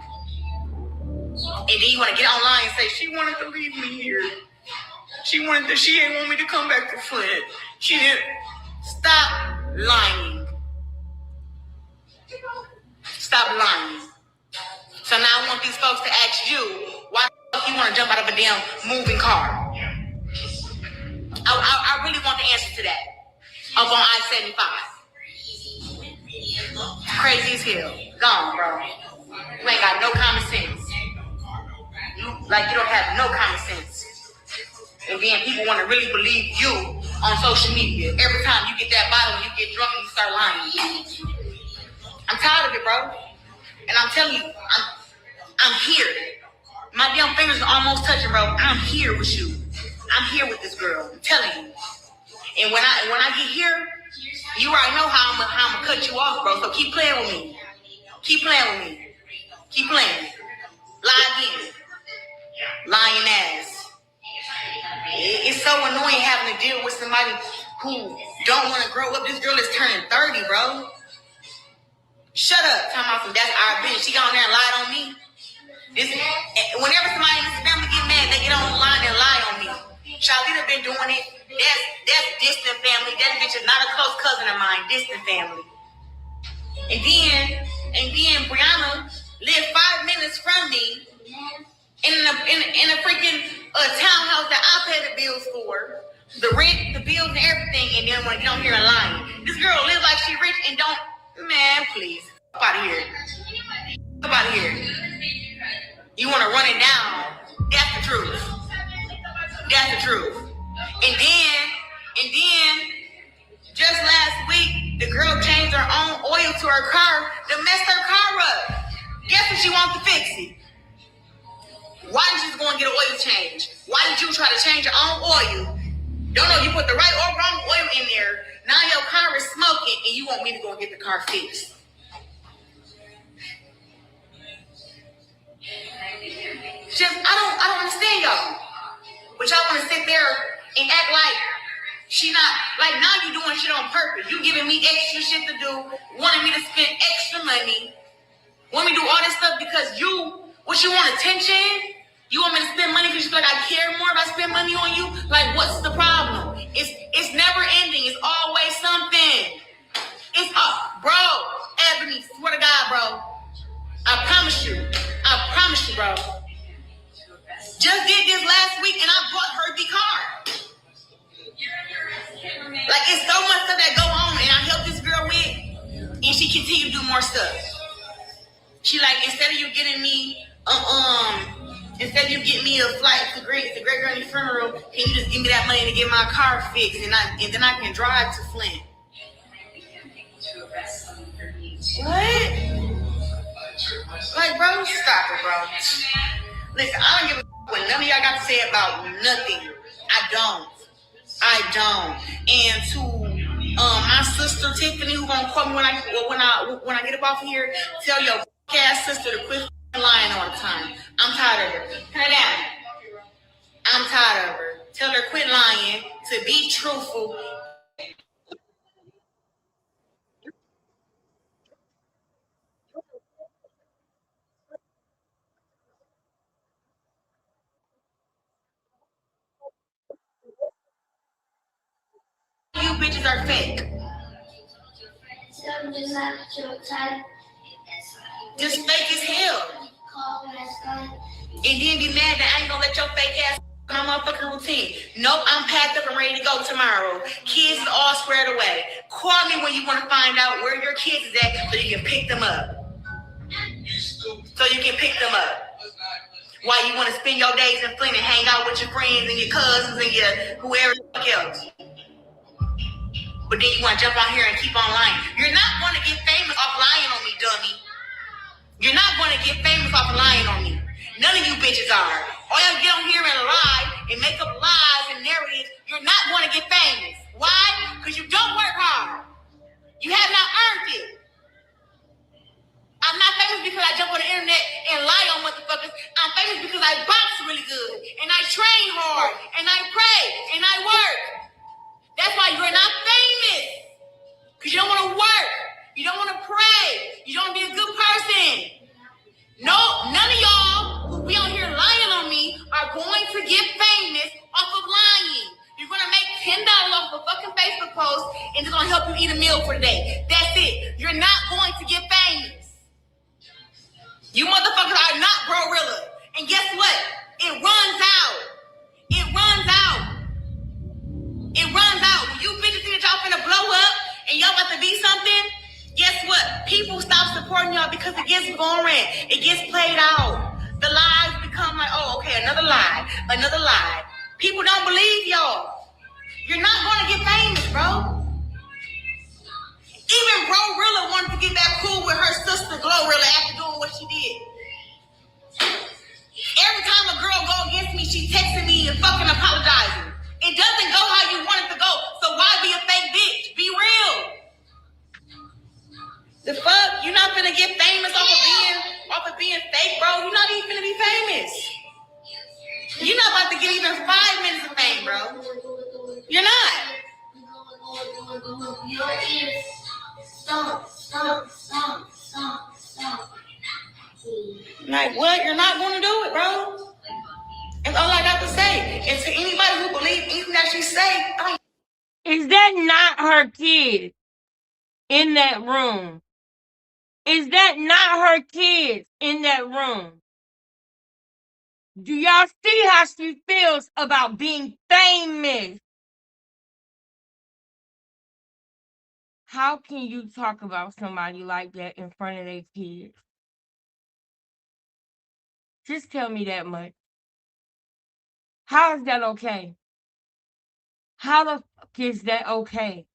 And then you want to get online and say, she wanted to leave me here. She didn't want me to come back to Flint. She didn't. Stop lying. Stop lying. So now I want these folks to ask you, why the fuck you want to jump out of a damn moving car? I really want the answer to that. Up on I-75. Crazy as hell. Gone, bro. You ain't got no common sense. You don't have no common sense. And then people want to really believe you on social media. Every time you get that bottle, you get drunk and you start lying. I'm tired of it, bro. And I'm telling you, I'm here. My damn fingers are almost touching, bro. I'm here with you. I'm here with this girl. I'm telling you. And when I get here, you already know how I'm gonna cut you off, bro. So keep playing with me. Keep playing with me. Keep playing. Lie again. Lying ass. It's so annoying having to deal with somebody who don't want to grow up. This girl is turning 30, bro. Shut up. Talking about some that's our bitch. She got on there and lied on me. Whenever somebody in this family get mad, they get on the line and lie on me. Shalita been doing it. That's distant family. That bitch is not a close cousin of mine. Distant family. And then Brianna lived 5 minutes from me in a freaking townhouse that I pay the bills for, the rent, the bills, and everything. And then when you don't hear her lying, this girl lives like she rich and don't. Man, please, get out of here. Get out of here. You want to run it down? That's the truth. That's the truth. And then, just last week, the girl changed her own oil to her car to mess her car up. Guess what she wants to fix it? Why didn't you just go and get an oil change? Why did you try to change your own oil? Don't know, you put the right or wrong oil in there. Now your car is smoking and you want me to go and get the car fixed. I don't understand y'all. But y'all want to sit there and act like she not, like now you doing shit on purpose. You giving me extra shit to do, wanting me to spend extra money, want me to do all this stuff because you want attention? You want me to spend money because you feel like I care more if I spend money on you? Like, what's the problem? It's never ending. It's always something. It's bro, Ebony, swear to God, bro. I promise you, bro. Just did this last week and I bought her the car. Like, it's so much stuff that go on and I help this girl with, and she continue to do more stuff. She like, instead of you getting me a flight to Great Granny funeral, can you just give me that money to get my car fixed and then I can drive to Flint? What? Like, bro, stop it, bro. Listen, I don't give a what none of y'all got to say about nothing. I don't. And to my sister Tiffany, who gonna call me when I get up off of here, tell your ass sister to quit lying all the time. I'm tired of her. Turn it down. I'm tired of her. Tell her quit lying, to be truthful. You bitches are fake. Just fake as hell. And then be mad that I ain't gonna let your fake ass my motherfucking routine. Nope, I'm packed up and ready to go tomorrow. Kids is all squared away. Call me when you want to find out where your kids is at so you can pick them up. Why you want to spend your days in Flint and hang out with your friends and your cousins and your whoever else. But then you want to jump on here and keep on lying. You're not going to get famous off lying on me, dummy. You're not going to get famous off lying on me. None of you bitches are. All y'all get on here and lie and make up lies and narratives. You're not going to get famous. Why? Because you don't work hard. You have not earned it. I'm not famous because I jump on the internet and lie on motherfuckers. I'm famous because I box really good and I train hard and I pray and I work. That's why you're not famous. Because you don't want to work. You don't want to pray. You don't want to be a good person. No, none of y'all who be on here lying on me are going to get famous off of lying. You're going to make $10 off a fucking Facebook post and it's going to help you eat a meal for the day. That's it. You're not going to get famous. You motherfuckers are not Glorilla. And guess what? It runs out. When you bitches think that y'all finna blow up and y'all about to be something, guess what? People stop supporting y'all because it gets boring. It gets played out. The lies become like, oh, okay, another lie. People don't believe y'all. You're not gonna get famous, bro. Even Glorilla wanted to get back cool with her sister Glorilla after doing what she did. Every time a girl go against me, she texting me and fucking apologizing. It doesn't go how you want it to go, so why be a fake bitch? Be real. The fuck? You're not gonna get famous off of being fake, bro. You're not even gonna be famous. You're not about to get even 5 minutes of fame, bro. You're not. Stop. Like, what? You're not gonna do it, bro. That's all I got to say. And to anybody who believes anything that she say, is that not her kid in that room? Is that not her kids in that room? Do y'all see how she feels about being famous? How can you talk about somebody like that in front of their kids? Just tell me that much. How is that okay? How the fuck is that okay?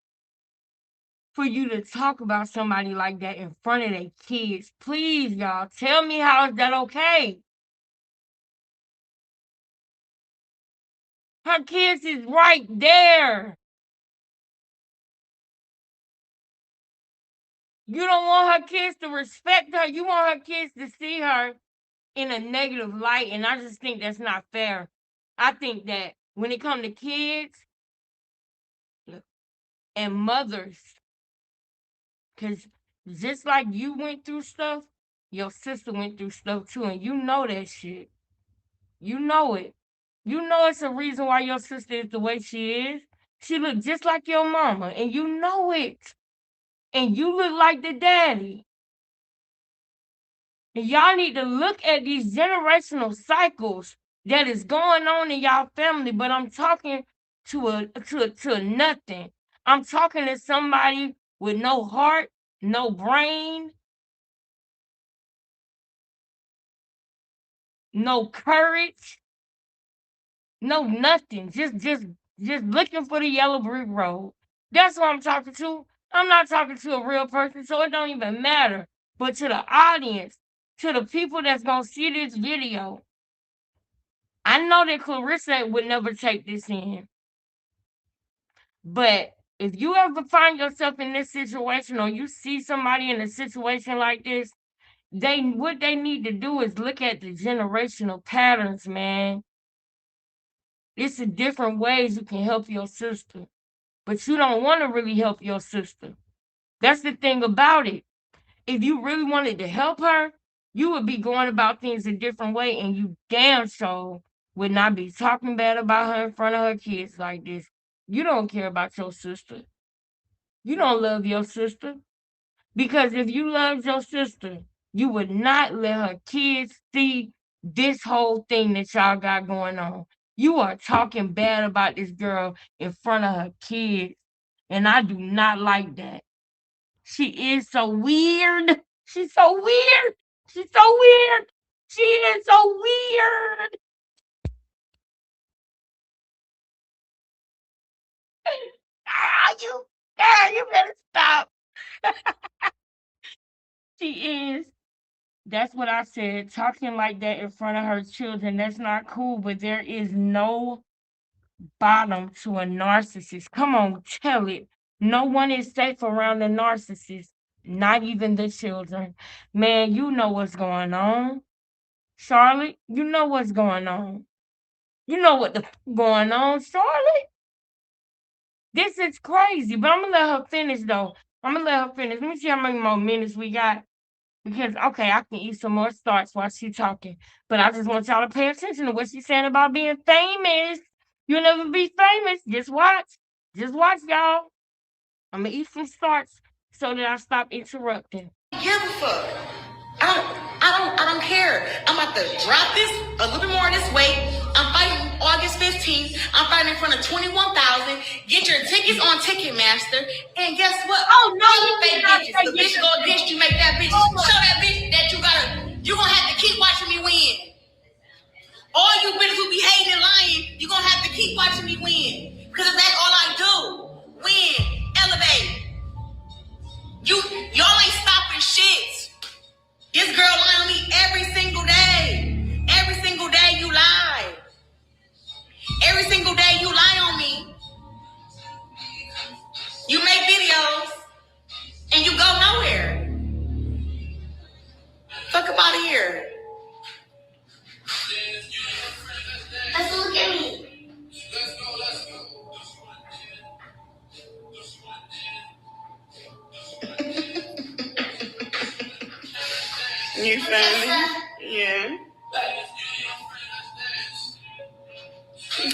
For you to talk about somebody like that in front of their kids. Please, y'all, tell me how is that okay? Her kids is right there. You don't want her kids to respect her. You want her kids to see her in a negative light, and I just think that's not fair. I think that when it comes to kids and mothers, because just like you went through stuff, your sister went through stuff too, and you know that shit. You know it. You know it's a reason why your sister is the way she is. She look just like your mama, and you know it. And you look like the daddy. And y'all need to look at these generational cycles that is going on in y'all family. But I'm talking to nothing. I'm talking to somebody with no heart, no brain, no courage, no nothing. Just looking for the yellow brick road. That's what I'm talking to. I'm not talking to a real person, so it don't even matter. But to the audience, to the people that's gonna see this video, I know that Clarissa would never take this in. But if you ever find yourself in this situation or you see somebody in a situation like this, what they need to do is look at the generational patterns, man. It's a different ways you can help your sister. But you don't want to really help your sister. That's the thing about it. If you really wanted to help her, you would be going about things a different way, and you damn sure would not be talking bad about her in front of her kids like this. You don't care about your sister. You don't love your sister. Because if you loved your sister, you would not let her kids see this whole thing that y'all got going on. You are talking bad about this girl in front of her kids. And I do not like that. She is so weird. She's so weird. She's so weird. She is so weird. You better stop. She is. That's what I said. Talking like that in front of her children, that's not cool. But there is no bottom to a narcissist. Come on, tell it. No one is safe around the narcissist, not even the children. Man, you know what's going on. Charlotte, you know what's going on. You know what the going on, Charlotte. This is crazy, but I'm gonna let her finish though. I'm gonna let her finish. Let me see how many more minutes we got. Because okay, I can eat some more starch while she's talking. But I just want y'all to pay attention to what she's saying about being famous. You'll never be famous. Just watch. Just watch, y'all. I'm gonna eat some starch so that I stop interrupting. Give a fuck. I don't care. I'm about to drop this a little bit more this way. I'm fighting August 15th. I'm fighting in front of 21,000. Get your tickets on Ticketmaster. And guess what? Oh no, you fake bitches. The bitch go against you, make that bitch. Show that bitch that you gonna have to keep watching me win. All you bitches who be hating and lying, you gonna have to keep watching me win. Because that's all I do. Win. Elevate. Y'all ain't stopping shit. This girl lie on me every single day. Every single day you lie. Every single day you lie on me. You make videos and you go nowhere. Fuck up out of here. Let's look at me. Let's go. You feel me? Yeah.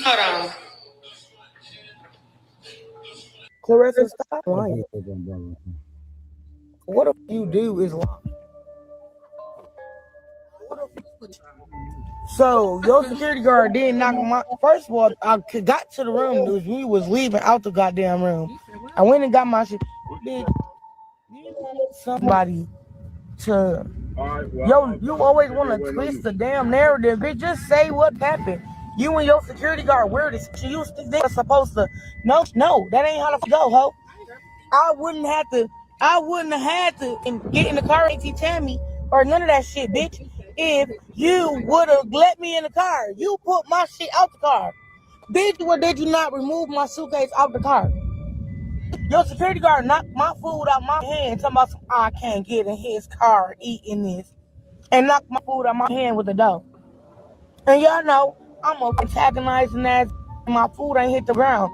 Hold on. Clarissa, stop lying. What if you do is lie? So your security guard didn't knock my. First of all, I got to the room. It was we was leaving out the goddamn room. I went and got my shit. Bitch, you want somebody to. You always want to twist the damn narrative. Bitch, just say what happened. You and your security guard weird as shit. You think supposed to. No, that ain't how to go, ho. I wouldn't have had to get in the car, Auntie Tammy, or none of that shit, bitch. If you would have let me in the car, you put my shit out the car. Bitch, or did you not remove my suitcase out the car? Your security guard knocked my food out my hand, talking about I can't get in his car eating this, and knocked my food out my hand with the dough. And y'all know I'm antagonizing that my food ain't hit the ground.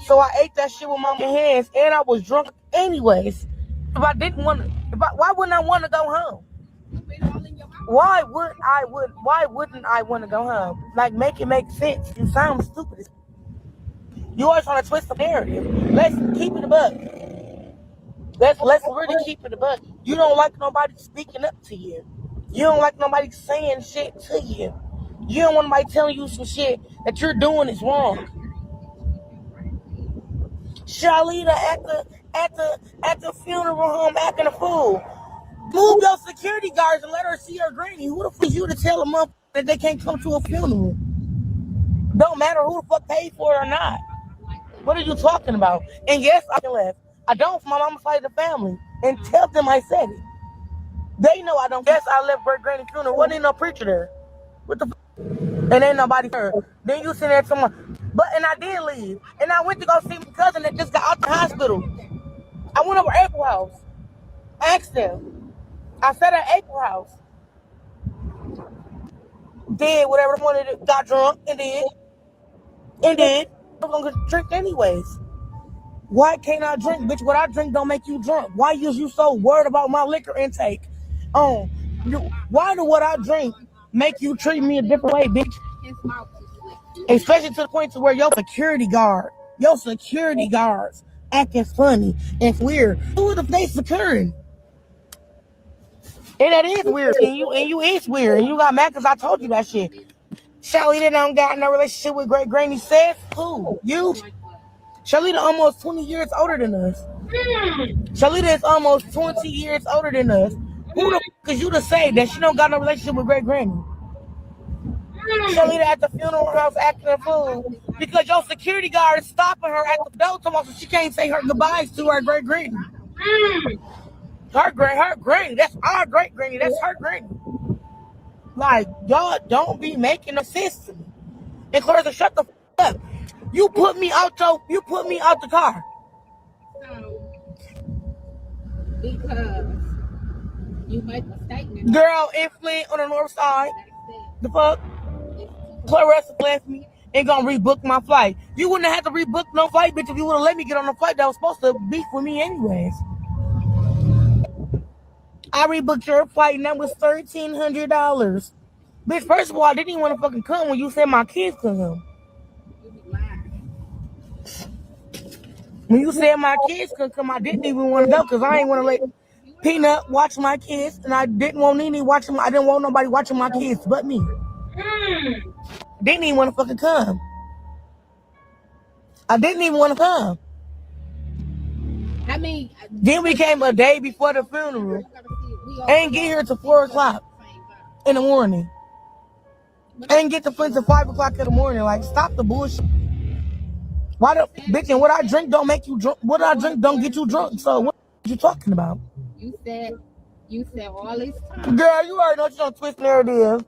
So I ate that shit with my hands, and I was drunk anyways. If I didn't want to, why wouldn't I want to go home? Why wouldn't I want to go home? Like, make it make sense. You sound stupid. You always trying to twist the narrative. Let's keep it a buck. Let's really keep it a buck. You don't like nobody speaking up to you. You don't like nobody saying shit to you. You don't want nobody telling you some shit that you're doing is wrong. Shalita at the funeral home acting a fool. Move your security guards and let her see her granny. Who the fuck is you to tell them up that they can't come to a funeral? Don't matter who the fuck paid for it or not. What are you talking about? And yes, I can laugh. I don't for my mama's side of the family. And tell them I said it. They know I don't. Yes, I left great granny funeral. Wasn't no preacher there. What the fuck? And ain't nobody there. Then you sitting there someone. And I did leave. And I went to go see my cousin that just got out the hospital. I went over April House. Asked them. I sat at April House. Did whatever I wanted to, got drunk and did. I was gonna drink anyways. Why can't I drink, bitch? What I drink don't make you drunk. Why is you so worried about my liquor intake? Why do what I drink make you treat me a different way, bitch? Especially to the point to where your security guards acting funny and weird. Who the they securing? And that is weird. And you is weird. And you got mad because I told you that shit. Shalita don't got no relationship with great granny. Says who? You? Shalita almost 20 years older than us. Shalita is almost 20 years older than us. Who the fuck is you to say that she don't got no relationship with great granny? Shalita at the funeral house acting a fool because your security guard is stopping her at the door so she can't say her goodbyes to her great granny. Her granny. That's our great granny. That's her granny. Like, y'all don't be making no sense to me. And Clarissa, shut the fuck up. You put me out the car. Because you make a statement. Girl in Flint on the north side. The fuck? Clarissa left me and gonna rebook my flight. You wouldn't have had to rebook no flight, bitch, if you would have let me get on the flight that was supposed to beef with me anyways. I rebooked your flight and that was $1,300. Bitch, first of all, I didn't even want to fucking come when you said my kids could come. When you said my kids could come, I didn't even want to go because I ain't want to let Peanut watch my kids, and I didn't want Nene watching. I didn't want nobody watching my kids but me. Didn't even want to fucking come. I didn't even want to come. I mean, then we came a day before the funeral. Ain't get here till 4 o'clock in the morning. Ain't get to Flint till 5 o'clock in the morning. Like, stop the bullshit. Why the bitch? And what I drink don't make you drunk. What I drink don't get you drunk. So what are you talking about? You said all this time. Girl, you already know you don't twist narrative.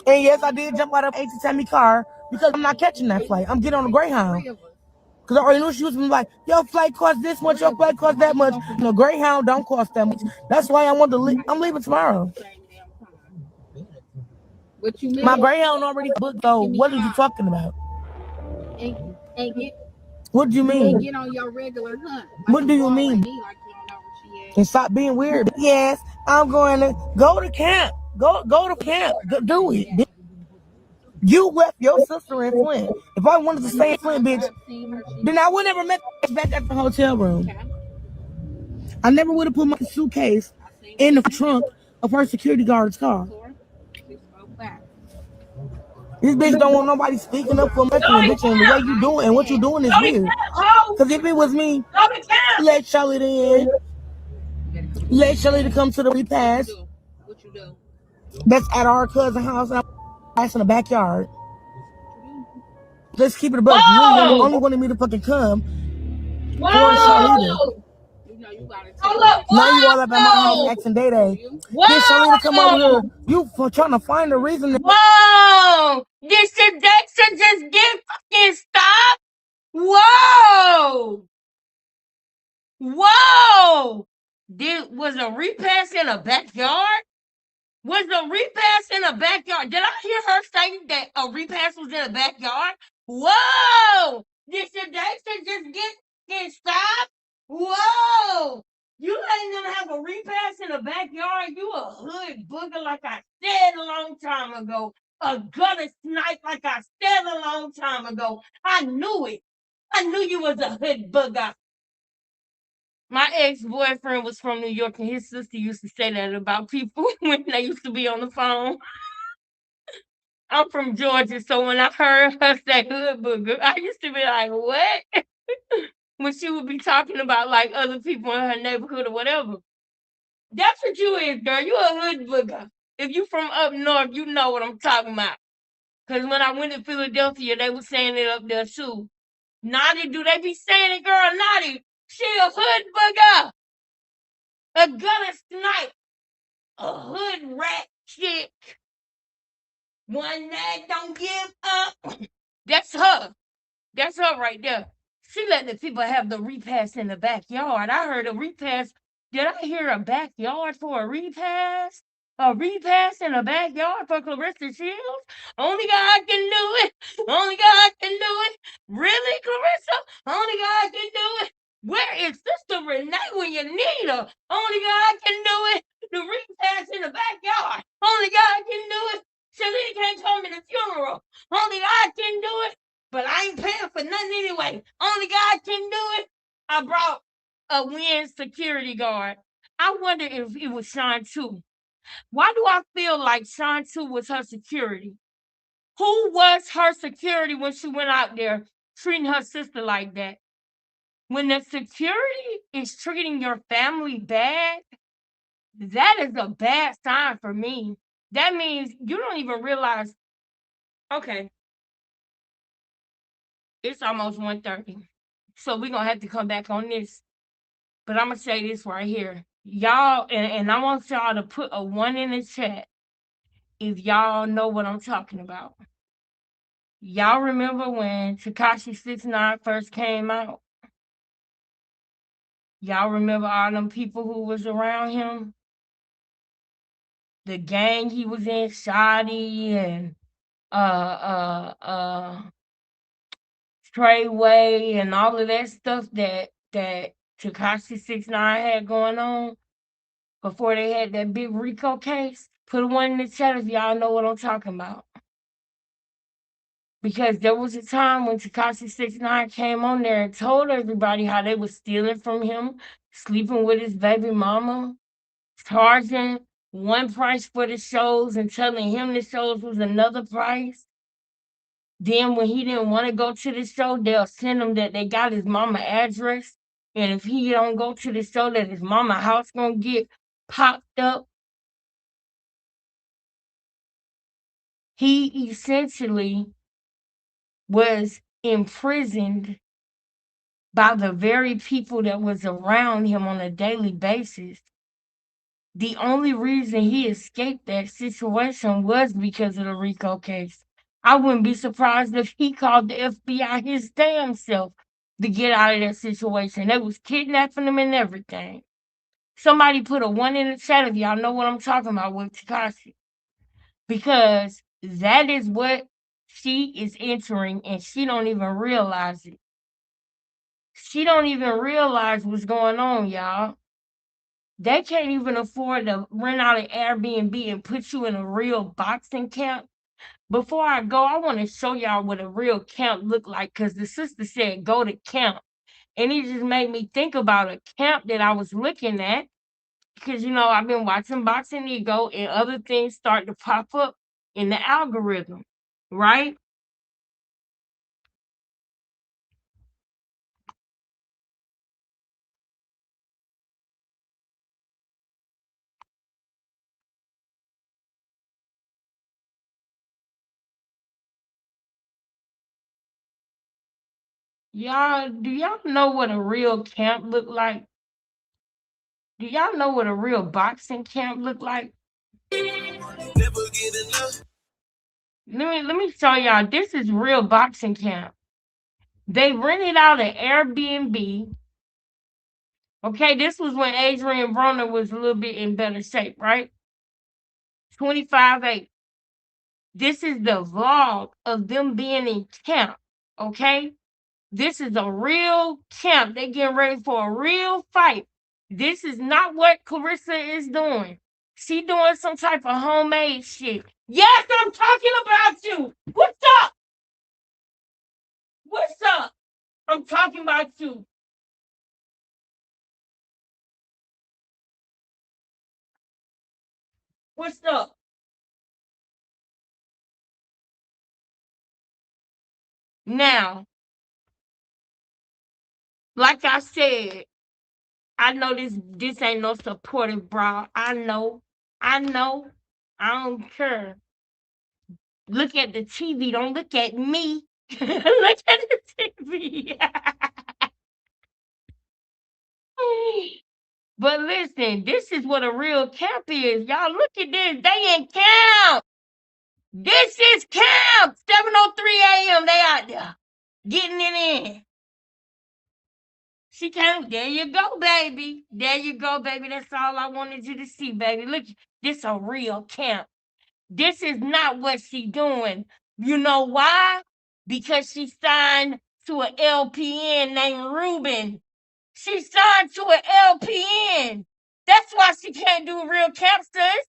And yes, I did jump out of AT car because I'm not catching that flight. I'm getting on the Greyhound. Because I already knew she was gonna be like, your flight costs this much, your flight costs that much. No, Greyhound don't cost that much. That's why I want to leave. I'm leaving tomorrow. What you mean? My Greyhound already booked though. What are you talking about? What do you mean? Get on your regular hunt. What do you mean? And stop being weird. Yes, I'm going to go to camp. Go to camp. Do it. You left your sister in Flint. If I wanted to stay in Flint, bitch, then I would never met back at the hotel room. I never would have put my suitcase in the trunk of her security guard's car. This bitch don't want nobody speaking up for nothing, bitch, and the way you doing and what you doing is weird. Because if it was me, let Shalita in. Let Shalita come to the repast. That's at our cousin's house. That's in the backyard. Let's keep it above. You only wanted me to fucking come for Shalita. Now you all up at my house asking Day Day. Get Shalita come over here. You for trying to find a reason. Whoa! Did Dexter just get fucking stopped? Whoa! Whoa! Was a repass in a backyard? Was the repass in a backyard? Did I hear her saying that a repass was in a backyard? Whoa! Did Dexter just get stopped? Whoa! You letting them have a repass in the backyard? You a hood booger like I said a long time ago. A gutter snipe like I said a long time ago. I knew it. I knew you was a hood booger. My ex-boyfriend was from New York, and his sister used to say that about people when they used to be on the phone. I'm from Georgia, so when I heard her say hood booger, I used to be like, what? When she would be talking about like other people in her neighborhood or whatever. That's what you is, girl. You a hood booger. If you from up north, you know what I'm talking about. Because when I went to Philadelphia, they were saying it up there too. Naughty, do they be saying it, girl? Naughty. She a hood booger. A gutter snipe. A hood rat chick. One that don't give up. That's her. That's her right there. She let the people have the repass in the backyard. I heard a repass. Did I hear a backyard for a repass? A repass in the backyard for Clarissa Shields? Only God can do it. Only God can do it. Really, Clarissa? Only God can do it. Where is Sister Renee when you need her? Only God can do it. The repass in the backyard. Only God can do it. Shalita can't come to the funeral. Only God can do it. But I ain't paying for nothing anyway. Only God can do it. I brought a Wynn security guard. I wonder if it was Sean too. Why do I feel like Sean too was her security? Who was her security when she went out there treating her sister like that? When the security is treating your family bad, that is a bad sign for me. That means you don't even realize, okay, it's almost 1:30. So we're gonna have to come back on this. But I'm gonna say this right here. Y'all, and I want y'all to put a 1 in the chat if y'all know what I'm talking about. Y'all remember when Tekashi 6ix9ine first came out? Y'all remember all them people who was around him? The gang he was in, Shotty and Treyway and all of that stuff that Tekashi 6ix9ine had going on before they had that big RICO case. Put a 1 in the chat if y'all know what I'm talking about. Because there was a time when Tekashi 6ix9ine came on there and told everybody how they was stealing from him, sleeping with his baby mama, charging one price for the shows and telling him the shows was another price. Then when he didn't want to go to the show, they'll send him that they got his mama address. And if he don't go to the show, that his mama house gonna get popped up. He essentially was imprisoned by the very people that was around him on a daily basis. The only reason he escaped that situation was because of the RICO case. I wouldn't be surprised if he called the FBI his damn self to get out of that situation. They was kidnapping him and everything. Somebody put a 1 in the chat if y'all know what I'm talking about with Tekashi. Because that is what she is entering and she don't even realize it. She don't even realize what's going on, y'all. They can't even afford to rent out an Airbnb and put you in a real boxing camp. Before I go, I want to show y'all what a real camp look like because the sister said go to camp. And it just made me think about a camp that I was looking at because, you know, I've been watching Boxing Ego and other things start to pop up in the algorithm, right? Y'all, do y'all know what a real camp look like? Do y'all know what a real boxing camp look like? Let me show y'all. This is real boxing camp. They rented out an Airbnb. Okay, this was when Adrian Broner was a little bit in better shape, right? 25/8. This is the vlog of them being in camp, okay? This is a real camp. They getting ready for a real fight. This is not what Clarissa is doing. She doing some type of homemade shit. Yes, I'm talking about you. What's up? What's up? I'm talking about you. What's up? Now, like I said, I know this ain't no supportive bra. I know. I don't care. Look at the TV. Don't look at me. Look at the TV. But listen, this is what a real camp is. Y'all look at this. They in camp. This is camp. 7:03 a.m. They out there getting it in. She came. There you go, baby. There you go, baby. That's all I wanted you to see, baby. Look, this a real camp. This is not what she doing. You know why? Because she signed to an LPN named Ruben. She signed to an LPN. That's why she can't do real camp, sis.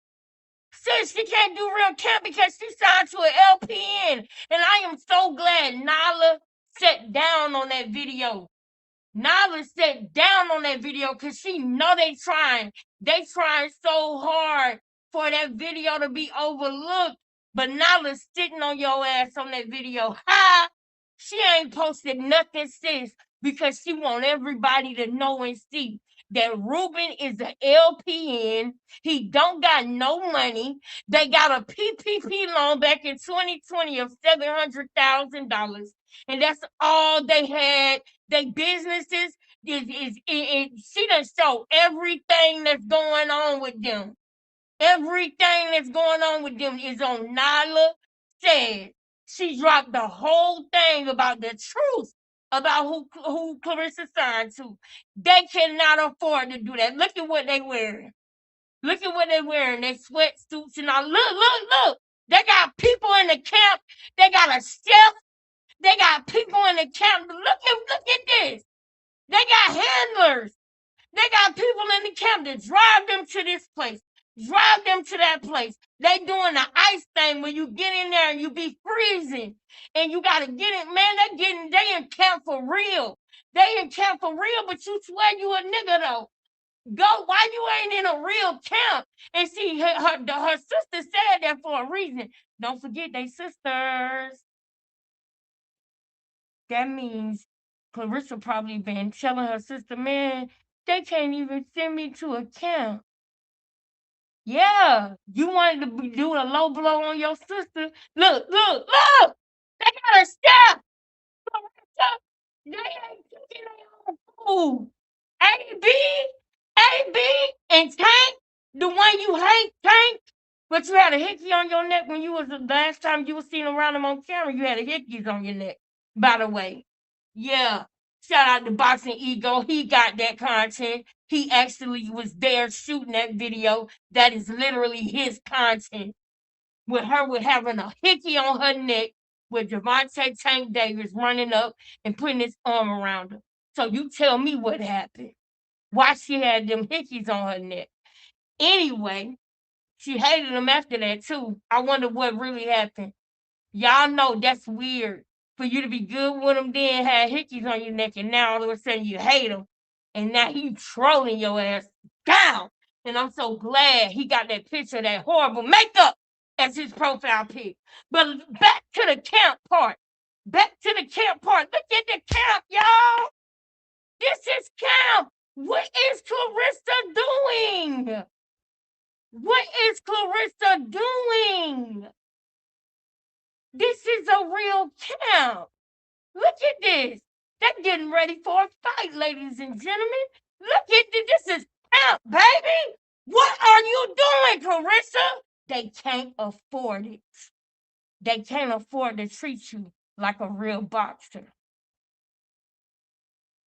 Sis, she can't do real camp because she signed to an LPN. And I am so glad Nala sat down on that video. Nala sat down on that video because she know they trying. They trying so hard for that video to be overlooked. But Nala's sitting on your ass on that video. Ha! She ain't posted nothing, sis, because she want everybody to know and see that Ruben is an LPN. He don't got no money. They got a PPP loan back in 2020 of $700,000. And that's all they had. They businesses she done show everything that's going on with them. Everything that's going on with them is on Nala Said. She dropped the whole thing about the truth about who Clarissa signed to. They cannot afford to do that. Look at what they wearing. Look at what they wearing. They sweatsuits and all. Look. They got people in the camp. They got a chef. They got people in the camp. Look at this. They got handlers. They got people in the camp to drive them to this place, drive them to that place. They doing the ice thing where you get in there and you be freezing. And you gotta get it, man. They in camp for real. They in camp for real, but you swear you a nigga though. Go, why you ain't in a real camp? And see, her sister said that for a reason. Don't forget they sisters. That means Clarissa probably been telling her sister, man, they can't even send me to a camp. Yeah, you wanted to do a low blow on your sister. Look. They got a step. They ain't cooking their own food. AB, and Tank, the one you hate, Tank, but you had a hickey on your neck when you was the last time you was seen around him on camera. You had a hickeys on your neck, by the way. Yeah. Shout out to Boxing Ego. He got that content. He actually was there shooting that video. That is literally his content. With her with having a hickey on her neck, with Javante Tank Davis running up and putting his arm around her. So you tell me what happened. Why she had them hickeys on her neck. Anyway, she hated him after that too. I wonder what really happened. Y'all know that's weird for you to be good with him, then have hickeys on your neck, and now all of a sudden you hate him, and now he trolling your ass down. And I'm so glad he got that picture, that horrible makeup as his profile pic. But back to the camp part. Back to the camp part. Look at the camp, y'all. This is camp. What is Clarissa doing? What is Clarissa doing? This is a real camp. Look at this. They're getting ready for a fight, ladies and gentlemen. Look at this. This is camp, baby. What are you doing, Clarissa? They can't afford it. They can't afford to treat you like a real boxer.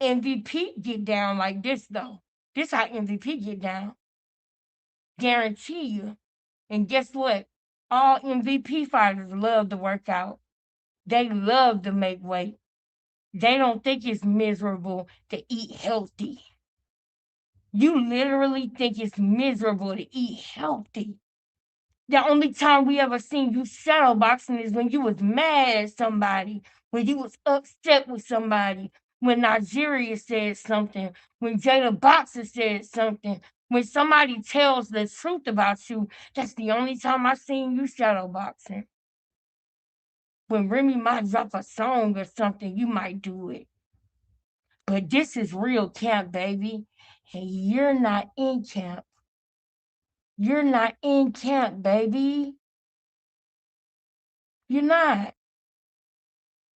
MVP get down like this, though. This how MVP get down. Guarantee you. And guess what? All MVP fighters love to work out. They love to make weight. They don't think it's miserable to eat healthy. You literally think it's miserable to eat healthy. The only time we ever seen you shadow boxing is when you was mad at somebody, when you was upset with somebody, when Nigeria said something, when Jada Boxer said something, when somebody tells the truth about you. That's the only time I seen you shadow boxing. When Remy might drop a song or something, you might do it. But this is real camp, baby. And you're not in camp. You're not in camp, baby. You're not.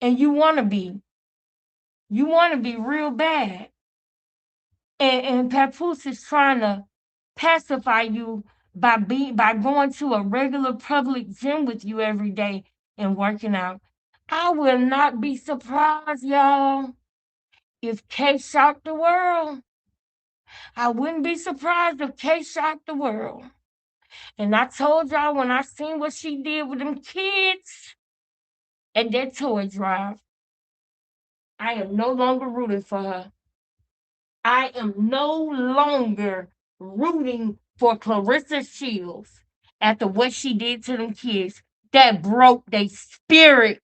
And you want to be. You want to be real bad. And Papoose is trying to pacify you by going to a regular public gym with you every day and working out. I will not be surprised, y'all, if K shocked the world. I wouldn't be surprised if K shocked the world. And I told y'all when I seen what she did with them kids at that toy drive, I am no longer rooting for her. I am no longer rooting for Clarissa Shields after what she did to them kids. That broke their spirit.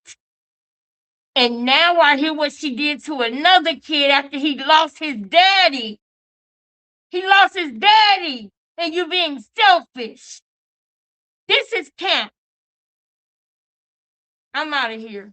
And now I hear what she did to another kid after he lost his daddy. He lost his daddy, and you being selfish. This is camp. I'm out of here.